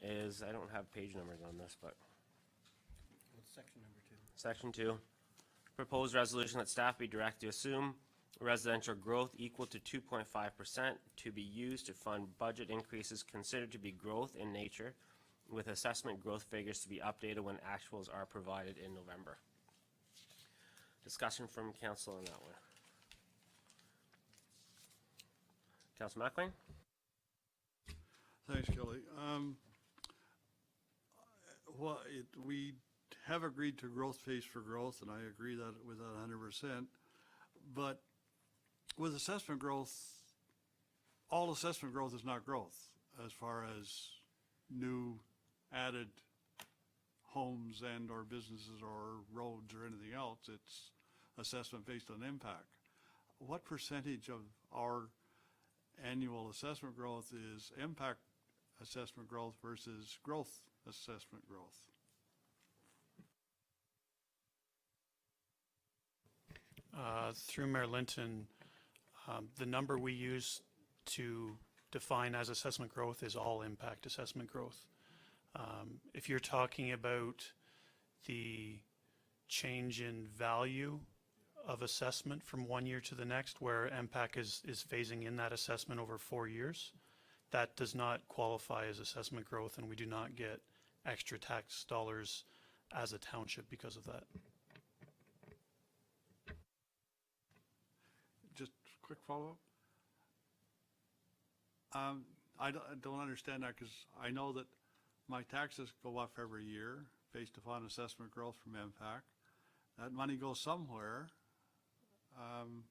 is, I don't have page numbers on this, but What's section number 2? section 2, proposed resolution that staff be directed to assume residential growth equal to 2.5% to be used to fund budget increases considered to be growth in nature, with assessment growth figures to be updated when actuals are provided in November. Discussion from council on that one. Councilor McLean? Thanks, Kelly. We have agreed to growth phase for growth, and I agree that with that 100%. But with assessment growth, all assessment growth is not growth as far as new added homes and or businesses or roads or anything else. It's assessment based on impact. What percentage of our annual assessment growth is impact assessment growth versus growth assessment growth? Through Mayor Linton, the number we use to define as assessment growth is all impact assessment growth. If you're talking about the change in value of assessment from one year to the next, where MPAC is phasing in that assessment over 4 years, that does not qualify as assessment growth, and we do not get extra tax dollars as a township because of that. Just quick follow-up. I don't understand that, because I know that my taxes go up every year based upon assessment growth from MPAC. That money goes somewhere,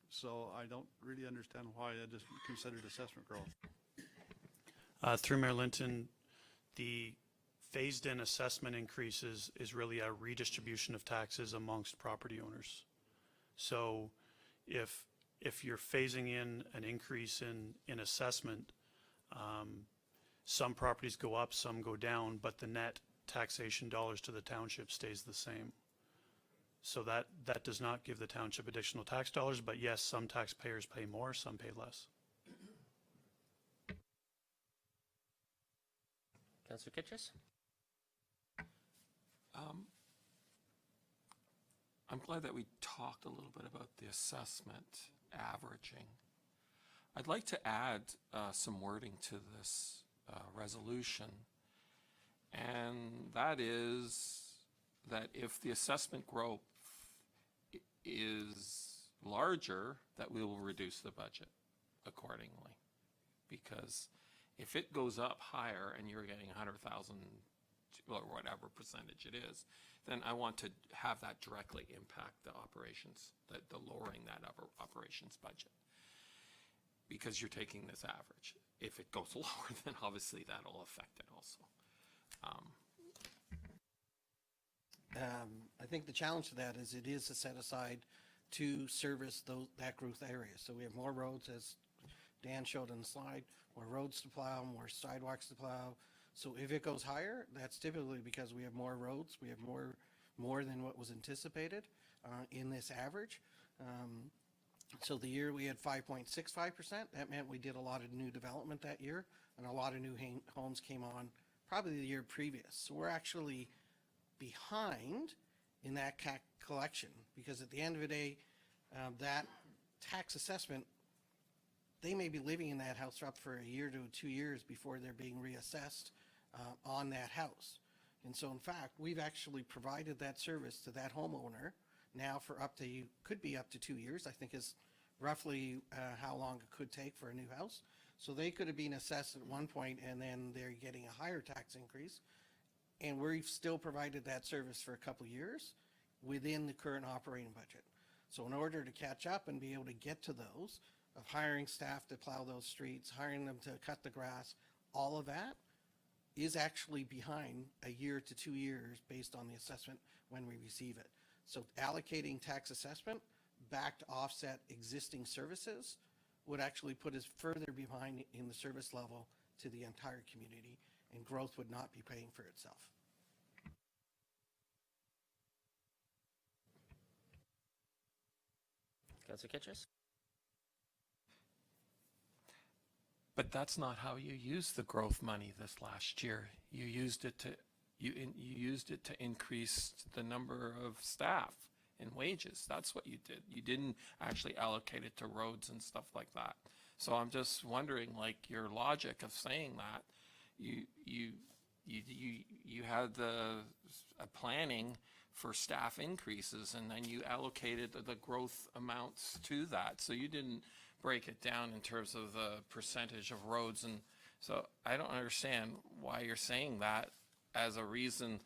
so I don't really understand why that isn't considered assessment growth. Through Mayor Linton, the phased-in assessment increases is really a redistribution of taxes amongst property owners. So if you're phasing in an increase in assessment, some properties go up, some go down, but the net taxation dollars to the township stays the same. So that does not give the township additional tax dollars, but yes, some taxpayers pay more, some pay less. Councilor Kitchis? I'm glad that we talked a little bit about the assessment averaging. I'd like to add some wording to this resolution, and that is that if the assessment growth is larger, that we will reduce the budget accordingly. Because if it goes up higher and you're getting 100,000 or whatever percentage it is, then I want to have that directly impact the operations, the lowering that operations budget. Because you're taking this average. If it goes lower, then obviously that'll affect it also. I think the challenge to that is it is a set aside to service that growth area. So we have more roads, as Dan showed on the slide, more roads to plow, more sidewalks to plow. So if it goes higher, that's typically because we have more roads, we have more than what was anticipated in this average. So the year we had 5.65%, that meant we did a lot of new development that year, and a lot of new homes came on probably the year previous. So we're actually behind in that collection, because at the end of the day, that tax assessment, they may be living in that house up for a year to 2 years before they're being reassessed on that house. And so in fact, we've actually provided that service to that homeowner now for could be up to 2 years, I think is roughly how long it could take for a new house. So they could have been assessed at one point and then they're getting a higher tax increase. And we've still provided that service for a couple of years within the current operating budget. So in order to catch up and be able to get to those, of hiring staff to plow those streets, hiring them to cut the grass, all of that is actually behind a year to 2 years based on the assessment when we receive it. So allocating tax assessment back to offset existing services would actually put us further behind in the service level to the entire community, and growth would not be paying for itself. Councilor Kitchers? But that's not how you used the growth money this last year. You used it to, you used it to increase the number of staff and wages. That's what you did. You didn't actually allocate it to roads and stuff like that. So I'm just wondering, like, your logic of saying that, you had a planning for staff increases, and then you allocated the growth amounts to that. So you didn't break it down in terms of the percentage of roads. And so I don't understand why you're saying that as a reason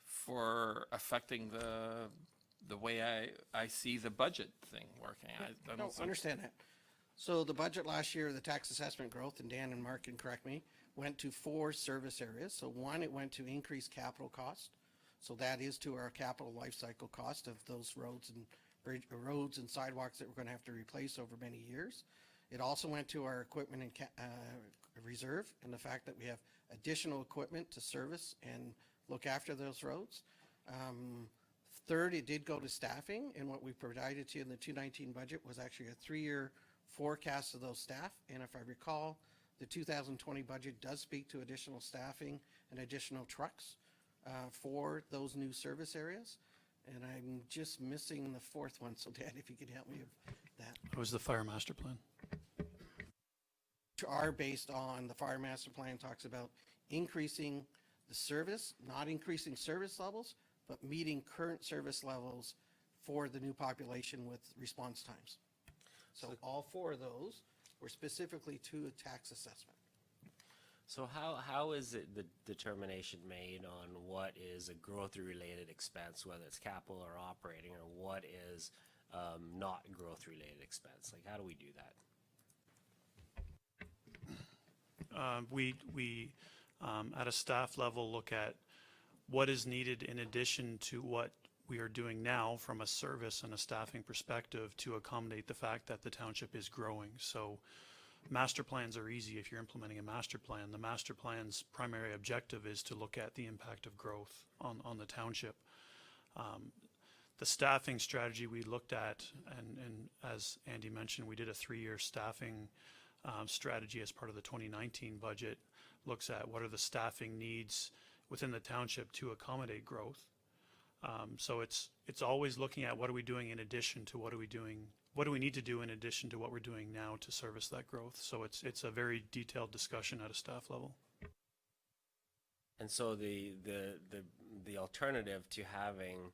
for affecting the way I see the budget thing working. I No, understand that. So the budget last year, the tax assessment growth, and Dan and Mark can correct me, went to 4 service areas. So one, it went to increased capital cost. So that is to our capital life cycle cost of those roads and sidewalks that we're going to have to replace over many years. It also went to our equipment and reserve, and the fact that we have additional equipment to service and look after those roads. Third, it did go to staffing, and what we provided to you in the 2019 budget was actually a 3-year forecast of those staff. And if I recall, the 2020 budget does speak to additional staffing and additional trucks for those new service areas. And I'm just missing the 4th one, so Dan, if you could help me with that. It was the fire master plan. Are based on the fire master plan talks about increasing the service, not increasing service levels, but meeting current service levels for the new population with response times. So all 4 of those were specifically to a tax assessment. So how is it the determination made on what is a growth-related expense, whether it's capital or operating, or what is not growth-related expense? Like, how do we do that? We at a staff level look at what is needed in addition to what we are doing now from a service and a staffing perspective to accommodate the fact that the township is growing. So master plans are easy if you're implementing a master plan. The master plan's primary objective is to look at the impact of growth on the township. The staffing strategy we looked at, and as Andy mentioned, we did a 3-year staffing strategy as part of the 2019 budget, looks at what are the staffing needs within the township to accommodate growth. So it's always looking at what are we doing in addition to what do we need to do in addition to what we're doing now to service that growth. So it's a very detailed discussion at a staff level. And so the alternative to having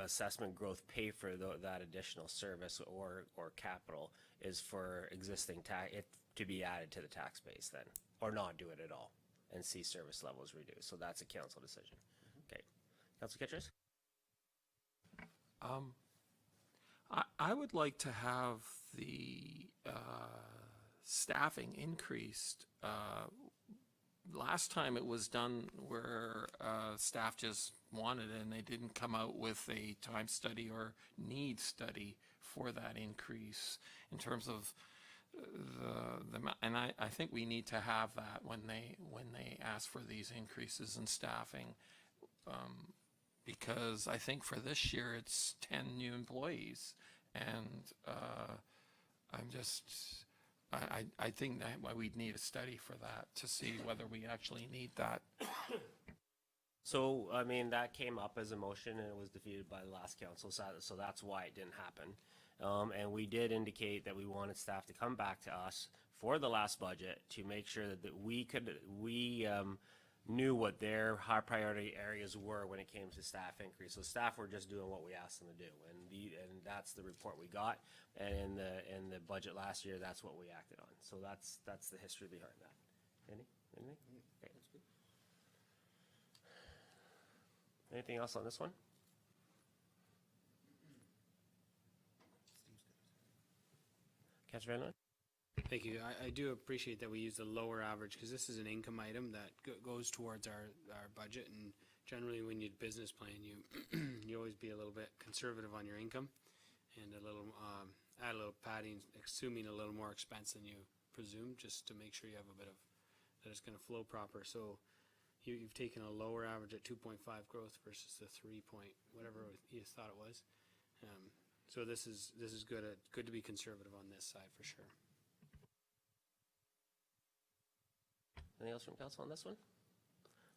assessment growth pay for that additional service or capital is for existing it to be added to the tax base then, or not do it at all and see service levels reduced. So that's a council decision. Okay. Councilor Kitchers? I would like to have the staffing increased. Last time it was done where staff just wanted it and they didn't come out with a time study or need study for that increase in terms of and I think we need to have that when they ask for these increases in staffing, because I think for this year it's 10 new employees, and I think that we'd need a study for that to see whether we actually need that. So, I mean, that came up as a motion and it was defeated by the last council, so that's why it didn't happen. And we did indicate that we wanted staff to come back to us for the last budget to make sure that we knew what their high priority areas were when it came to staff increase. So staff were just doing what we asked them to do, and that's the report we got. And in the budget last year, that's what we acted on. So that's the history behind that. Anything? Okay. Anything else on this one? Councilor Van Loon? Thank you. I do appreciate that we use the lower average, because this is an income item that goes towards our budget, and generally when you business plan, you always be a little bit conservative on your income and a little add a little padding, assuming a little more expense than you presume, just to make sure you have a bit of that it's going to flow proper. So you've taken a lower average at 2.5 growth versus the 3 point whatever you thought it was. So this is good, good to be conservative on this side for sure. Anything else from council on this one?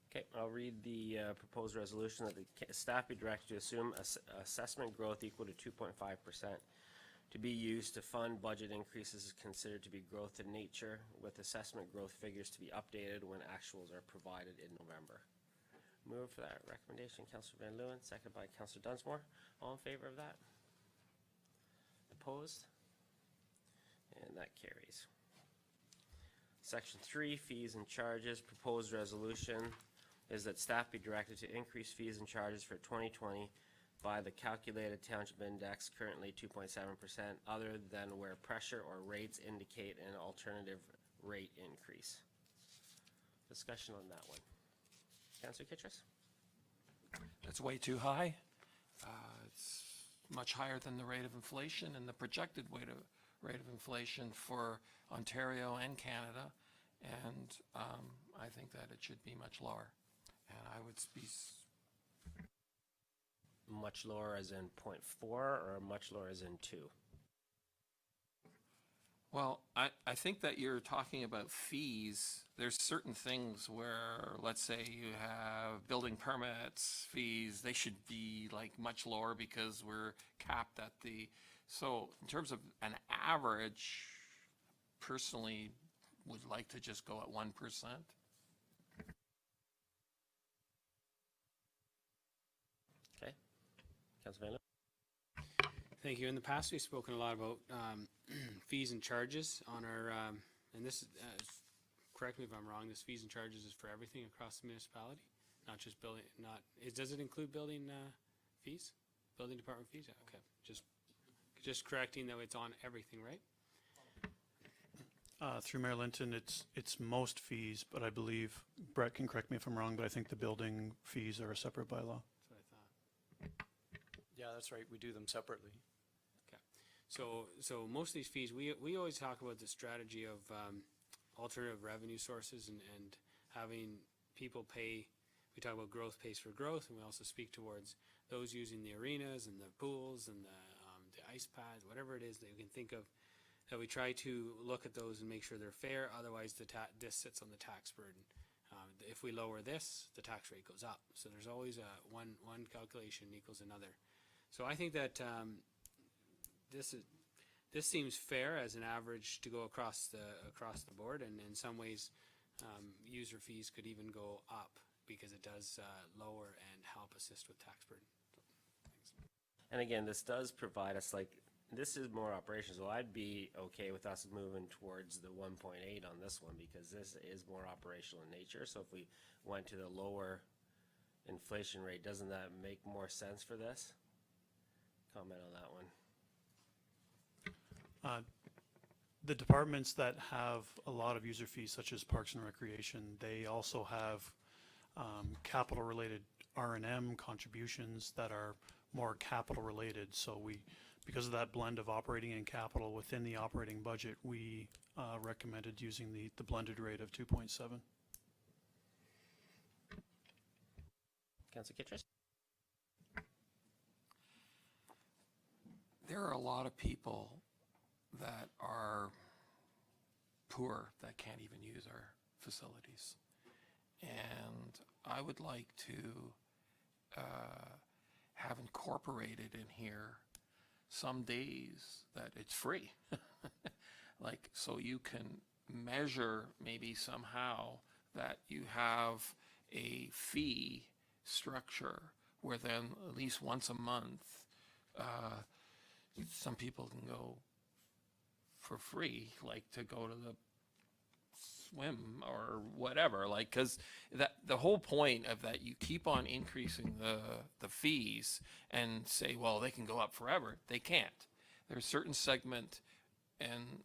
Okay, I'll read the proposed resolution that the staff be directed to assume assessment growth equal to 2.5% to be used to fund budget increases considered to be growth in nature, with assessment growth figures to be updated when actuals are provided in November. Move for that recommendation, Councillor Van Leeuwen, seconded by Councillor Dunsmore. All in favor of that? Opposed? And that carries. Section 3, fees and charges. Proposed resolution is that staff be directed to increase fees and charges for 2020 by the calculated township index, currently 2.7%, other than where pressure or rates indicate an alternative rate increase. Discussion on that one. Councillor Kittrus? That's way too high. It's much higher than the rate of inflation and the projected rate of inflation for Ontario and Canada. And I think that it should be much lower. And I would be Much lower as in 0.4 or much lower as in 2? Well, I think that you're talking about fees. There's certain things where, let's say you have building permits, fees, they should be like much lower because we're capped at so in terms of an average, personally would like to just go at 1%. Okay. Councillor Van Leeuwen? Thank you. In the past, we've spoken a lot about fees and charges on our, and this, correct me if I'm wrong, this fees and charges is for everything across the municipality, not just building, does it include building fees? Building department fees? Yeah, okay. Just correcting that it's on everything, right? Through Mayor Linton, it's most fees, but I believe, Brett can correct me if I'm wrong, but I think the building fees are a separate bylaw. That's what I thought. Yeah, that's right, we do them separately. Okay. So most of these fees, we always talk about the strategy of alternative revenue sources and having people pay. We talk about growth pays for growth, and we also speak towards those using the arenas and the pools and the ice pads, whatever it is that you can think of, that we try to look at those and make sure they're fair. Otherwise, this sits on the tax burden. If we lower this, the tax rate goes up. So there's always one calculation equals another. So I think that this seems fair as an average to go across the board, and in some ways, user fees could even go up because it does lower and help assist with tax burden. And again, this does provide us, like, this is more operations, so I'd be okay with us moving towards the 1.8 on this one, because this is more operational in nature. So if we went to the lower inflation rate, doesn't that make more sense for this? Comment on that one. The departments that have a lot of user fees, such as Parks and Recreation, they also have capital-related R&M contributions that are more capital-related. So because of that blend of operating and capital within the operating budget, we recommended using the blended rate of 2.7. Councillor Kittrus? There are a lot of people that are poor that can't even use our facilities. And I would like to have incorporated in here some days that it's free. Like, so you can measure maybe somehow that you have a fee structure where then at least once a month, some people can go for free, like to go to the swim or whatever, like, because that the whole point of that, you keep on increasing the fees and say, well, they can go up forever. They can't. There's a certain segment and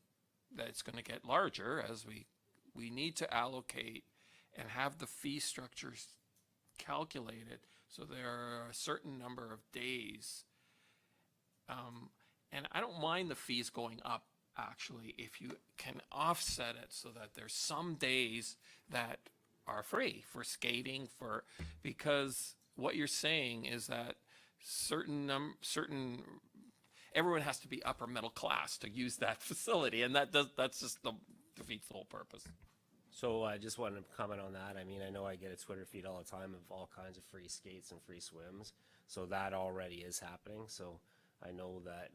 that's going to get larger as we need to allocate and have the fee structures calculated so there are a certain number of days. And I don't mind the fees going up, actually, if you can offset it so that there's some days that are free for skating, because what you're saying is that certain everyone has to be upper middle class to use that facility, and that's just defeats the whole purpose. So I just wanted to comment on that. I mean, I know I get a Twitter feed all the time of all kinds of free skates and free swims. So that already is happening. So I know that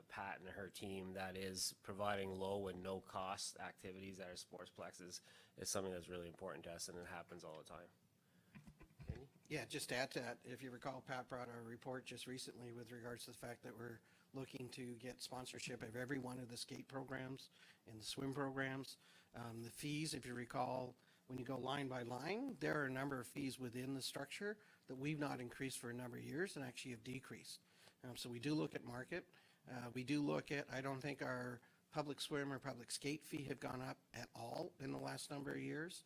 Pat and her team that is providing low and no cost activities at our sportsplex is something that's really important to us, and it happens all the time. Yeah, just to add to that, if you recall, Pat brought a report just recently with regards to the fact that we're looking to get sponsorship of every one of the skate programs and the swim programs. The fees, if you recall, when you go line by line, there are a number of fees within the structure that we've not increased for a number of years and actually have decreased. So we do look at market. We do look at, I don't think our public swim or public skate fee have gone up at all in the last number of years.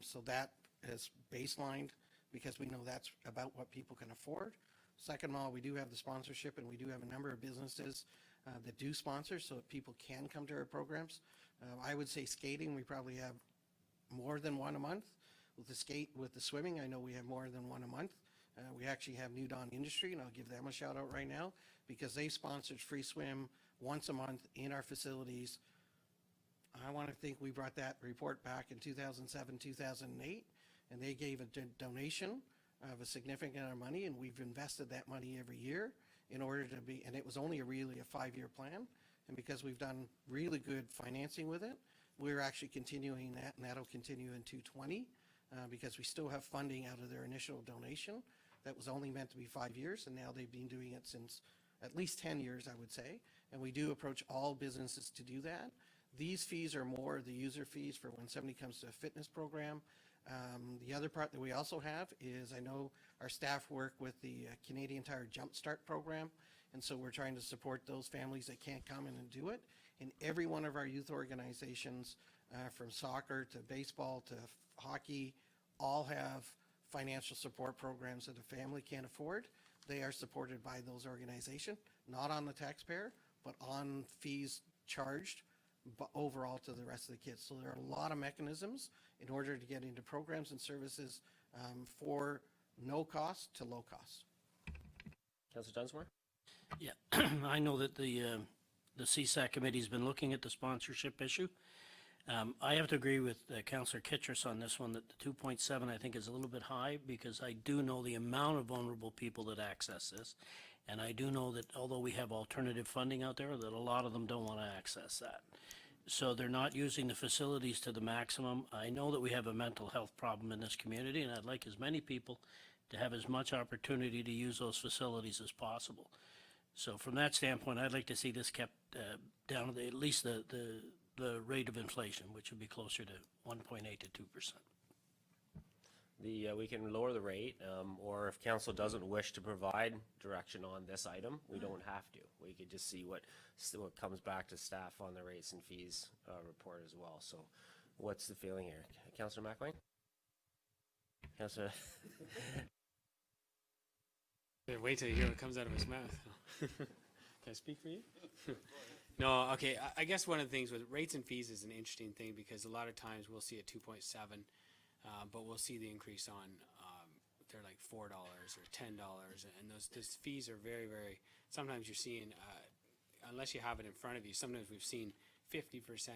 So that is baselined because we know that's about what people can afford. Second of all, we do have the sponsorship, and we do have a number of businesses that do sponsor so that people can come to our programs. I would say skating, we probably have more than one a month. With the swimming, I know we have more than one a month. We actually have New Dawn Industry, and I'll give them a shout out right now because they sponsored free swim once a month in our facilities. I want to think we brought that report back in 2007, 2008, and they gave a donation of a significant amount of money, and we've invested that money every year in order to be, and it was only really a 5-year plan. And because we've done really good financing with it, we're actually continuing that, and that'll continue in 2020 because we still have funding out of their initial donation that was only meant to be 5 years, and now they've been doing it since at least 10 years, I would say. And we do approach all businesses to do that. These fees are more the user fees for when somebody comes to a fitness program. The other part that we also have is I know our staff work with the Canadian Tire Jumpstart program, and so we're trying to support those families that can't come in and do it. And every one of our youth organizations, from soccer to baseball to hockey, all have financial support programs that a family can't afford. They are supported by those organizations, not on the taxpayer, but on fees charged but overall to the rest of the kids. So there are a lot of mechanisms in order to get into programs and services for no cost to low cost. Councillor Dunsmore? Yeah, I know that the CSAC committee's been looking at the sponsorship issue. I have to agree with Councillor Kitchers on this one, that the 2.7 I think is a little bit high because I do know the amount of vulnerable people that access this. And I do know that although we have alternative funding out there, that a lot of them don't want to access that. So they're not using the facilities to the maximum. I know that we have a mental health problem in this community, and I'd like as many people to have as much opportunity to use those facilities as possible. So from that standpoint, I'd like to see this kept down to at least the rate of inflation, which would be closer to 1.8 to 2%. We can lower the rate, or if council doesn't wish to provide direction on this item, we don't have to. We could just see what comes back to staff on the rates and fees report as well. So what's the feeling here? Councillor McElwain? Councillor? Wait till you hear what comes out of his mouth. Can I speak for you? No, okay. I guess one of the things with rates and fees is an interesting thing because a lot of times we'll see a 2.7, but we'll see the increase on they're like $4 or $10, and those fees are very, very. Sometimes you're seeing, unless you have it in front of you, sometimes we've seen 50%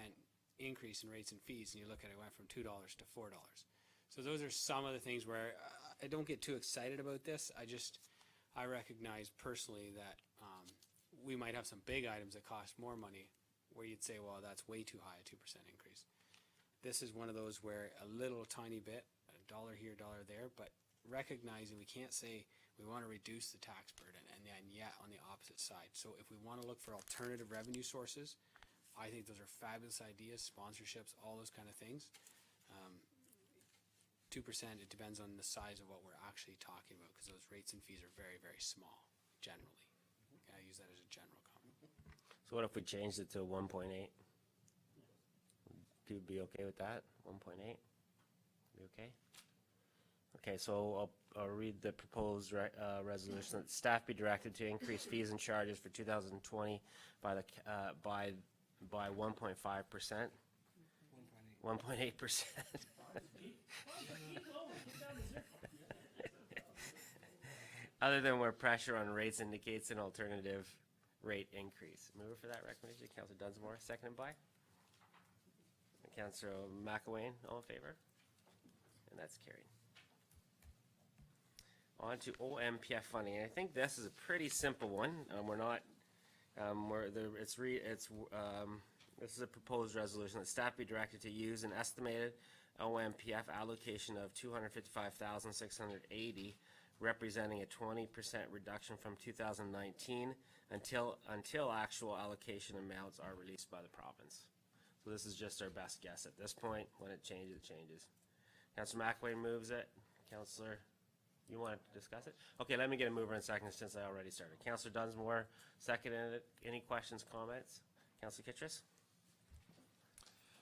increase in rates and fees, and you look at it, went from $2 to $4. So those are some of the things where I don't get too excited about this. I recognize personally that we might have some big items that cost more money where you'd say, well, that's way too high, a 2% increase. This is one of those where a little tiny bit, $1 here, $1 there, but recognizing we can't say we want to reduce the tax burden and then yet on the opposite side. So if we want to look for alternative revenue sources, I think those are fabulous ideas, sponsorships, all those kind of things. 2%, it depends on the size of what we're actually talking about because those rates and fees are very, very small generally. Okay, I use that as a general comment. So what if we changed it to 1.8? People be okay with that? 1.8? Be okay? Okay, so I'll read the proposed resolution that staff be directed to increase fees and charges for 2020 by 1.5%. 1.8%. other than where pressure on rates indicates an alternative rate increase. Mover for that recommendation, Councillor Dunsmore, seconded by Councillor McElwain. All in favor? And that's carried. On to OMPF funding. And I think this is a pretty simple one. We're not, this is a proposed resolution that staff be directed to use an estimated OMPF allocation of $255,680, representing a 20% reduction from 2019 until actual allocation amounts are released by the province. So this is just our best guess at this point. When it changes, it changes. Councillor McElwain moves it. Councillor, you want to discuss it? Okay, let me get a mover in second since I already started. Councillor Dunsmore seconded it. Any questions, comments? Councillor Kittrus?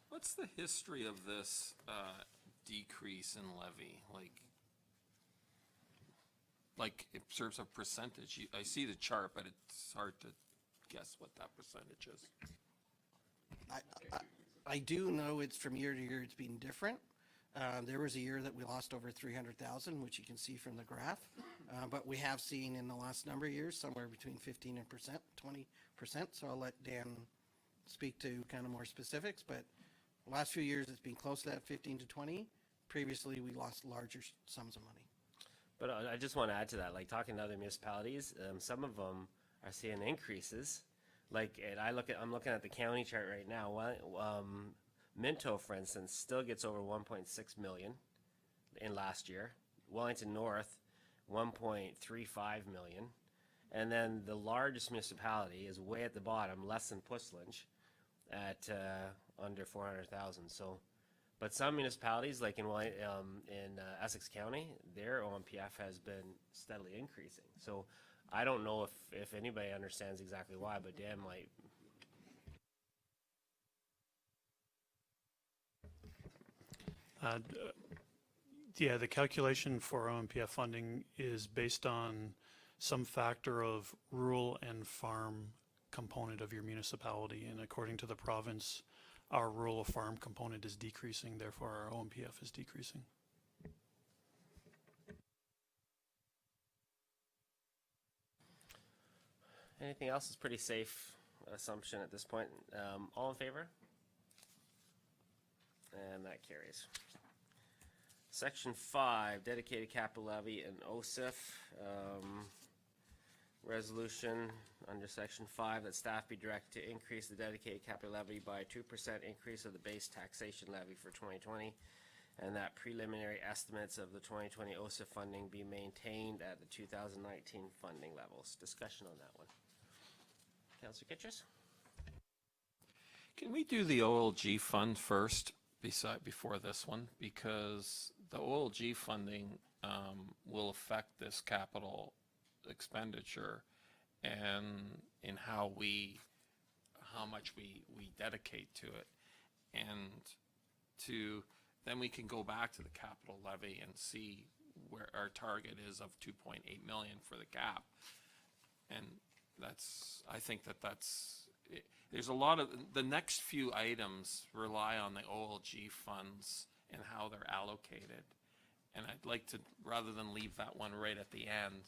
What's the history of this decrease in levy? Like it serves a percentage. I see the chart, but it's hard to guess what that percentage is. I do know it's from year to year, it's been different. There was a year that we lost over 300,000, which you can see from the graph. But we have seen in the last number of years, somewhere between 15 and 20%. So I'll let Dan speak to kind of more specifics, but the last few years it's been close to that 15 to 20. Previously, we lost larger sums of money. But I just want to add to that, like talking to other municipalities, some of them are seeing increases. Like, and I'm looking at the county chart right now. Minto, for instance, still gets over 1.6 million in last year. Wellington North, 1.35 million. And then the largest municipality is way at the bottom, less than Puslinch, at under 400,000. So, but some municipalities, like in Essex County, their OMPF has been steadily increasing. So I don't know if anybody understands exactly why, but Dan might. Yeah, the calculation for OMPF funding is based on some factor of rural and farm component of your municipality, and according to the province, our rural farm component is decreasing, therefore our OMPF is decreasing. Anything else is pretty safe assumption at this point. All in favor? And that carries. Section 5, dedicated capital levy and OSIF. Resolution under Section 5 that staff be directed to increase the dedicated capital levy by a 2% increase of the base taxation levy for 2020, and that preliminary estimates of the 2020 OSIF funding be maintained at the 2019 funding levels. Discussion on that one. Councillor Kittrus? Can we do the OLG fund first before this one? Because the OLG funding will affect this capital expenditure and in how much we dedicate to it. And then we can go back to the capital levy and see where our target is of 2.8 million for the gap. And I think that's there's a lot of, the next few items rely on the OLG funds and how they're allocated. And I'd like to, rather than leave that one right at the end,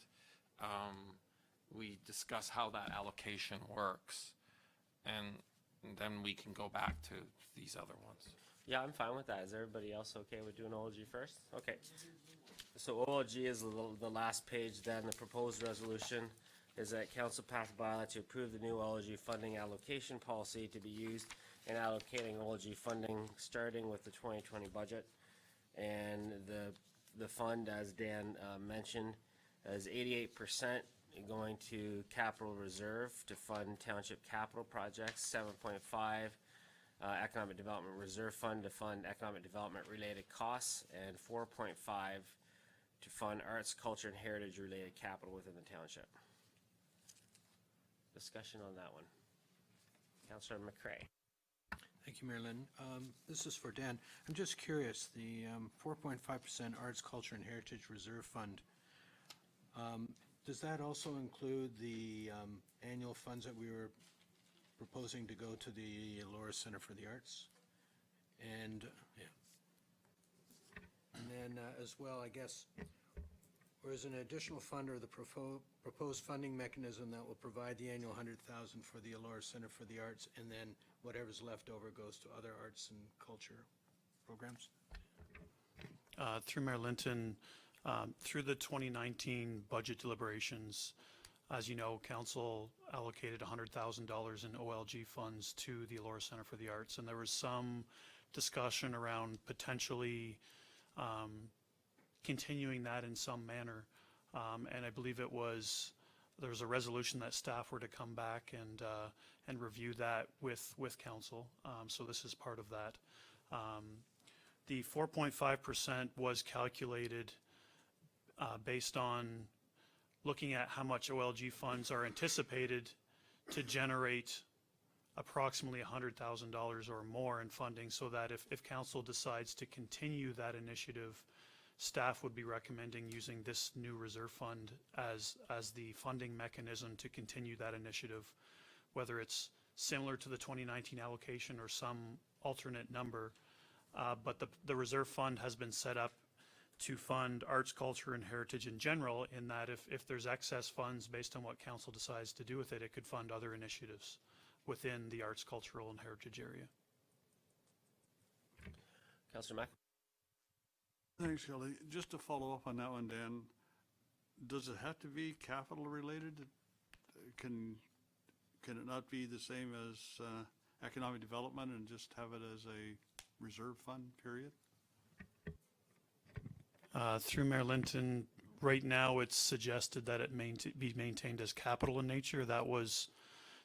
we discuss how that allocation works. And then we can go back to these other ones. Yeah, I'm fine with that. Is everybody else okay with doing OLG first? Okay. So OLG is the last page then. The proposed resolution is that council pass a bylaw to approve the new OLG funding allocation policy to be used in allocating OLG funding starting with the 2020 budget. And the fund, as Dan mentioned, is 88% going to capital reserve to fund township capital projects, 7.5 economic development reserve fund to fund economic development related costs, and 4.5 to fund arts, culture, and heritage related capital within the township. Discussion on that one. Councillor McCray. Thank you, Mayor Lynn. This is for Dan. I'm just curious, the 4.5% Arts, Culture, and Heritage Reserve Fund, does that also include the annual funds that we were proposing to go to the Laura Center for the Arts? And, yeah. And then as well, I guess, or is an additional fund or the proposed funding mechanism that will provide the annual 100,000 for the Elora Center for the Arts, and then whatever's left over goes to other arts and culture programs? Through Mayor Linton, through the 2019 budget deliberations, as you know, council allocated $100,000 in OLG funds to the Elora Center for the Arts, and there was some discussion around potentially continuing that in some manner. And I believe there was a resolution that staff were to come back and review that with council. So this is part of that. The 4.5% was calculated based on looking at how much OLG funds are anticipated to generate approximately $100,000 or more in funding, so that if council decides to continue that initiative, staff would be recommending using this new reserve fund as the funding mechanism to continue that initiative, whether it's similar to the 2019 allocation or some alternate number. But the reserve fund has been set up to fund arts, culture, and heritage in general, in that if there's excess funds based on what council decides to do with it, it could fund other initiatives within the arts, cultural, and heritage area. Councillor Mack? Thanks, Shelley. Just to follow up on that one, Dan, does it have to be capital related? Can it not be the same as economic development and just have it as a reserve fund, period? Through Mayor Linton, right now it's suggested that it be maintained as capital in nature. That was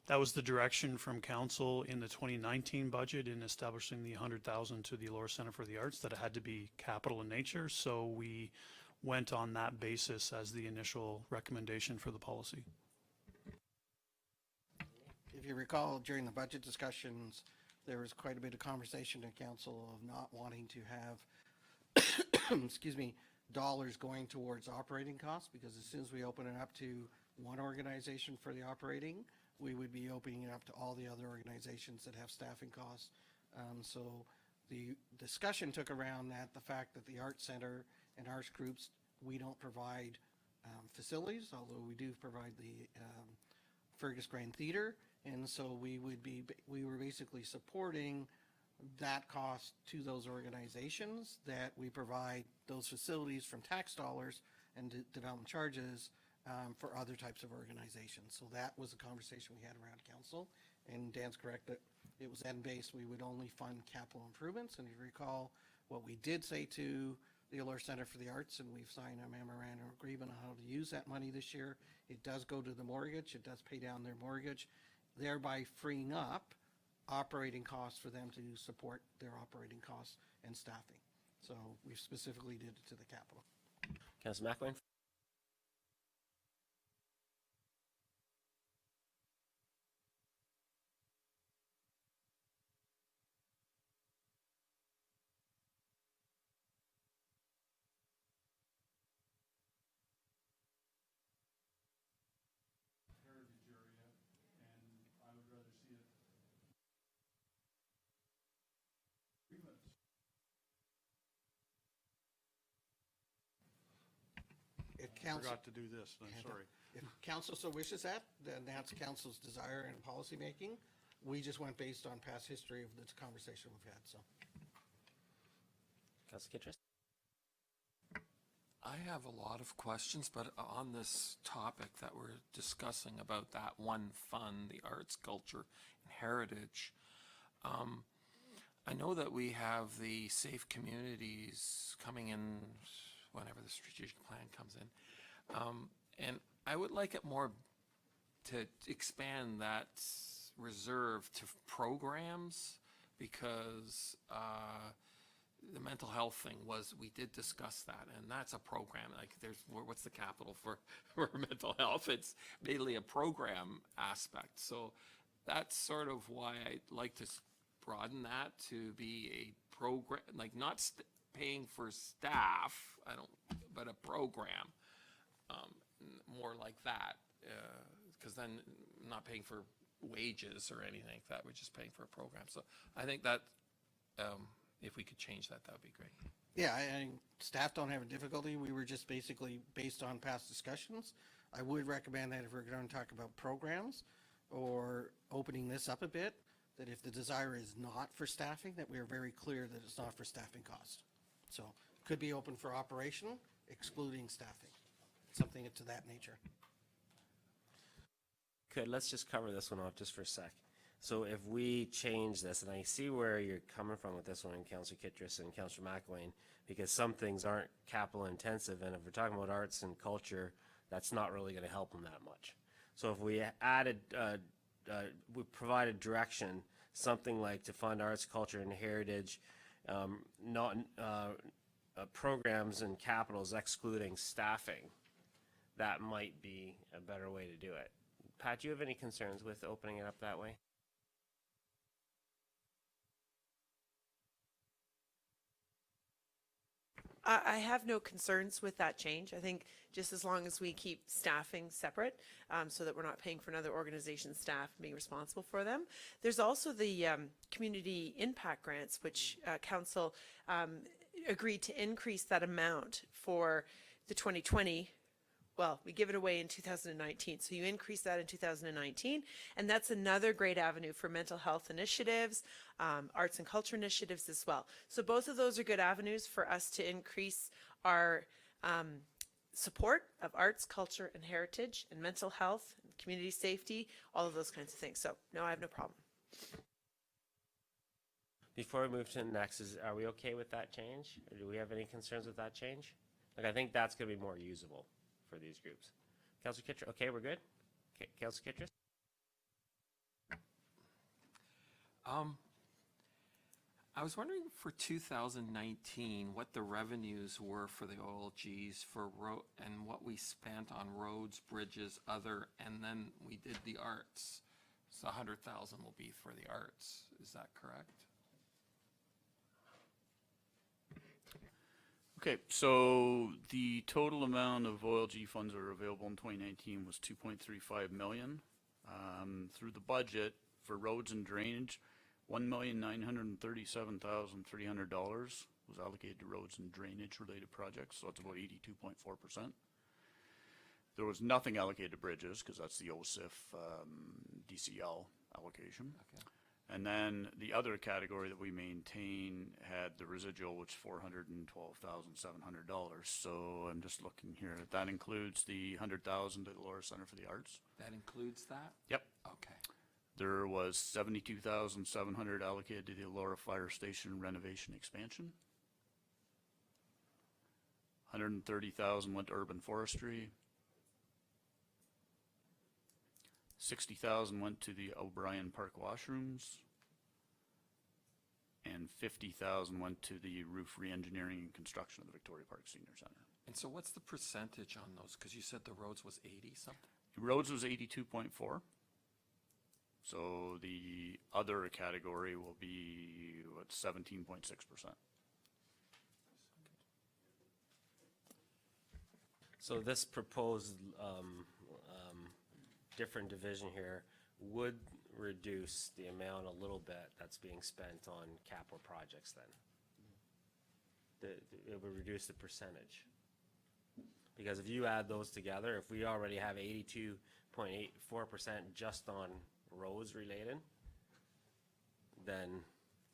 the direction from council in the 2019 budget in establishing the 100,000 to the Elora Center for the Arts, that it had to be capital in nature. So we went on that basis as the initial recommendation for the policy. If you recall, during the budget discussions, there was quite a bit of conversation in council of not wanting to have, excuse me, dollars going towards operating costs, because as soon as we open it up to one organization for the operating, we would be opening it up to all the other organizations that have staffing costs. So the discussion took around that, the fact that the Arts Center and arts groups, we don't provide facilities, although we do provide the Fergus Grand Theater. And so we were basically supporting that cost to those organizations, that we provide those facilities from tax dollars and development charges for other types of organizations. So that was a conversation we had around council, and Dan's correct that it was end-based. We would only fund capital improvements, and if you recall, what we did say to the Elora Center for the Arts, and we've signed a memorandum of agreement on how to use that money this year. It does go to the mortgage, it does pay down their mortgage, thereby freeing up operating costs for them to support their operating costs and staffing. So we specifically did it to the capital. Councillor McElwain? If I council, forgot to do this, I'm sorry. if council so wishes that, then that's council's desire in policymaking. We just went based on past history of this conversation we've had, so. Councillor Kittress? I have a lot of questions, but on this topic that we're discussing about that one fund, the arts, culture, and heritage, I know that we have the safe communities coming in whenever the strategic plan comes in. And I would like it more to expand that reserve to programs, because the mental health thing we did discuss that, and that's a program. Like, what's the capital for mental health? It's mainly a program aspect. So that's sort of why I'd like to broaden that to be a program, like not paying for staff, but a program, more like that, because then not paying for wages or anything like that, we're just paying for a program. So I think that if we could change that, that would be great. Yeah, staff don't have a difficulty. We were just basically based on past discussions. I would recommend that if we're going to talk about programs or opening this up a bit, that if the desire is not for staffing, that we are very clear that it's not for staffing cost. So could be open for operation, excluding staffing, something to that nature. Good, let's just cover this one off just for a sec. So if we change this, and I see where you're coming from with this one, Councillor Kittredge and Councillor McElwain, because some things aren't capital intensive, and if we're talking about arts and culture, that's not really gonna help them that much. So if we added, we provided direction, something like to fund arts, culture, and heritage, programs and capitals excluding staffing, that might be a better way to do it. Pat, do you have any concerns with opening it up that way? I have no concerns with that change. I think just as long as we keep staffing separate, so that we're not paying for another organization's staff and being responsible for them. There's also the community impact grants, which council agreed to increase that amount for the 2020. Well, we give it away in 2019, so you increase that in 2019, and that's another great avenue for mental health initiatives, arts and culture initiatives as well. So both of those are good avenues for us to increase our support of arts, culture, and heritage, and mental health, and community safety, all of those kinds of things. So no, I have no problem. Before we move to the next, are we okay with that change? Or do we have any concerns with that change? Like, I think that's gonna be more usable for these groups. Councillor Kittredge, okay, we're good? Okay, Councillor Kittredge? I was wondering for 2019, what the revenues were for the OLGs for road and what we spent on roads, bridges, other, and then we did the arts. So 100,000 will be for the arts. Is that correct? Okay, so the total amount of OLG funds that are available in 2019 was 2.35 million. Through the budget for roads and drainage, $1,937,300 was allocated to roads and drainage related projects, so that's about 82.4%. There was nothing allocated to bridges because that's the OSIF DCL allocation. Okay. And then the other category that we maintain had the residual, which is $412,700. So I'm just looking here. That includes the 100,000 to the Laura Center for the Arts. That includes that? Yep. Okay. There was 72,700 allocated to the Laura Fire Station renovation expansion. 130,000 went to urban forestry. 60,000 went to the O'Brien Park washrooms, and 50,000 went to the roof re-engineering and construction of the Victoria Park Senior Center. And so what's the percentage on those? Because you said the roads was 80 something? Roads was 82.4. So the other category will be, what, 17.6%. So this proposed different division here would reduce the amount a little bit that's being spent on capital projects then? It would reduce the percentage. Because if you add those together, if we already have 82.84% just on roads related, then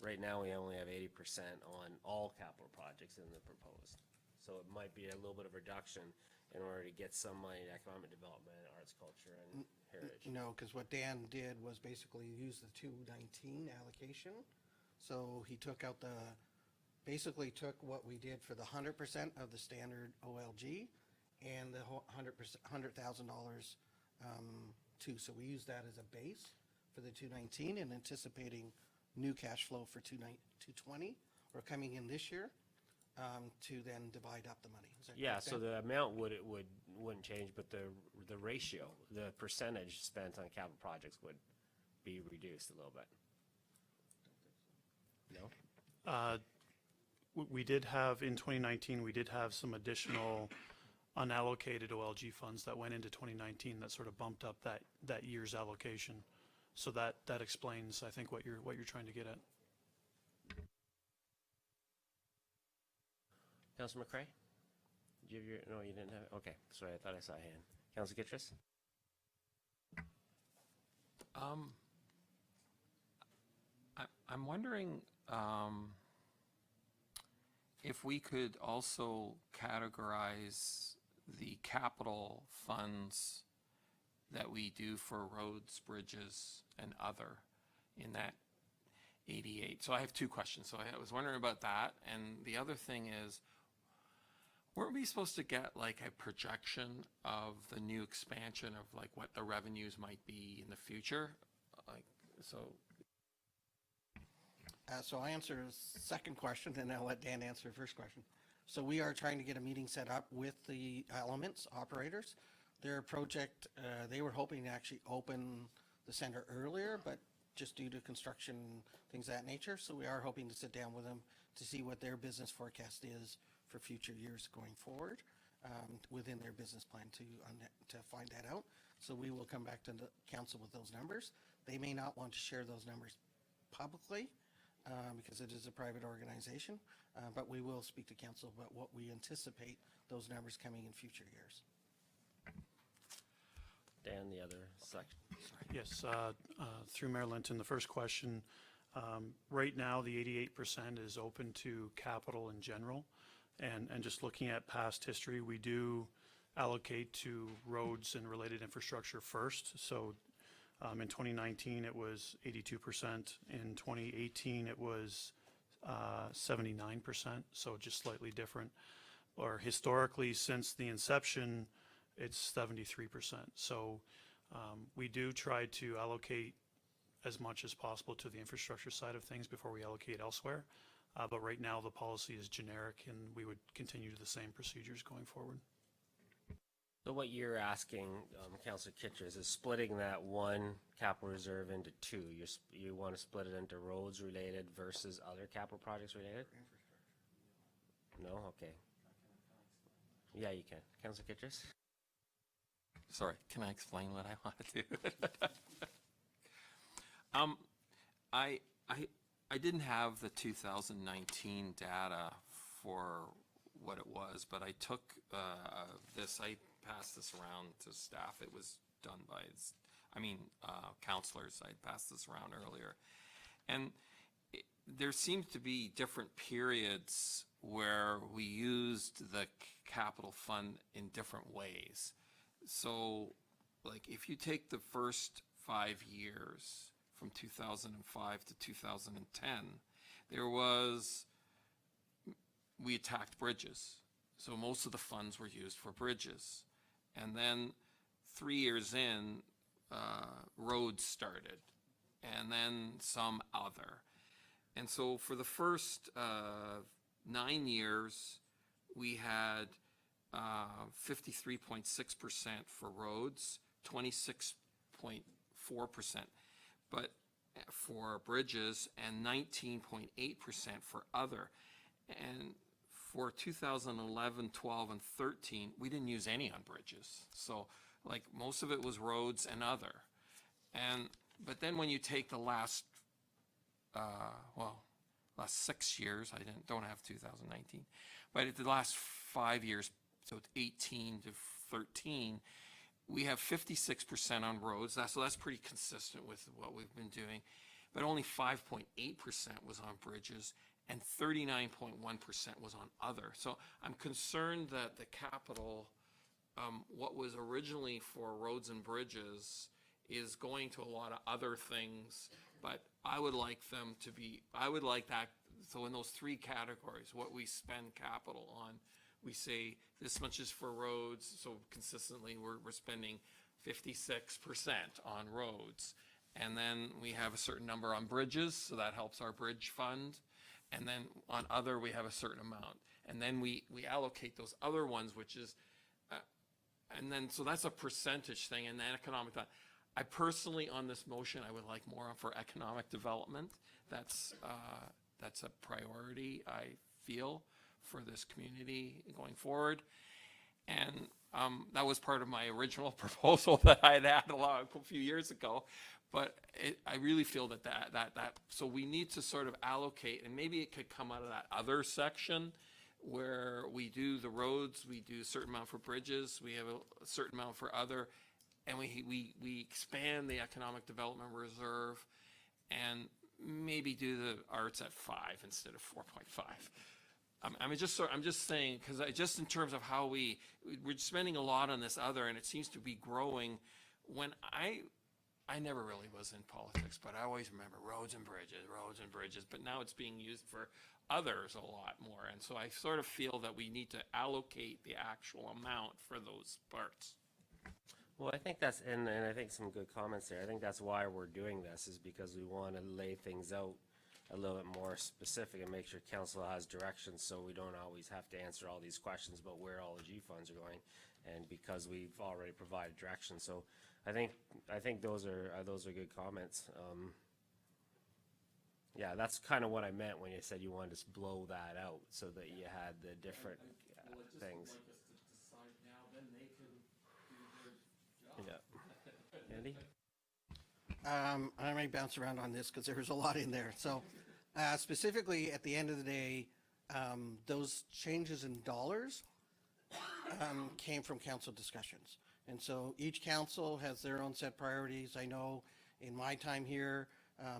right now we only have 80% on all capital projects in the proposed. So it might be a little bit of reduction in order to get some money in economic development, arts, culture, and heritage. No, because what Dan did was basically use the 219 allocation. So he took out basically took what we did for the 100% of the standard OLG and the $100,000 too. So we use that as a base for the 219 and anticipating new cash flow for 220 or coming in this year. To then divide up the money. Is that Yeah, correct, so Dan? the amount wouldn't change, but the ratio, the percentage spent on capital projects would be reduced a little bit. No? We did have, in 2019, we did have some additional unallocated OLG funds that went into 2019 that sort of bumped up that year's allocation. So that explains, I think, what you're trying to get at. Councilor McCray? Did you have your, no, you didn't have, okay, sorry, I thought I saw a hand. Councilor Kittrus? I'm wondering, if we could also categorize the capital funds that we do for roads, bridges, and other in that 88. So I have two questions. So I was wondering about that. And the other thing is, weren't we supposed to get like a projection of the new expansion of like what the revenues might be in the future? Like, so. So I answer the second question, and I'll let Dan answer the first question. So we are trying to get a meeting set up with the Elements operators. Their project, they were hoping to actually open the center earlier, but just due to construction, things of that nature. So we are hoping to sit down with them to see what their business forecast is for future years going forward within their business plan to find that out. So we will come back to the council with those numbers. They may not want to share those numbers publicly because it is a private organization, but we will speak to council about what we anticipate those numbers coming in future years. Dan, the other section. Yes, through Mayor Linton, the first question, right now, the 88% is open to capital in general. And just looking at past history, we do allocate to roads and related infrastructure first. So in 2019, it was 82%. In 2018, it was 79%, so just slightly different. Or historically, since the inception, it's 73%. So we do try to allocate as much as possible to the infrastructure side of things before we allocate elsewhere. But right now, the policy is generic, and we would continue the same procedures going forward. So what you're asking, Councilor Kittrus, is splitting that one capital reserve into two. You want to split it into roads related versus other capital projects related? No? Okay. Yeah, you can. Councilor Kittrus? Sorry, can I explain what I want to do? I didn't have the 2019 data for what it was, but I took this, I passed this around to staff. It was done by, counselors. I passed this around earlier. And there seemed to be different periods where we used the capital fund in different ways. So, like, if you take the first 5 years, from 2005 to 2010, we attacked bridges. So most of the funds were used for bridges. And then 3 years in, roads started, and then some other. And so for the first 9 years, we had 53.6% for roads, 26.4%. But for bridges, and 19.8% for other. And for 2011, 12, and 13, we didn't use any on bridges. So, like, most of it was roads and other. But then when you take the last 6 years, don't have 2019, but at the last 5 years, so it's 18 to 13, we have 56% on roads. So that's pretty consistent with what we've been doing. But only 5.8% was on bridges, and 39.1% was on other. So I'm concerned that the capital, what was originally for roads and bridges, is going to a lot of other things. But I would like that, so in those three categories, what we spend capital on, we say this much is for roads, so consistently we're spending 56% on roads. And then we have a certain number on bridges, so that helps our bridge fund. And then on other, we have a certain amount. And then we allocate those other ones, which is, and then, so that's a percentage thing, and then economic development. I personally, on this motion, I would like more for economic development. That's a priority, I feel, for this community going forward. And that was part of my original proposal that I had a few years ago. But I really feel that so we need to sort of allocate, and maybe it could come out of that other section where we do the roads, we do a certain amount for bridges, we have a certain amount for other, and we expand the economic development reserve and maybe do the arts at 5 instead of 4.5. I'm just saying, because just in terms of how we're spending a lot on this other, and it seems to be growing. When I never really was in politics, but I always remember roads and bridges, but now it's being used for others a lot more. And so I sort of feel that we need to allocate the actual amount for those parts. Well, I think that's, and I think some good comments there. I think that's why we're doing this, is because we want to lay things out a little bit more specific and make sure council has direction, so we don't always have to answer all these questions about where all the G funds are going, and because we've already provided direction. So I think those are good comments. Yeah, that's kind of what I meant when you said you wanted to blow that out so that you had the different things. Yeah. Andy? I may bounce around on this because there's a lot in there. So specifically, at the end of the day, those changes in dollars came from council discussions. And so each council has their own set priorities. I know in my time here,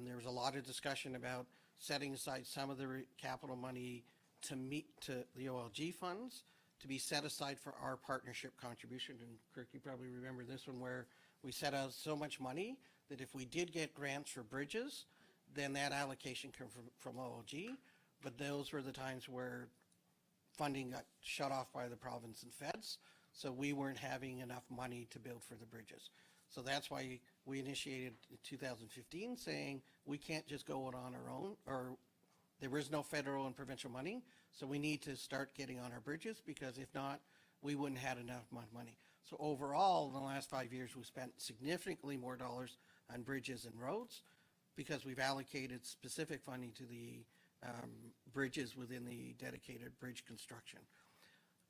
there was a lot of discussion about setting aside some of the capital money to meet to the OLG funds to be set aside for our partnership contribution. And Kirk, you probably remember this one, where we set out so much money that if we did get grants for bridges, then that allocation came from OLG. But those were the times where funding got shut off by the province and feds, so we weren't having enough money to build for the bridges. So that's why we initiated in 2015 saying we can't just go it on our own, or there is no federal and provincial money, so we need to start getting on our bridges, because if not, we wouldn't have enough money. So overall, in the last 5 years, we've spent significantly more dollars on bridges and roads, because we've allocated specific funding to the bridges within the dedicated bridge construction.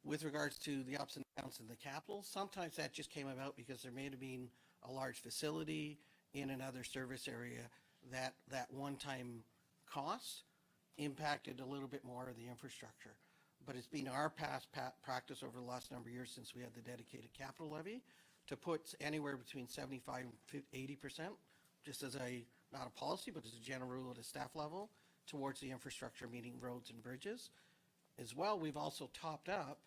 With regards to the ups and downs in the capital, sometimes that just came about because there may have been a large facility in another service area that one-time cost impacted a little bit more of the infrastructure. But it's been our past practice over the last number of years since we had the dedicated capital levy to put anywhere between 75 and 80%, just as not a policy, but as a general rule at a staff level, towards the infrastructure, meaning roads and bridges. As well, we've also topped up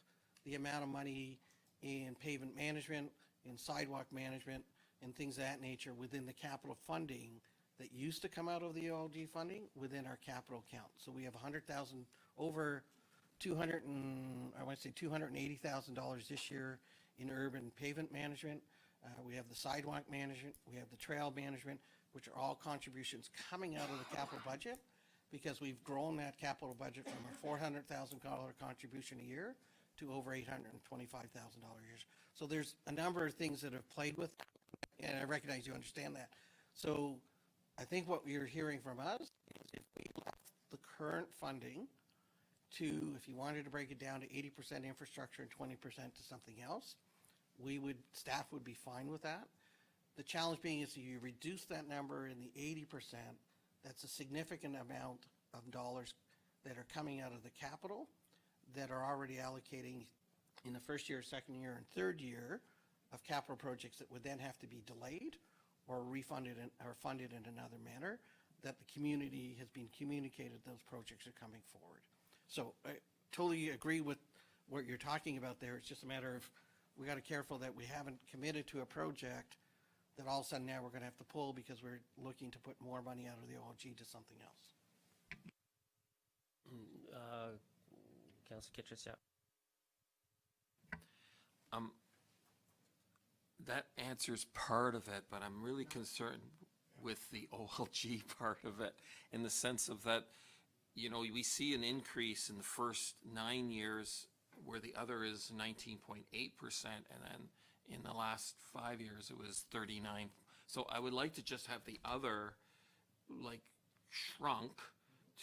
the amount of money in pavement management, in sidewalk management, and things of that nature within the capital funding that used to come out of the OLG funding within our capital account. So we have 100,000, over $280,000 this year in urban pavement management. We have the sidewalk management, we have the trail management, which are all contributions coming out of the capital budget, because we've grown that capital budget from a $400,000 contribution a year to over $825,000 a year. So there's a number of things that have played with, and I recognize you understand that. So I think what you're hearing from us is if we left the current funding to, if you wanted to break it down to 80% infrastructure and 20% to something else, staff would be fine with that. The challenge being is you reduce that number in the 80%, that's a significant amount of dollars that are coming out of the capital that are already allocating in the first year, second year, and third year of capital projects that would then have to be delayed or refunded or funded in another manner, that the community has been communicated those projects are coming forward. So I totally agree with what you're talking about there. It's just a matter of we got to be careful that we haven't committed to a project that all of a sudden now we're going to have to pull because we're looking to put more money out of the OLG to something else. Councilor Kittrus, yeah. That answers part of it, but I'm really concerned with the OLG part of it, in the sense of that, you know, we see an increase in the first 9 years where the other is 19.8%, and then in the last 5 years it was 39. So I would like to just have the other like shrunk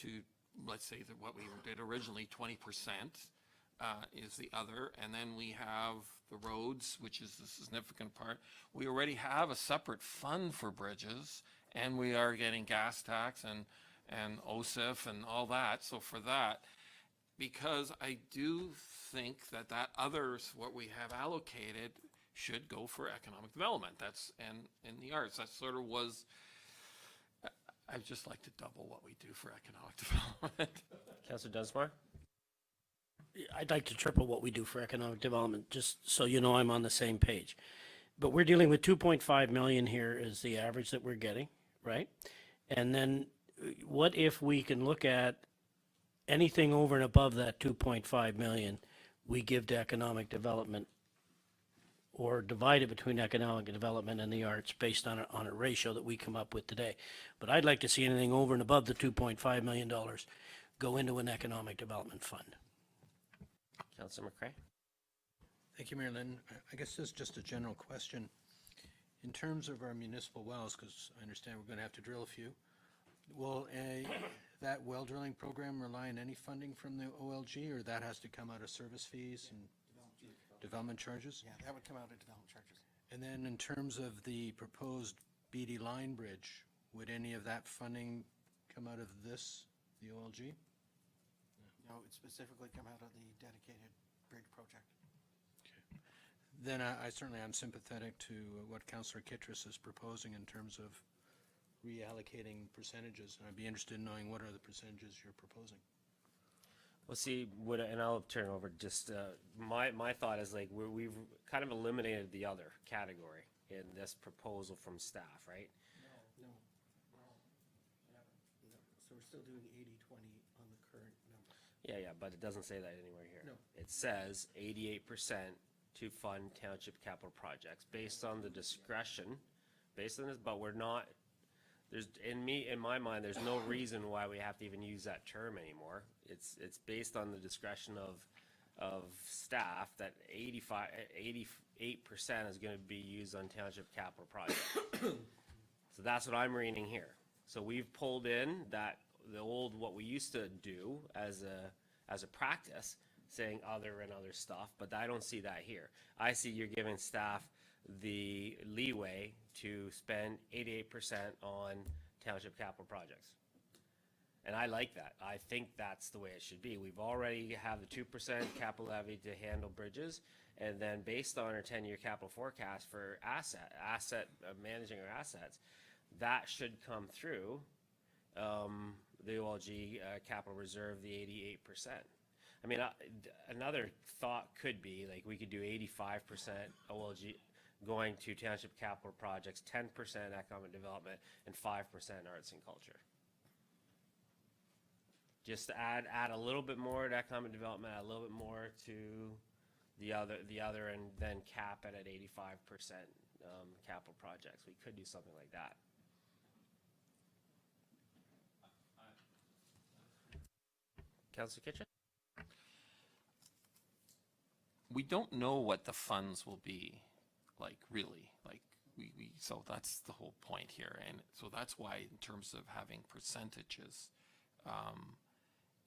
to, let's say that what we did originally, 20% is the other, and then we have the roads, which is the significant part. We already have a separate fund for bridges, and we are getting gas tax and OSIF and all that. So for that, because I do think that that others, what we have allocated, should go for economic development. That's, and in the arts, that sort of was, I'd just like to double what we do for economic development. Councillor Dunsmore? I'd like to triple what we do for economic development, just so you know I'm on the same page. But we're dealing with 2.5 million here is the average that we're getting, right? And then what if we can look at anything over and above that 2.5 million, we give to economic development, or divide it between economic development and the arts based on a ratio that we come up with today. But I'd like to see anything over and above the $2.5 million go into an economic development fund. Councillor McCray? Thank you, Mayor Lynn. I guess this is just a general question. In terms of our municipal wells, because I understand we're going to have to drill a few, will that well drilling program rely on any funding from the OLG, or that has to come out of service fees and development charges? Yeah, that would come out of development charges. And then in terms of the proposed Beatty Line Bridge, would any of that funding come out of this, the OLG? No, it would specifically come out of the dedicated bridge project. Then I certainly am sympathetic to what Councillor Kittredge is proposing in terms of reallocating percentages. And I'd be interested in knowing what are the percentages you're proposing. Well, see, and I'll turn over just, my thought is like, we've kind of eliminated the other category in this proposal from staff, right? No. So we're still doing 80-20 on the current number. Yeah, but it doesn't say that anywhere here. No. It says 88% to fund township capital projects based on the discretion, based on this, but we're not, in my mind, there's no reason why we have to even use that term anymore. It's based on the discretion of staff that 88% is gonna be used on township capital projects. So that's what I'm reading here. So we've pulled in that, the old, what we used to do as a practice, saying other and other stuff, but I don't see that here. I see you're giving staff the leeway to spend 88% on township capital projects. And I like that. I think that's the way it should be. We've already have the 2% capital levy to handle bridges, and then based on our 10-year capital forecast for managing our assets, that should come through the OLG capital reserve, the 88%. I mean, another thought could be, like, we could do 85% OLG going to township capital projects, 10% economic development, and 5% arts and culture. Just to add a little bit more to economic development, add a little bit more to the other, and then cap it at 85% capital projects. We could do something like that. Councillor Kitchen? We don't know what the funds will be, like, really, like, so that's the whole point here, and so that's why, in terms of having percentages,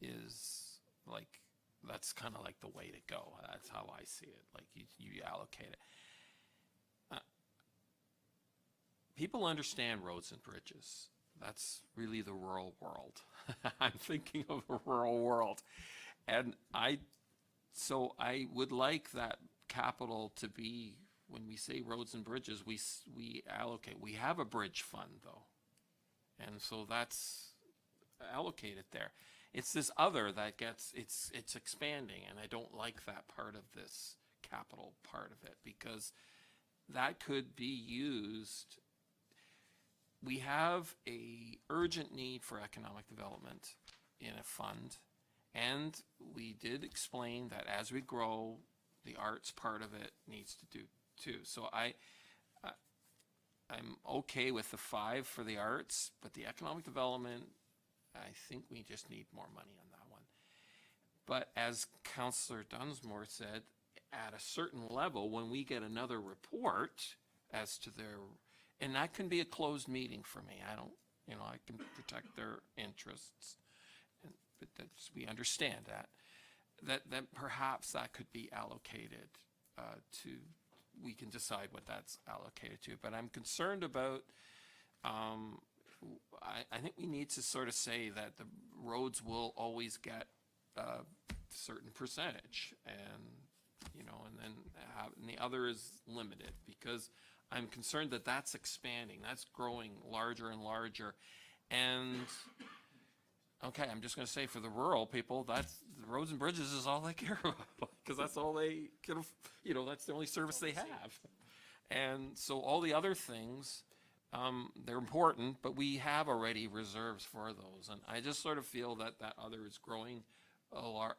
is, like, that's kind of like the way to go. That's how I see it, like, you allocate it. People understand roads and bridges. That's really the rural world. I'm thinking of the rural world. And so I would like that capital to be, when we say roads and bridges, we allocate. We have a bridge fund, though. And so that's allocated there. It's this other that gets, it's expanding, and I don't like that part of this capital part of it, because that could be used. We have a urgent need for economic development in a fund, and we did explain that as we grow, the arts part of it needs to do too. So I'm okay with the 5 for the arts, but the economic development, I think we just need more money on that one. But as Councillor Dunsmore said, at a certain level, when we get another report as to their, and that can be a closed meeting for me. I don't, I can protect their interests, but that's, we understand that perhaps that could be allocated to, we can decide what that's allocated to. But I'm concerned about, I think we need to sort of say that the roads will always get certain percentage, and, you know, and then and the other is limited, because I'm concerned that that's expanding, that's growing larger and larger. And, okay, I'm just gonna say, for the rural people, that's, the roads and bridges is all they care about, because that's all they can, you know, that's the only service they have. And so all the other things, they're important, but we have already reserves for those. And I just sort of feel that that other is growing a lot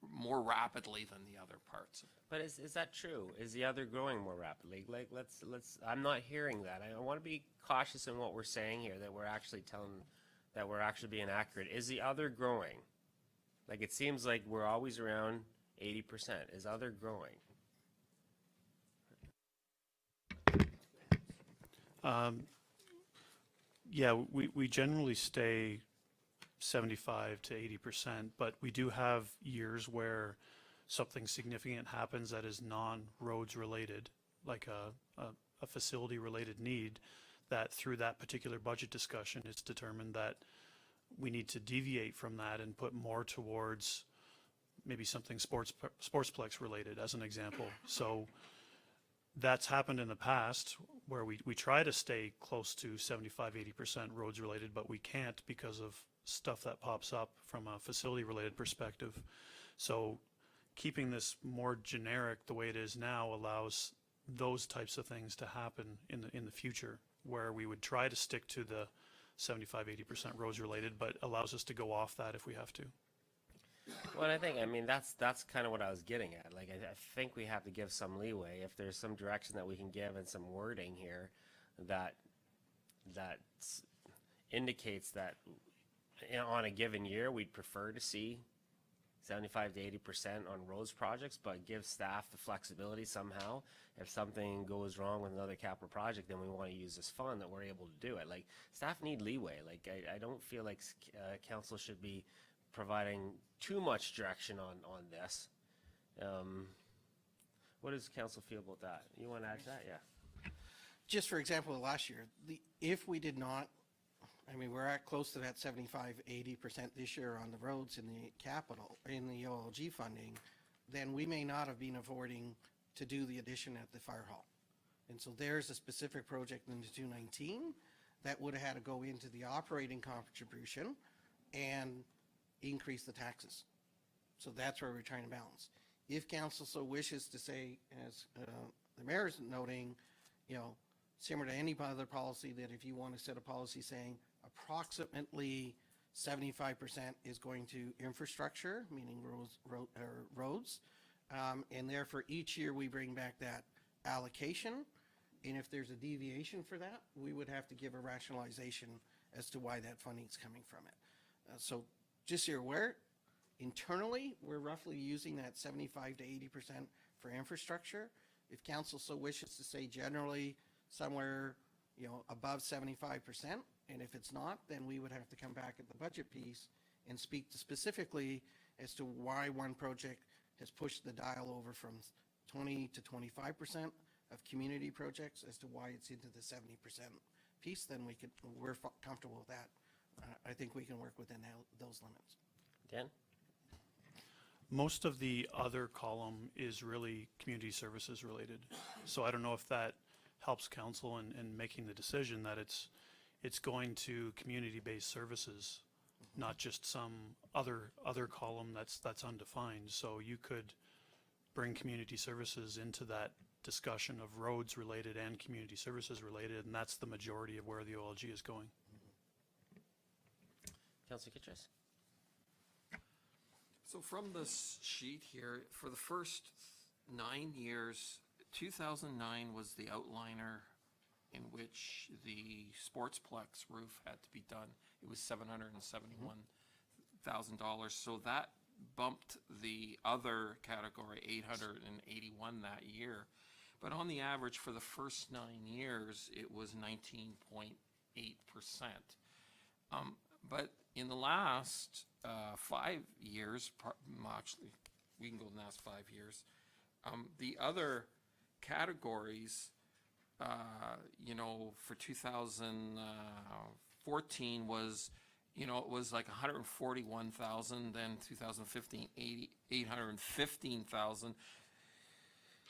more rapidly than the other parts. But is that true? Is the other growing more rapidly? Like, let's, I'm not hearing that. I want to be cautious in what we're saying here, that we're actually being accurate. Is the other growing? Like, it seems like we're always around 80%. Is other growing? Yeah, we generally stay 75 to 80%, but we do have years where something significant happens that is non-roads related, like a facility related need, that through that particular budget discussion, it's determined that we need to deviate from that and put more towards maybe something sportsplex related, as an example. So that's happened in the past, where we try to stay close to 75-80% roads related, but we can't because of stuff that pops up from a facility related perspective. So keeping this more generic the way it is now allows those types of things to happen in the future, where we would try to stick to the 75-80% roads related, but allows us to go off that if we have to. Well, I mean, that's kind of what I was getting at. Like, I think we have to give some leeway. If there's some direction that we can give and some wording here that indicates that, you know, on a given year, we'd prefer to see 75 to 80% on roads projects, but give staff the flexibility somehow. If something goes wrong with another capital project, then we want to use this fund, that we're able to do it. Like, staff need leeway. Like, I don't feel like council should be providing too much direction on this. What does council feel about that? You want to add to that? Yeah. Just for example, last year, if we did not, I mean, we're at close to that 75-80% this year on the roads in the capital, in the OLG funding, then we may not have been affording to do the addition at the fire hall. And so there's a specific project in the 219 that would have had to go into the operating contribution and increase the taxes. So that's where we're trying to balance. If council so wishes to say, as the mayor's noting, you know, similar to any other policy, that if you want to set a policy saying approximately 75% is going to infrastructure, meaning roads, and therefore each year we bring back that allocation, and if there's a deviation for that, we would have to give a rationalization as to why that funding is coming from it. So just so you're aware, internally, we're roughly using that 75 to 80% for infrastructure. If council so wishes to say generally somewhere, you know, above 75%, and if it's not, then we would have to come back at the budget piece and speak to specifically as to why one project has pushed the dial over from 20 to 25% of community projects as to why it's into the 70% piece. Then we're comfortable with that. I think we can work within those limits. Dan? Most of the other column is really community services related. So I don't know if that helps council in making the decision that it's going to community-based services, not just some other column that's undefined. So you could bring community services into that discussion of roads related and community services related, and that's the majority of where the OLG is going. Councilor Kitchers? So from this sheet here, for the first 9 years, 2009 was the outliner in which the sportsplex roof had to be done. It was $771,000. So that bumped the other category, 881 that year. But on the average for the first 9 years, it was 19.8%. But in the last 5 years, actually, we can go in the last 5 years, the other categories, you know, for 2014 was you know, it was like 141,000, then 2015, 815,000.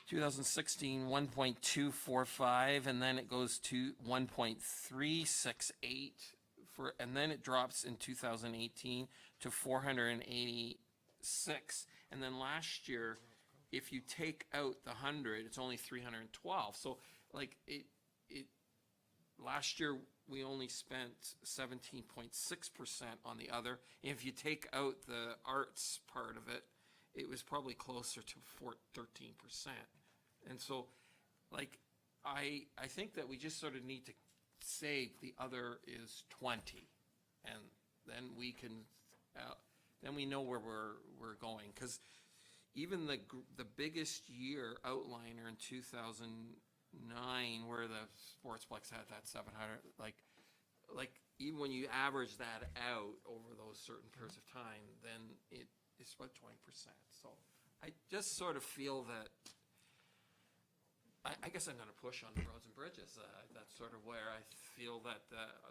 2016, 1.245, and then it goes to 1.368 and then it drops in 2018 to 486. And then last year, if you take out the 100, it's only 312. So like last year we only spent 17.6% on the other. If you take out the arts part of it, it was probably closer to 13%. And so, like, I think that we just sort of need to say the other is 20, and then we can, then we know where we're going. Because even the biggest year outliner in 2009, where the Sportsplex had that 700, like even when you average that out over those certain periods of time, then it's about 20%. So I just sort of feel that, I guess I'm gonna push on the roads and bridges. That's sort of where I feel that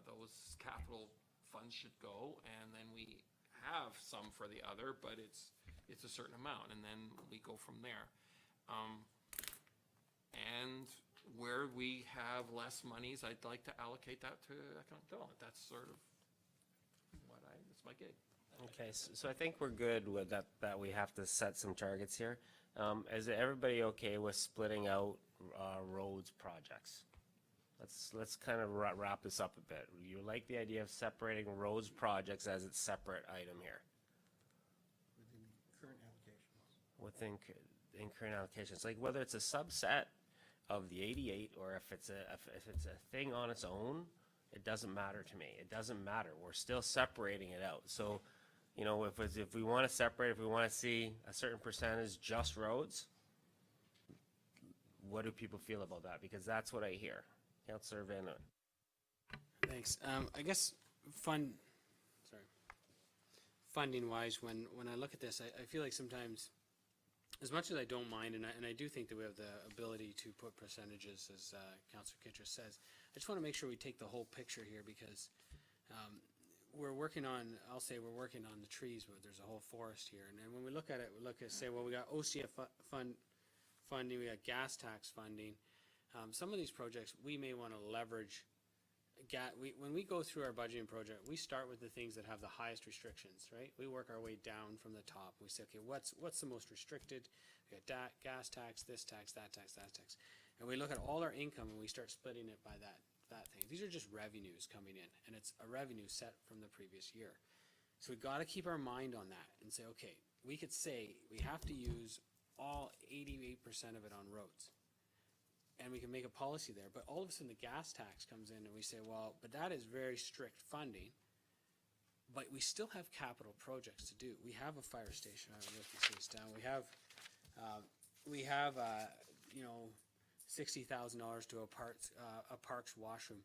those capital funds should go, and then we have some for the other, but it's a certain amount, and then we go from there. And where we have less monies, I'd like to allocate that to economic development. That's sort of that's my gig. Okay, so I think we're good with that we have to set some targets here. Is everybody okay with splitting out roads projects? Let's kind of wrap this up a bit. You like the idea of separating roads projects as its separate item here? Within current allocations. In current allocations, like whether it's a subset of the 88 or if it's a thing on its own, it doesn't matter to me. It doesn't matter. We're still separating it out. So, you know, if we want to separate, if we want to see a certain percentage just roads, what do people feel about that? Because that's what I hear. Councillor Van Oort. Thanks. I guess funding wise, when I look at this, I feel like sometimes, as much as I don't mind, and I do think that we have the ability to put percentages, as Councillor Kitcher says, I just want to make sure we take the whole picture here, because we're working on the trees, but there's a whole forest here. And then when we look at it, say, well, we got OCF funding, we got gas tax funding. Some of these projects, we may want to leverage. When we go through our budgeting project, we start with the things that have the highest restrictions, right? We work our way down from the top. We say, okay, what's the most restricted? We got gas tax, this tax, that tax, that tax. And we look at all our income and we start splitting it by that thing. These are just revenues coming in, and it's a revenue set from the previous year. So we've got to keep our mind on that and say, okay, we could say we have to use all 88% of it on roads. And we can make a policy there, but all of a sudden the gas tax comes in and we say, well, but that is very strict funding, but we still have capital projects to do. We have a fire station. I don't know if you see this down. We have $60,000 to a parks washroom.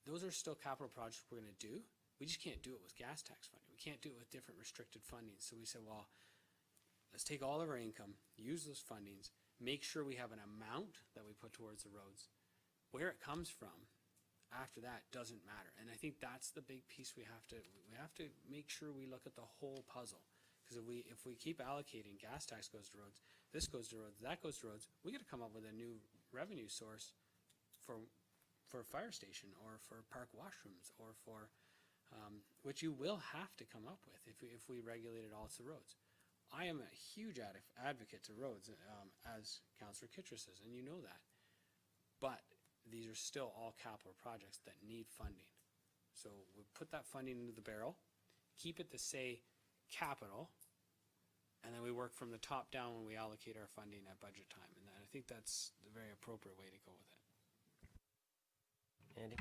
Those are still capital projects we're going to do. We just can't do it with gas tax funding. We can't do it with different restricted funding. So we said, well, let's take all of our income, use those fundings, make sure we have an amount that we put towards the roads. Where it comes from after that doesn't matter. And I think that's the big piece we have to make sure we look at the whole puzzle. Because if we keep allocating, gas tax goes to roads, this goes to roads, that goes to roads, we got to come up with a new revenue source for a fire station or for park washrooms or for which you will have to come up with if we regulate it all to roads. I am a huge advocate to roads, as Councillor Kitcher says, and you know that. But these are still all capital projects that need funding. So we put that funding into the barrel, keep it to say capital, and then we work from the top down when we allocate our funding at budget time. And I think that's the very appropriate way to go with it. Andy?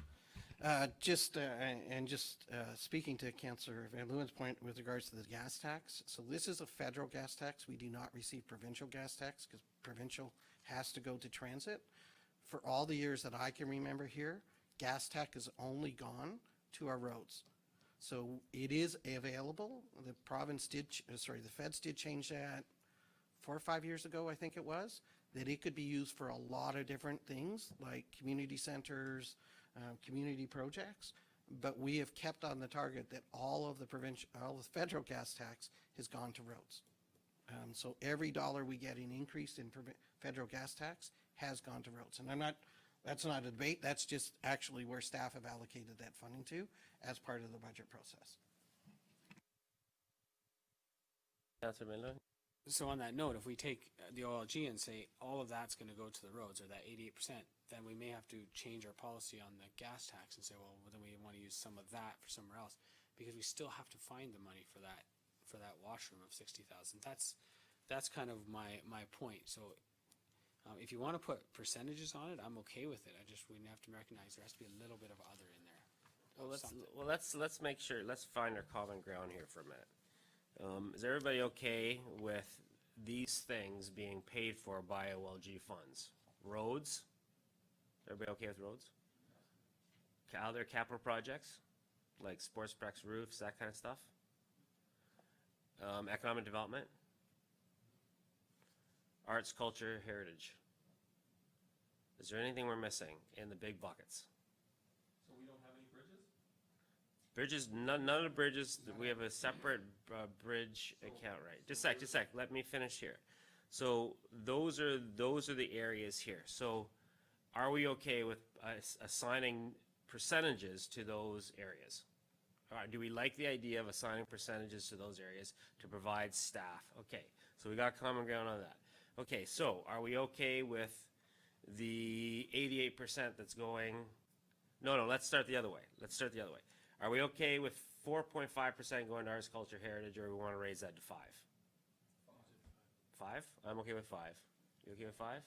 Speaking to Councillor Van Leeuwen's point with regards to the gas tax. So this is a federal gas tax. We do not receive provincial gas tax because provincial has to go to transit. For all the years that I can remember here, gas tax has only gone to our roads. So it is available. The feds did change that 4 or 5 years ago, I think it was, that it could be used for a lot of different things like community centers, community projects. but we have kept on the target that all of the all the federal gas tax has gone to roads. So every dollar we get in increase in federal gas tax has gone to roads. And that's not a debate, that's just actually where staff have allocated that funding to as part of the budget process. Councilor Miller? So on that note, if we take the OLG and say all of that's gonna go to the roads, or that 88%, then we may have to change our policy on the gas tax and say, well, then we wanna use some of that for somewhere else, because we still have to find the money for that washroom of 60,000. That's kind of my point. So, if you wanna put percentages on it, I'm okay with it. We have to recognize there has to be a little bit of other in there. Let's make sure, let's find our common ground here for a minute. Is everybody okay with these things being paid for by OLG funds? Roads? Everybody okay with roads? Other capital projects, like sportsplex roofs, that kind of stuff? Economic development? Arts, culture, heritage? Is there anything we're missing in the big buckets? So we don't have any bridges? Bridges, none of the bridges, we have a separate bridge account, right? Just a sec, let me finish here. So those are the areas here. So are we okay with assigning percentages to those areas? Do we like the idea of assigning percentages to those areas to provide staff? Okay, so we got common ground on that. Okay, so are we okay with the 88% that's going? No, let's start the other way. Are we okay with 4.5% going to arts, culture, heritage, or we want to raise that to 5? 5? I'm okay with 5. You okay with 5?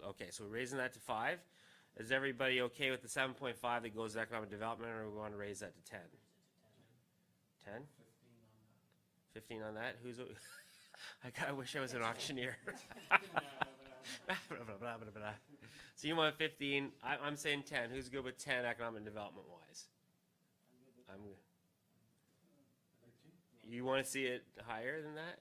Okay, so we're raising that to 5. Is everybody okay with the 7.5 that goes to economic development, or we want to raise that to 10? 10? 15 on that? Who's? I wish I was an auctioneer. So you want 15? I'm saying 10. Who's good with 10 economic development wise? You want to see it higher than that?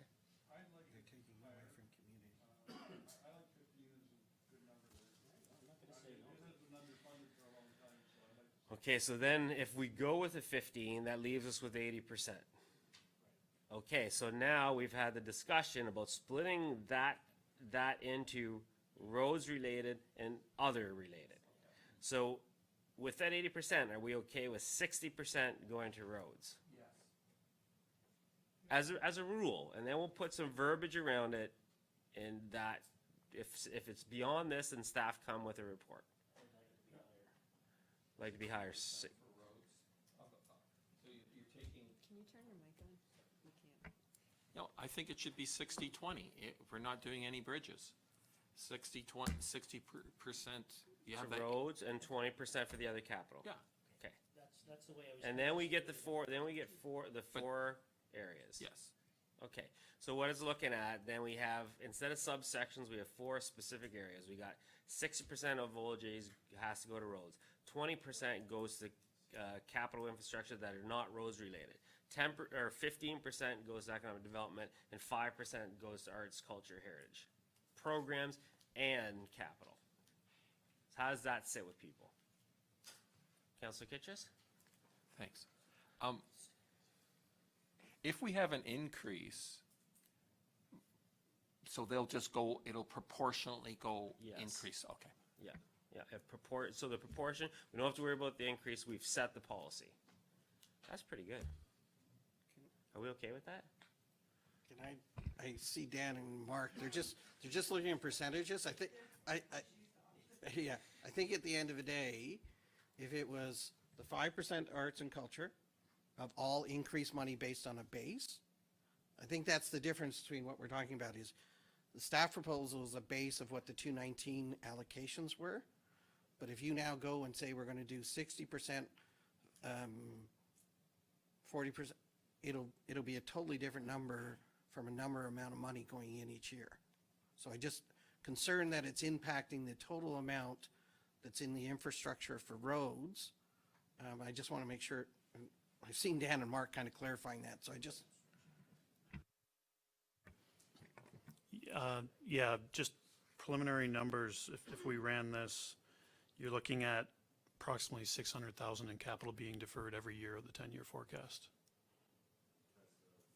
Okay, so then if we go with a 15, that leaves us with 80%. Okay, so now we've had the discussion about splitting that into roads related and other related. So with that 80%, are we okay with 60% going to roads? Yes. As a rule, and then we'll put some verbiage around it, and that if it's beyond this, then staff come with a report. Like to be higher. So you're taking. Can you turn your mic on? We can't. No, I think it should be 60-20. If we're not doing any bridges. 60%, you have For that. roads and 20% for the other capital. Yeah, Okay. That's the way I was. And then we get the four areas. yes. Okay, so what it's looking at, then we have, instead of subsections, we have 4 specific areas. We got 60% of OLJs has to go to roads. 20% goes to capital infrastructure that are not roads related. 15% goes to economic development, and 5% goes to arts, culture, heritage, programs, and capital. So how does that sit with people? Councilor Kitchus? Thanks. If we have an increase, so they'll just go, it'll proportionately go Yes. increase, okay. Yeah. So the proportion, we don't have to worry about the increase, we've set the policy. That's pretty good. Are we okay with that? Can I see Dan and Mark, they're just looking at percentages. I think at the end of the day, if it was the 5% arts and culture of all increased money based on a base, I think that's the difference between what we're talking about is the staff proposal is a base of what the 219 allocations were. But if you now go and say we're going to do 60%, 40%, it'll be a totally different number from a amount of money going in each year. So I just concerned that it's impacting the total amount that's in the infrastructure for roads. I just want to make sure, I've seen Dan and Mark kind of clarifying that, so I just. Yeah, just preliminary numbers, if we ran this, you're looking at approximately 600,000 in capital being deferred every year of the 10-year forecast.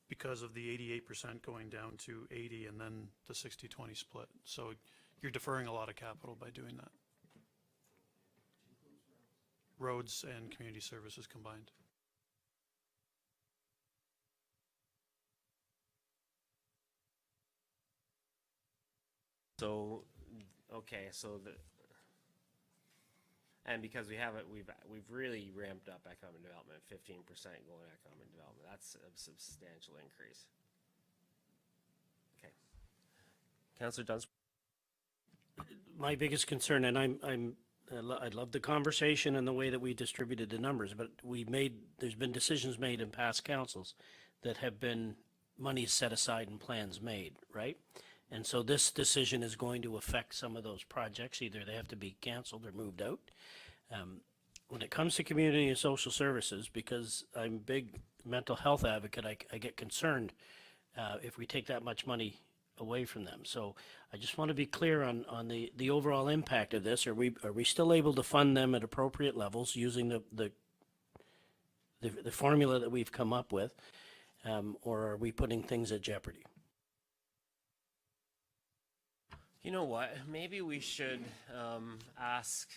Because of the 88% going down to 80 and then the 60-20 split. So you're deferring a lot of capital by doing that. Roads and community services combined. So, okay, so and because we have it, we've really ramped up economic development, 15% going economic development. That's a substantial increase. Okay. Councillor Duns. My biggest concern, and I love the conversation and the way that we distributed the numbers, but there's been decisions made in past councils that have been money set aside and plans made, right? And so this decision is going to affect some of those projects. Either they have to be canceled or moved out. When it comes to community and social services, because I'm a big mental health advocate, I get concerned if we take that much money away from them. So I just want to be clear on the overall impact of this. Are we still able to fund them at appropriate levels using the formula that we've come up with, or are we putting things at jeopardy? You know what? Maybe we should ask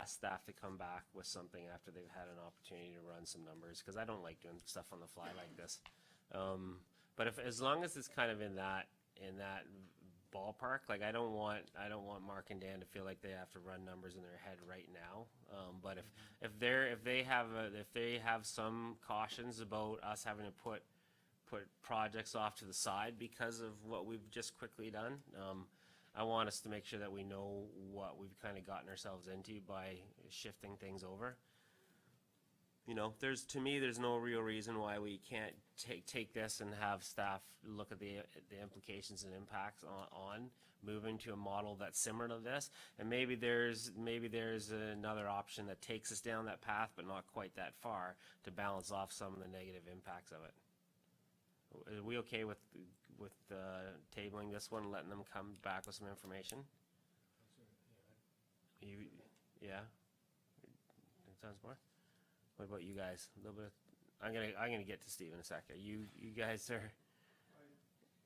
staff to come back with something after they've had an opportunity to run some numbers, because I don't like doing stuff on the fly like this. But as long as it's kind of in that ballpark, like I don't want Mark and Dan to feel like they have to run numbers in their head right now. But if they have some cautions about us having to put projects off to the side because of what we've just quickly done, I want us to make sure that we know what we've kind of gotten ourselves into by shifting things over. You know, there's no real reason why we can't take this and have staff look at the implications and impacts on moving to a model that's similar to this. And maybe there's another option that takes us down that path, but not quite that far, to balance off some of the negative impacts of it. Are we okay with tabling this one and letting them come back with some information? Yeah. Sounds more. What about you guys? A little bit. I'm gonna get to Steve in a second. You guys are,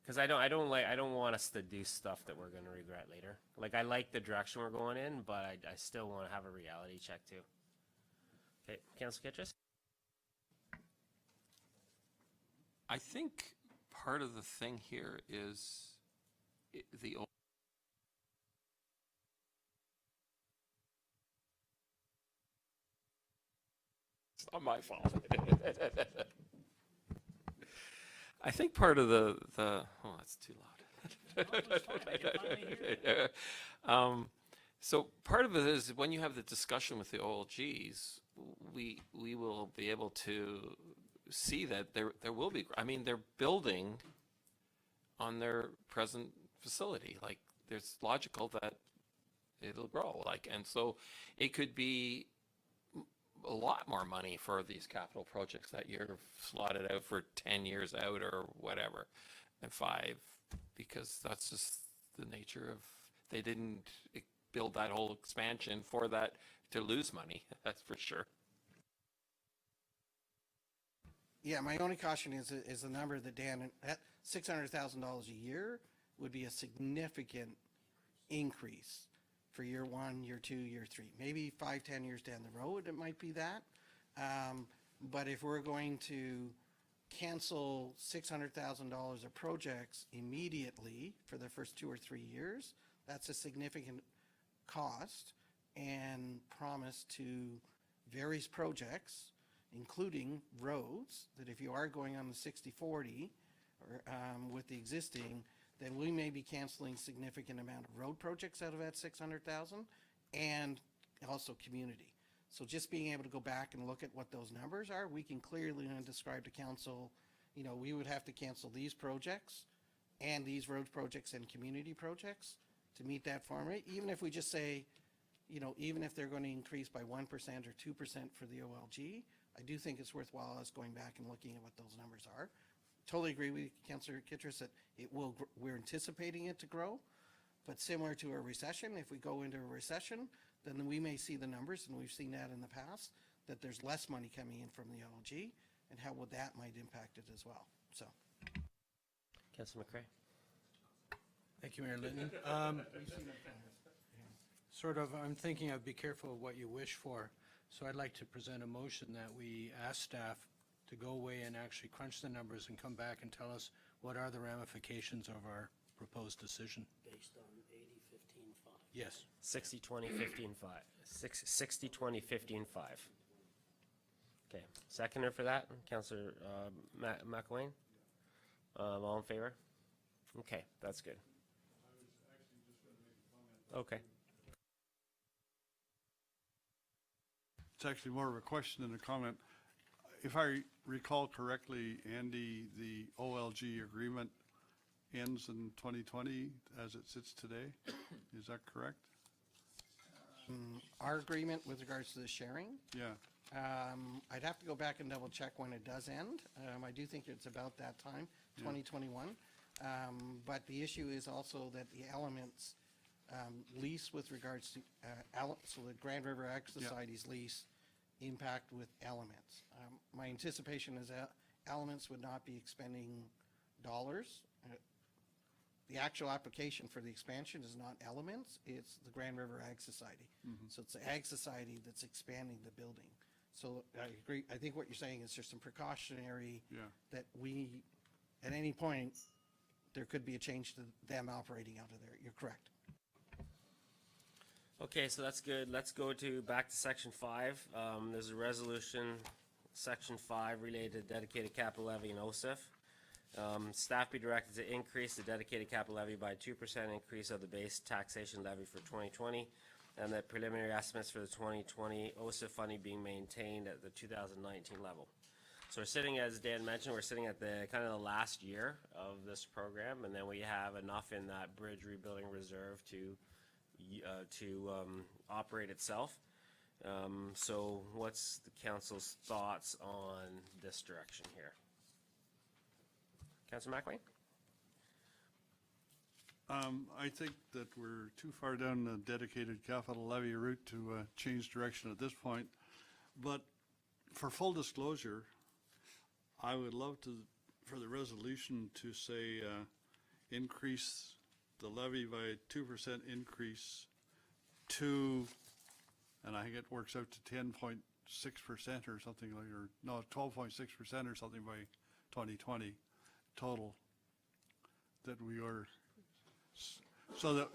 because I don't want us to do stuff that we're gonna regret later. Like, I like the direction we're going in, but I still want to have a reality check too. Okay, Councilor Kitchus. I think part of the thing here is the it's not my fault. I think part of the oh, that's too loud. So part of it is when you have the discussion with the OLGs, we will be able to see that there will be, I mean, they're building on their present facility. Like, it's logical that it'll grow. Like, and so it could be a lot more money for these capital projects that you're slotted out for 10 years out or whatever, and 5, because that's just the nature of, they didn't build that whole expansion for that to lose money. That's for sure. Yeah, my only caution is the number that Dan, that $600,000 a year would be a significant increase for year 1, year 2, year 3. Maybe 5, 10 years down the road, it might be that. But if we're going to cancel $600,000 of projects immediately for the first 2 or 3 years, that's a significant cost and promise to various projects, including roads, that if you are going on the 60/40 or with the existing, then we may be canceling significant amount of road projects out of that 600,000, and also community. So just being able to go back and look at what those numbers are, we can clearly describe to council, you know, we would have to cancel these projects and these road projects and community projects to meet that formula. Even if we just say, you know, even if they're going to increase by 1% or 2% for the OLG, I do think it's worthwhile us going back and looking at what those numbers are. Totally agree with Councillor Kittredge that it will. We're anticipating it to grow, but similar to a recession, if we go into a recession, then we may see the numbers, and we've seen that in the past, that there's less money coming in from the LG, and how would that might impact it as well, so. Councilor McCray? Thank you, Mayor Linton. Sort of, I'm thinking I'd be careful of what you wish for, so I'd like to present a motion that we ask staff to go away and actually crunch the numbers and come back and tell us what are the ramifications of our proposed decision. Based on 80-15-5. Yes. 60-20-15-5. 60-20-15-5. Okay, seconder for that, Councillor McElwain? All in favor? Okay, that's good. Okay. It's actually more of a question than a comment. If I recall correctly, Andy, the OLG agreement ends in 2020 as it sits today. Is that correct? Our agreement with regards to the sharing, Yeah. I'd have to go back and double check when it does end. I do think it's about that time, 2021. But the issue is also that the elements lease with regards to, so the Grand River Ag Society's lease impact with elements. My anticipation is that elements would not be expending dollars. The actual application for the expansion is not elements, it's the Grand River Ag Society. So it's the Ag Society that's expanding the building. So I agree, I think what you're saying is there's some precautionary that we, at any point, there could be a change to them operating out of there. You're correct. Okay, so that's good. Let's go back to section 5. There's a resolution, section 5, related to dedicated capital levy and OSIF. Staff be directed to increase the dedicated capital levy by 2% increase of the base taxation levy for 2020, and the preliminary estimates for the 2020 OSIF funding being maintained at the 2019 level. So we're sitting, as Dan mentioned, we're sitting at the kind of the last year of this program, and then we have enough in that bridge rebuilding reserve to operate itself. So what's the council's thoughts on this direction here? Councilor McElwain? I think that we're too far down the dedicated capital levy route to change direction at this point. But for full disclosure, I would love for the resolution to say increase the levy by 2% increase to, and I think it works out to 10.6% or something like, or no, 12.6% or something by 2020 total, that we are, so that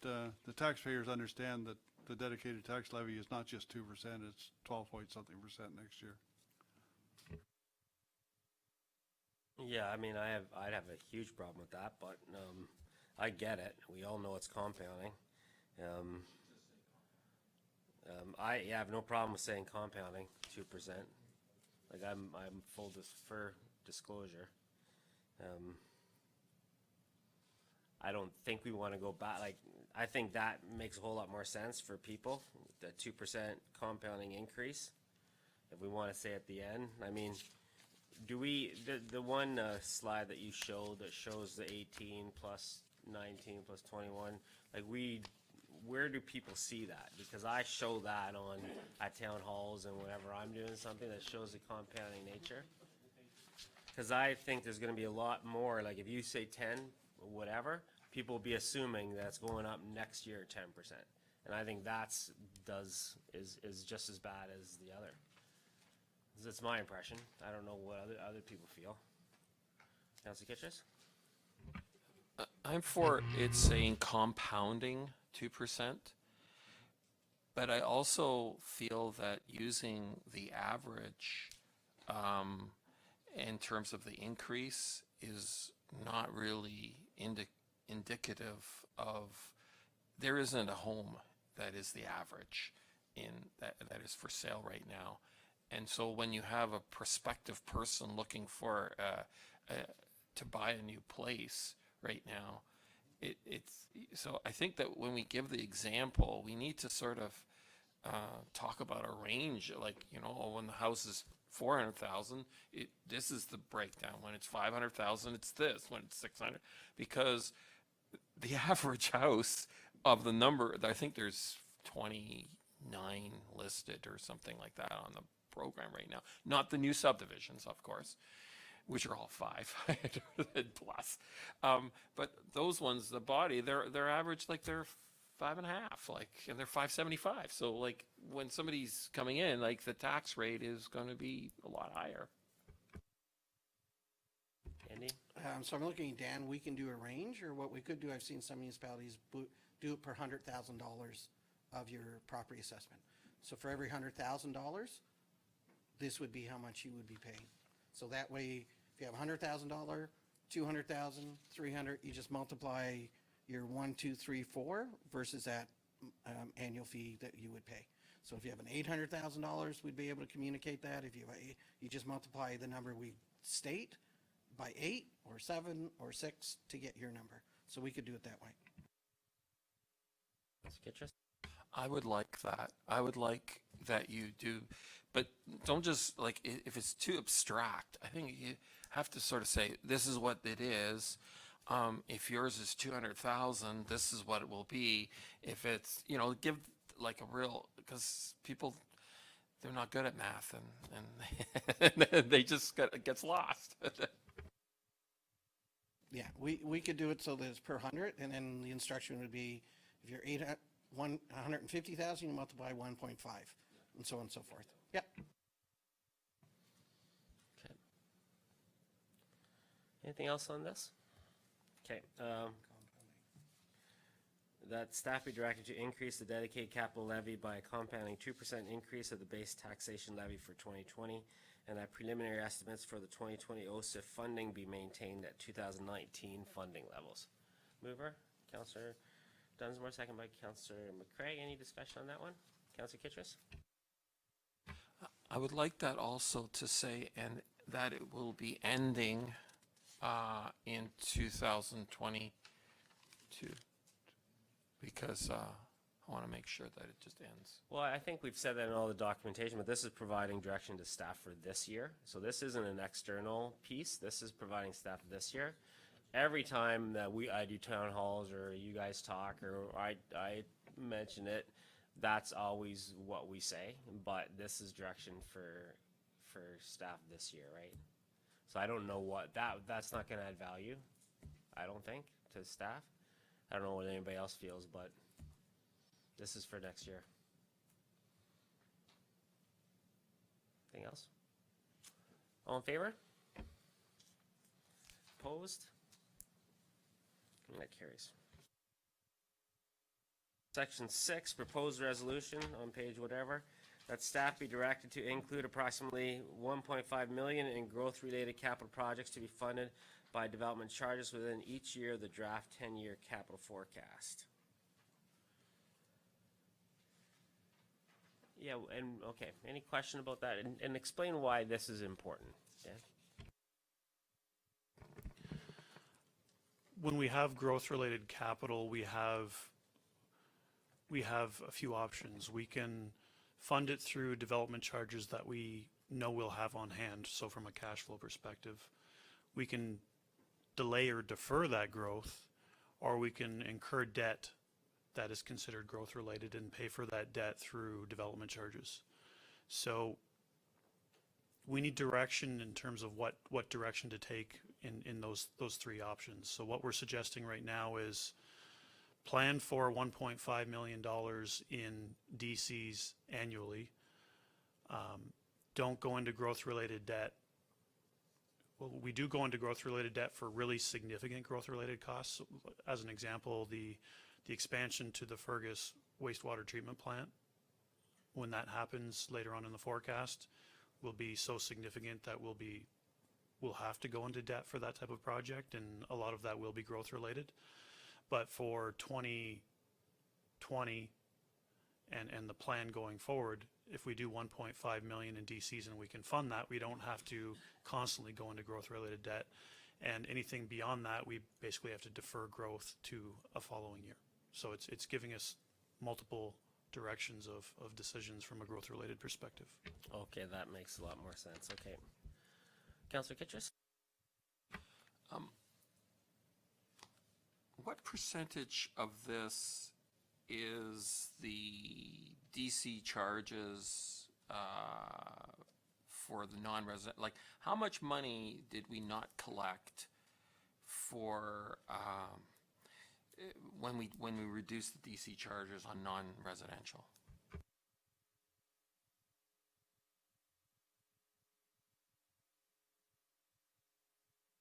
the taxpayers understand that the dedicated tax levy is not just 2%, it's 12-point-something% next year. Yeah, I mean, I'd have a huge problem with that, but I get it. We all know it's compounding. I have no problem with saying compounding 2%. Like I'm full for disclosure. I don't think we want to go back. Like I think that makes a whole lot more sense for people. The 2% compounding increase. If we want to say at the end, I mean. Do we, the one slide that you showed that shows the 18 plus 19 plus 21, like where do people see that? Because I show that at town halls and whenever I'm doing something that shows the compounding nature. Because I think there's going to be a lot more, like if you say 10 or whatever, people will be assuming that's going up next year 10%. And I think is just as bad as the other. That's my impression. I don't know what other people feel. Councilor Kitchens? I'm for it saying compounding 2%, but I also feel that using the average in terms of the increase is not really indicative of, there isn't a home that is the average that is for sale right now. And so when you have a prospective person looking for to buy a new place right now, so I think that when we give the example, we need to sort of talk about a range, like, you know, when the house is 400,000, this is the breakdown. When it's 500,000, it's this. When it's 600, because the average house of the number, I think there's 29 listed or something like that on the program right now. Not the new subdivisions, of course, which are all 5 plus. But those ones, the body, they're average, like they're 5.5, like, and they're 575. So like when somebody's coming in, like the tax rate is going to be a lot higher. Andy? So I'm looking, Dan, we can do a range, or what we could do, I've seen some municipalities do it per $100,000 of your property assessment. So for every $100,000, this would be how much you would be paying. So that way, if you have $100,000, 200,000, 300, you just multiply your 1, 2, 3, 4 versus that annual fee that you would pay. So if you have an $800,000, we'd be able to communicate that. If you just multiply the number we state by 8 or 7 or 6 to get your number. So we could do it that way. I would like that. I would like that you do, but don't just like, if it's too abstract, I think you have to sort of say, this is what it is. If yours is 200,000, this is what it will be. If it's, give like a real, because people, they're not good at math and they just gets lost. Yeah, we could do it so that it's per 100, and then the instruction would be, if you're 150,000, you multiply 1.5, and so on and so forth. Yep. Okay. Anything else on this? Okay. That staff be directed to increase the dedicated capital levy by a compounding 2% increase of the base taxation levy for 2020, and that preliminary estimates for the 2020 OSIF funding be maintained at 2019 funding levels. Mover, Councillor Dunsmore, second by Councillor McCrae. Any discussion on that one? Councillor Kittrus? I would like that also to say, and that it will be ending in 2022, because I want to make sure that it just ends. Well, I think we've said that in all the documentation, but this is providing direction to staff for this year. So this isn't an external piece. This is providing staff this year. Every time that I do town halls or you guys talk or I mention it, that's always what we say. But this is direction for staff this year, right? So I don't know what that's not going to add value, I don't think, to staff. I don't know what anybody else feels, but this is for next year. Anything else? All in favor? Opposed? And that carries. Section 6, proposed resolution on page whatever, that staff be directed to include approximately $1.5 million in growth-related capital projects to be funded by development charges within each year of the draft 10-year capital forecast. Yeah, and okay, any question about that? And explain why this is important. Yeah. When we have growth-related capital, we have a few options. We can fund it through development charges that we know we'll have on hand, so from a cash flow perspective. We can delay or defer that growth, or we can incur debt that is considered growth-related and pay for that debt through development charges. So we need direction in terms of what direction to take in those three options. So what we're suggesting right now is plan for $1.5 million in DCs annually. Don't go into growth-related debt. Well, we do go into growth-related debt for really significant growth-related costs. As an example, the expansion to the Fergus wastewater treatment plant, when that happens later on in the forecast, will be so significant that we'll have to go into debt for that type of project, and a lot of that will be growth-related. But for 2020 and the plan going forward, if we do 1.5 million in DCs and we can fund that, we don't have to constantly go into growth-related debt. And anything beyond that, we basically have to defer growth to a following year. So it's giving us multiple directions of decisions from a growth-related perspective. Okay, that makes a lot more sense. Okay. Councillor Kittrus? What percentage of this is the DC charges for the non-resident, like, how much money did we not collect for, when we reduced the DC charges on non-residential?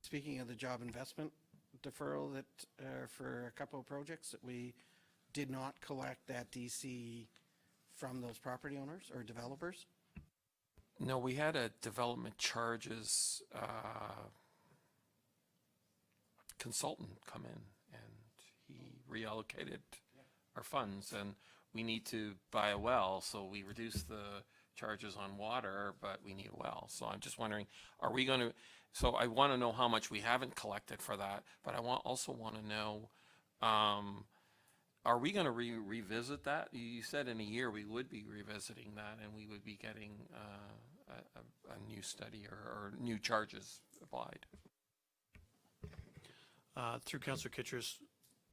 Speaking of the job investment deferral that, for a couple of projects that we did not collect that DC from those property owners or developers? No, we had a development charges consultant come in, and he reallocated our funds, and we need to buy a well, so we reduced the charges on water, but we need a well. So I'm just wondering, are we going to, so I want to know how much we haven't collected for that, but I also want to know, are we going to revisit that? You said in a year we would be revisiting that, and we would be getting a new study or new charges applied. Through Councillor Kitchers,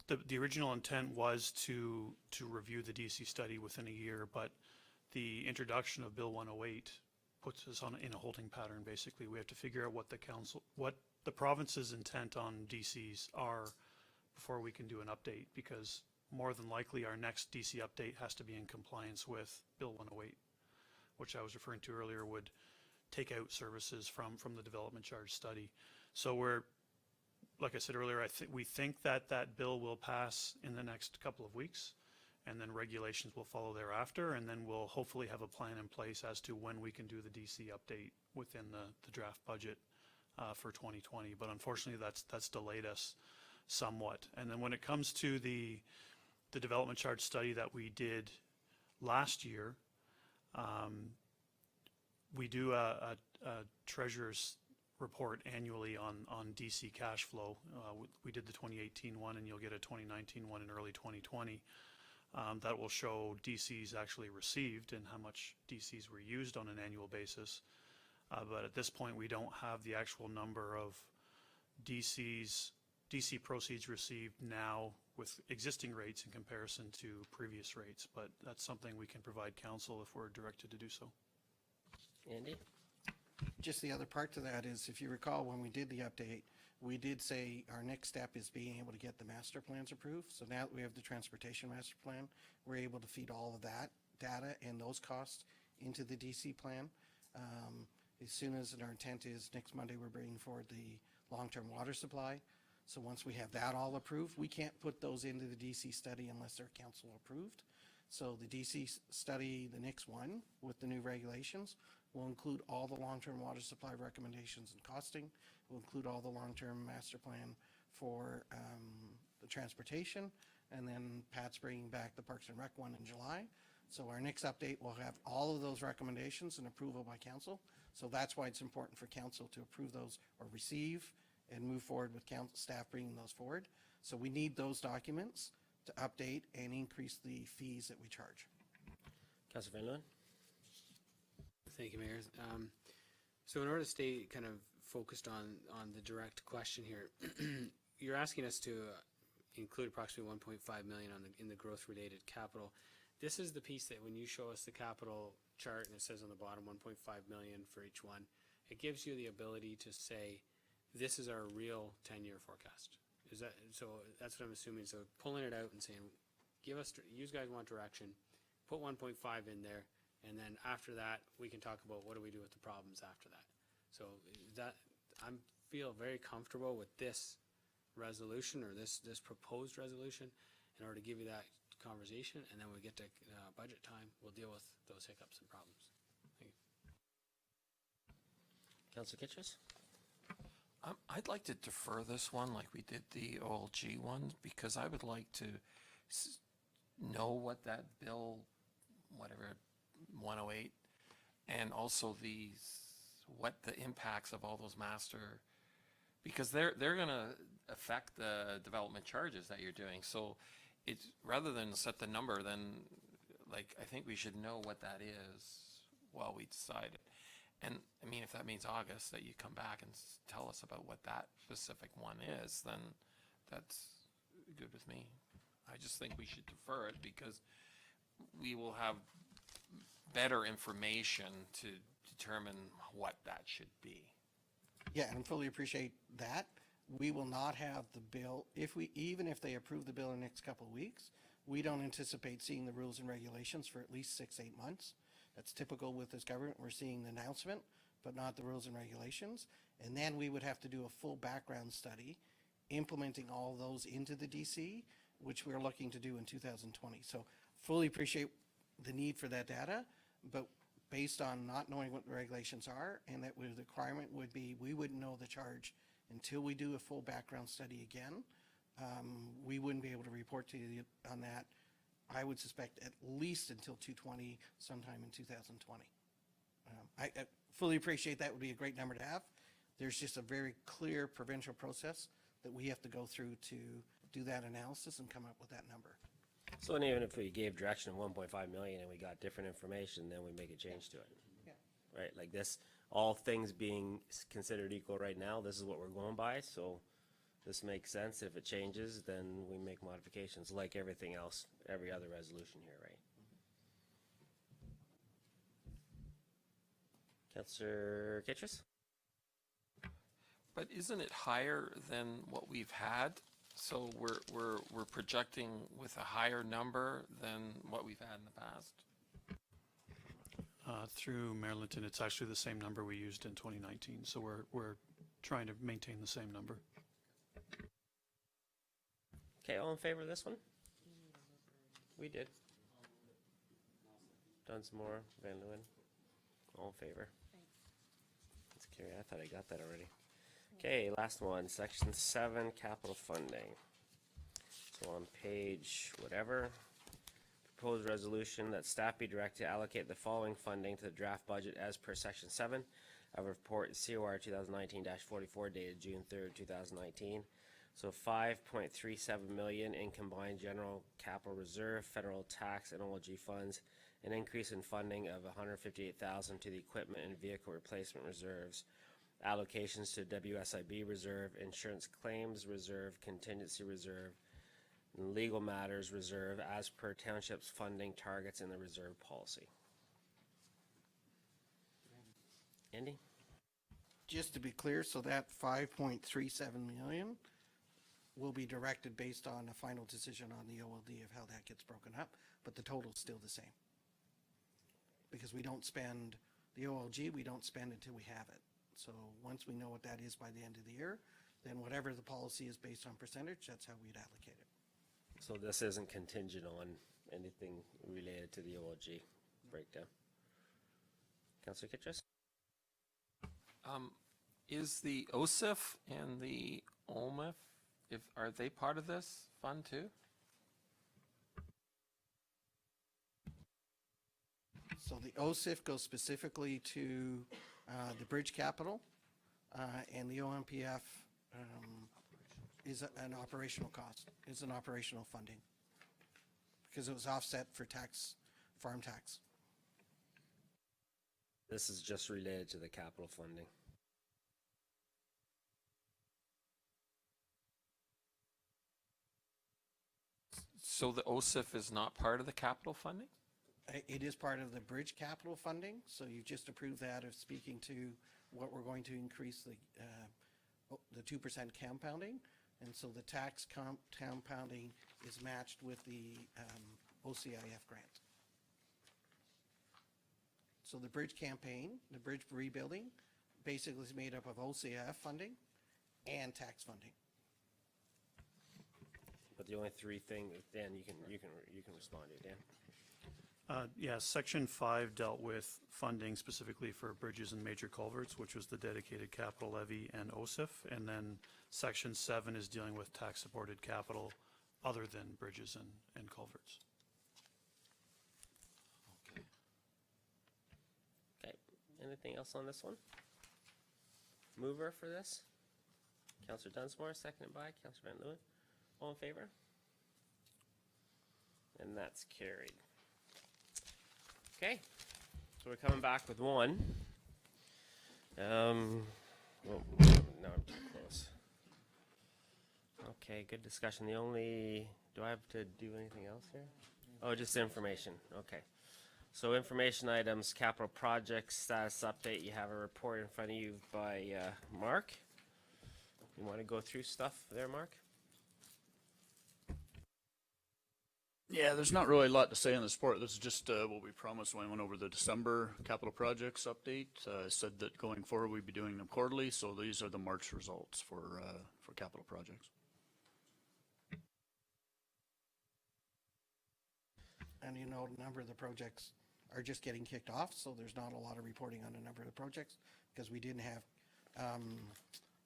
the original intent was to review the DC study within a year, but the introduction of Bill 108 puts us in a holding pattern. Basically, we have to figure out what the province's intent on DCs are before we can do an update, because more than likely our next DC update has to be in compliance with Bill 108, which I was referring to earlier, would take out services from the development charge study. So we're, like I said earlier, we think that bill will pass in the next couple of weeks, and then regulations will follow thereafter, and then we'll hopefully have a plan in place as to when we can do the DC update within the draft budget for 2020. But unfortunately, that's delayed us somewhat. And then when it comes to the development charge study that we did last year, we do a treasurer's report annually on DC cash flow. We did the 2018 one, and you'll get a 2019 one in early 2020. That will show DCs actually received and how much DCs were used on an annual basis. But at this point, we don't have the actual number of DC proceeds received now with existing rates in comparison to previous rates. But that's something we can provide council if we're directed to do so. Andy? Just the other part to that is, if you recall, when we did the update, we did say our next step is being able to get the master plans approved. So now that we have the transportation master plan, we're able to feed all of that data and those costs into the DC plan. As soon as our intent is next Monday, we're bringing forward the long-term water supply. So once we have that all approved, we can't put those into the DC study unless they're council approved. So the DC study, the next one with the new regulations, will include all the long-term water supply recommendations and costing. Will include all the long-term master plan for the transportation, and then Pat's bringing back the Parks and Rec one in July. So our next update will have all of those recommendations and approval by council. So that's why it's important for council to approve those or receive and move forward with council staff bringing those forward. So we need those documents to update and increase the fees that we charge. Councillor Van Leeuwen? Thank you, Mayor. So in order to stay kind of focused on the direct question here, you're asking us to include approximately 1.5 million in the growth-related capital. This is the piece that when you show us the capital chart and it says on the bottom 1.5 million for each one, it gives you the ability to say, this is our real 10-year forecast. Is that so? That's what I'm assuming. So pulling it out and saying, you guys want direction, put 1.5 in there, and then after that we can talk about what do we do with the problems after that. So that I feel very comfortable with this resolution or this proposed resolution in order to give you that conversation, and then when we get to budget time, we'll deal with those hiccups and problems. Thank you. Councillor Kitchers? I'd like to defer this one like we did the OLG one, because I would like to know what that bill, whatever, 108, and also what the impacts of all those master, because they're going to affect the development charges that you're doing. So it's rather than set the number, then like I think we should know what that is while we decide it. And I mean, if that means August, that you come back and tell us about what that specific one is, then that's good with me. I just think we should defer it because we will have better information to determine what that should be. Yeah, and fully appreciate that. We will not have the bill, even if they approve the bill in the next couple of weeks, we don't anticipate seeing the rules and regulations for at least 6-8 months. That's typical with this government. We're seeing the announcement, but not the rules and regulations. And then we would have to do a full background study, implementing all those into the DC, which we're looking to do in 2020. So fully appreciate the need for that data, but based on not knowing what the regulations are, and that the requirement would be, we wouldn't know the charge until we do a full background study again. We wouldn't be able to report to you on that, I would suspect, at least until 220, sometime in 2020. I fully appreciate that would be a great number to have. There's just a very clear provincial process that we have to go through to do that analysis and come up with that number. So and even if we gave direction of 1.5 million and we got different information, then we make a change to it. Yeah. Right, like this, all things being considered equal right now, this is what we're going by, so this makes sense. If it changes, then we make modifications like everything else, every other resolution here, right? Councillor Kitchus? But isn't it higher than what we've had? So we're projecting with a higher number than what we've had in the past? Through Marylandton, it's actually the same number we used in 2019, so we're trying to maintain the same number. Okay, all in favor of this one? We did. Dunsmore, Van Leeuwen, all in favor? That's carried. I thought I got that already. Okay, last one, section 7, capital funding. So on page whatever, proposed resolution that staff be directed to allocate the following funding to the draft budget as per section 7 of report COR 2019-44 dated June 3rd, 2019. So 5.37 million in combined general capital reserve, federal tax and OLG funds, an increase in funding of 158,000 to the equipment and vehicle replacement reserves, allocations to WSIB reserve, insurance claims reserve, contingency reserve, and legal matters reserve as per township's funding targets in the reserve policy. Andy? Just to be clear, so that 5.37 million will be directed based on a final decision on the OLD of how that gets broken up, but the total's still the same. Because we don't spend, the OLG, we don't spend until we have it. So once we know what that is by the end of the year, then whatever the policy is based on percentage, that's how we'd allocate it. So this isn't contingent on anything related to the OLG breakdown. Councillor Kitchus? Is the OSIF and the OMPF, are they part of this fund too? So the OSIF goes specifically to the bridge capital, and the OMPF is an operational cost, is an operational funding, because it was offset for tax, farm tax. This is just related to the capital funding. So the OSIF is not part of the capital funding? It is part of the bridge capital funding, so you just approved that of speaking to what we're going to increase the 2% compounding, and so the tax compounding is matched with the OCIF grant. So the bridge campaign, the bridge rebuilding, basically is made up of OCIF funding and tax funding. But the only three things, Dan, you can respond to, Dan. Yeah, section 5 dealt with funding specifically for bridges and major culverts, which was the dedicated capital levy and OSIF, and then section 7 is dealing with tax supported capital other than bridges and culverts. Okay, anything else on this one? Mover for this? Councillor Dunsmore, seconded by Councillor Van Leeuwen. All in favor? And that's carried. Okay, so we're coming back with one. Oh, no, I'm too close. Okay, good discussion. Do I have to do anything else here? Oh, just information, okay. So information items, capital projects, status update, you have a report in front of you by Mark. You want to go through stuff there, Mark? Yeah, there's not really a lot to say on this report. This is just what we promised when we went over the December capital projects update. Said that going forward we'd be doing them quarterly, so these are the March results for capital projects. And you know, a number of the projects are just getting kicked off, so there's not a lot of reporting on a number of the projects because we didn't have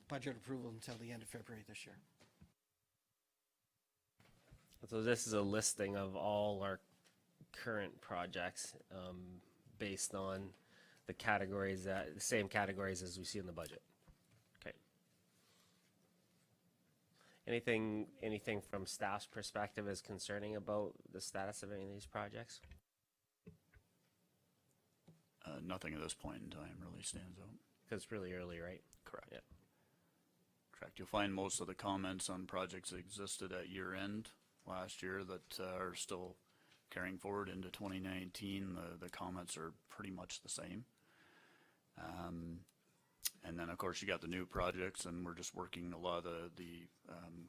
budget approval until the end of February this year. So this is a listing of all our current projects based on the categories the same categories as we see in the budget. Okay. Anything from staff's perspective is concerning about the status of any of these projects? Nothing at this point in time really stands out. Because it's really early, right? Correct. Yeah. Correct. You'll find most of the comments on projects that existed at year end last year that are still carrying forward into 2019. The comments are pretty much the same. And then of course you got the new projects, and we're just working a lot of the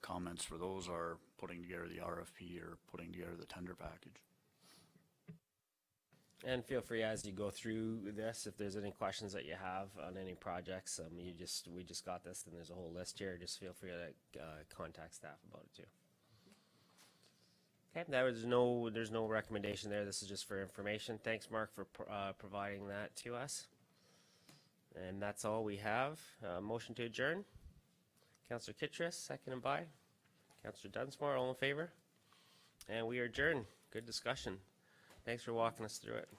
comments for those are putting together the RFP or putting together the tender package. And feel free as you go through this, if there's any questions that you have on any projects, we just got this, and there's a whole list here. Just feel free to contact staff about it too. Okay, there's no recommendation there. This is just for information. Thanks, Mark, for providing that to us. And that's all we have. Motion to adjourn. Councillor Kittress, seconded by Councillor Dunsmore. All in favor? And we are adjourned. Good discussion. Thanks for walking us through it.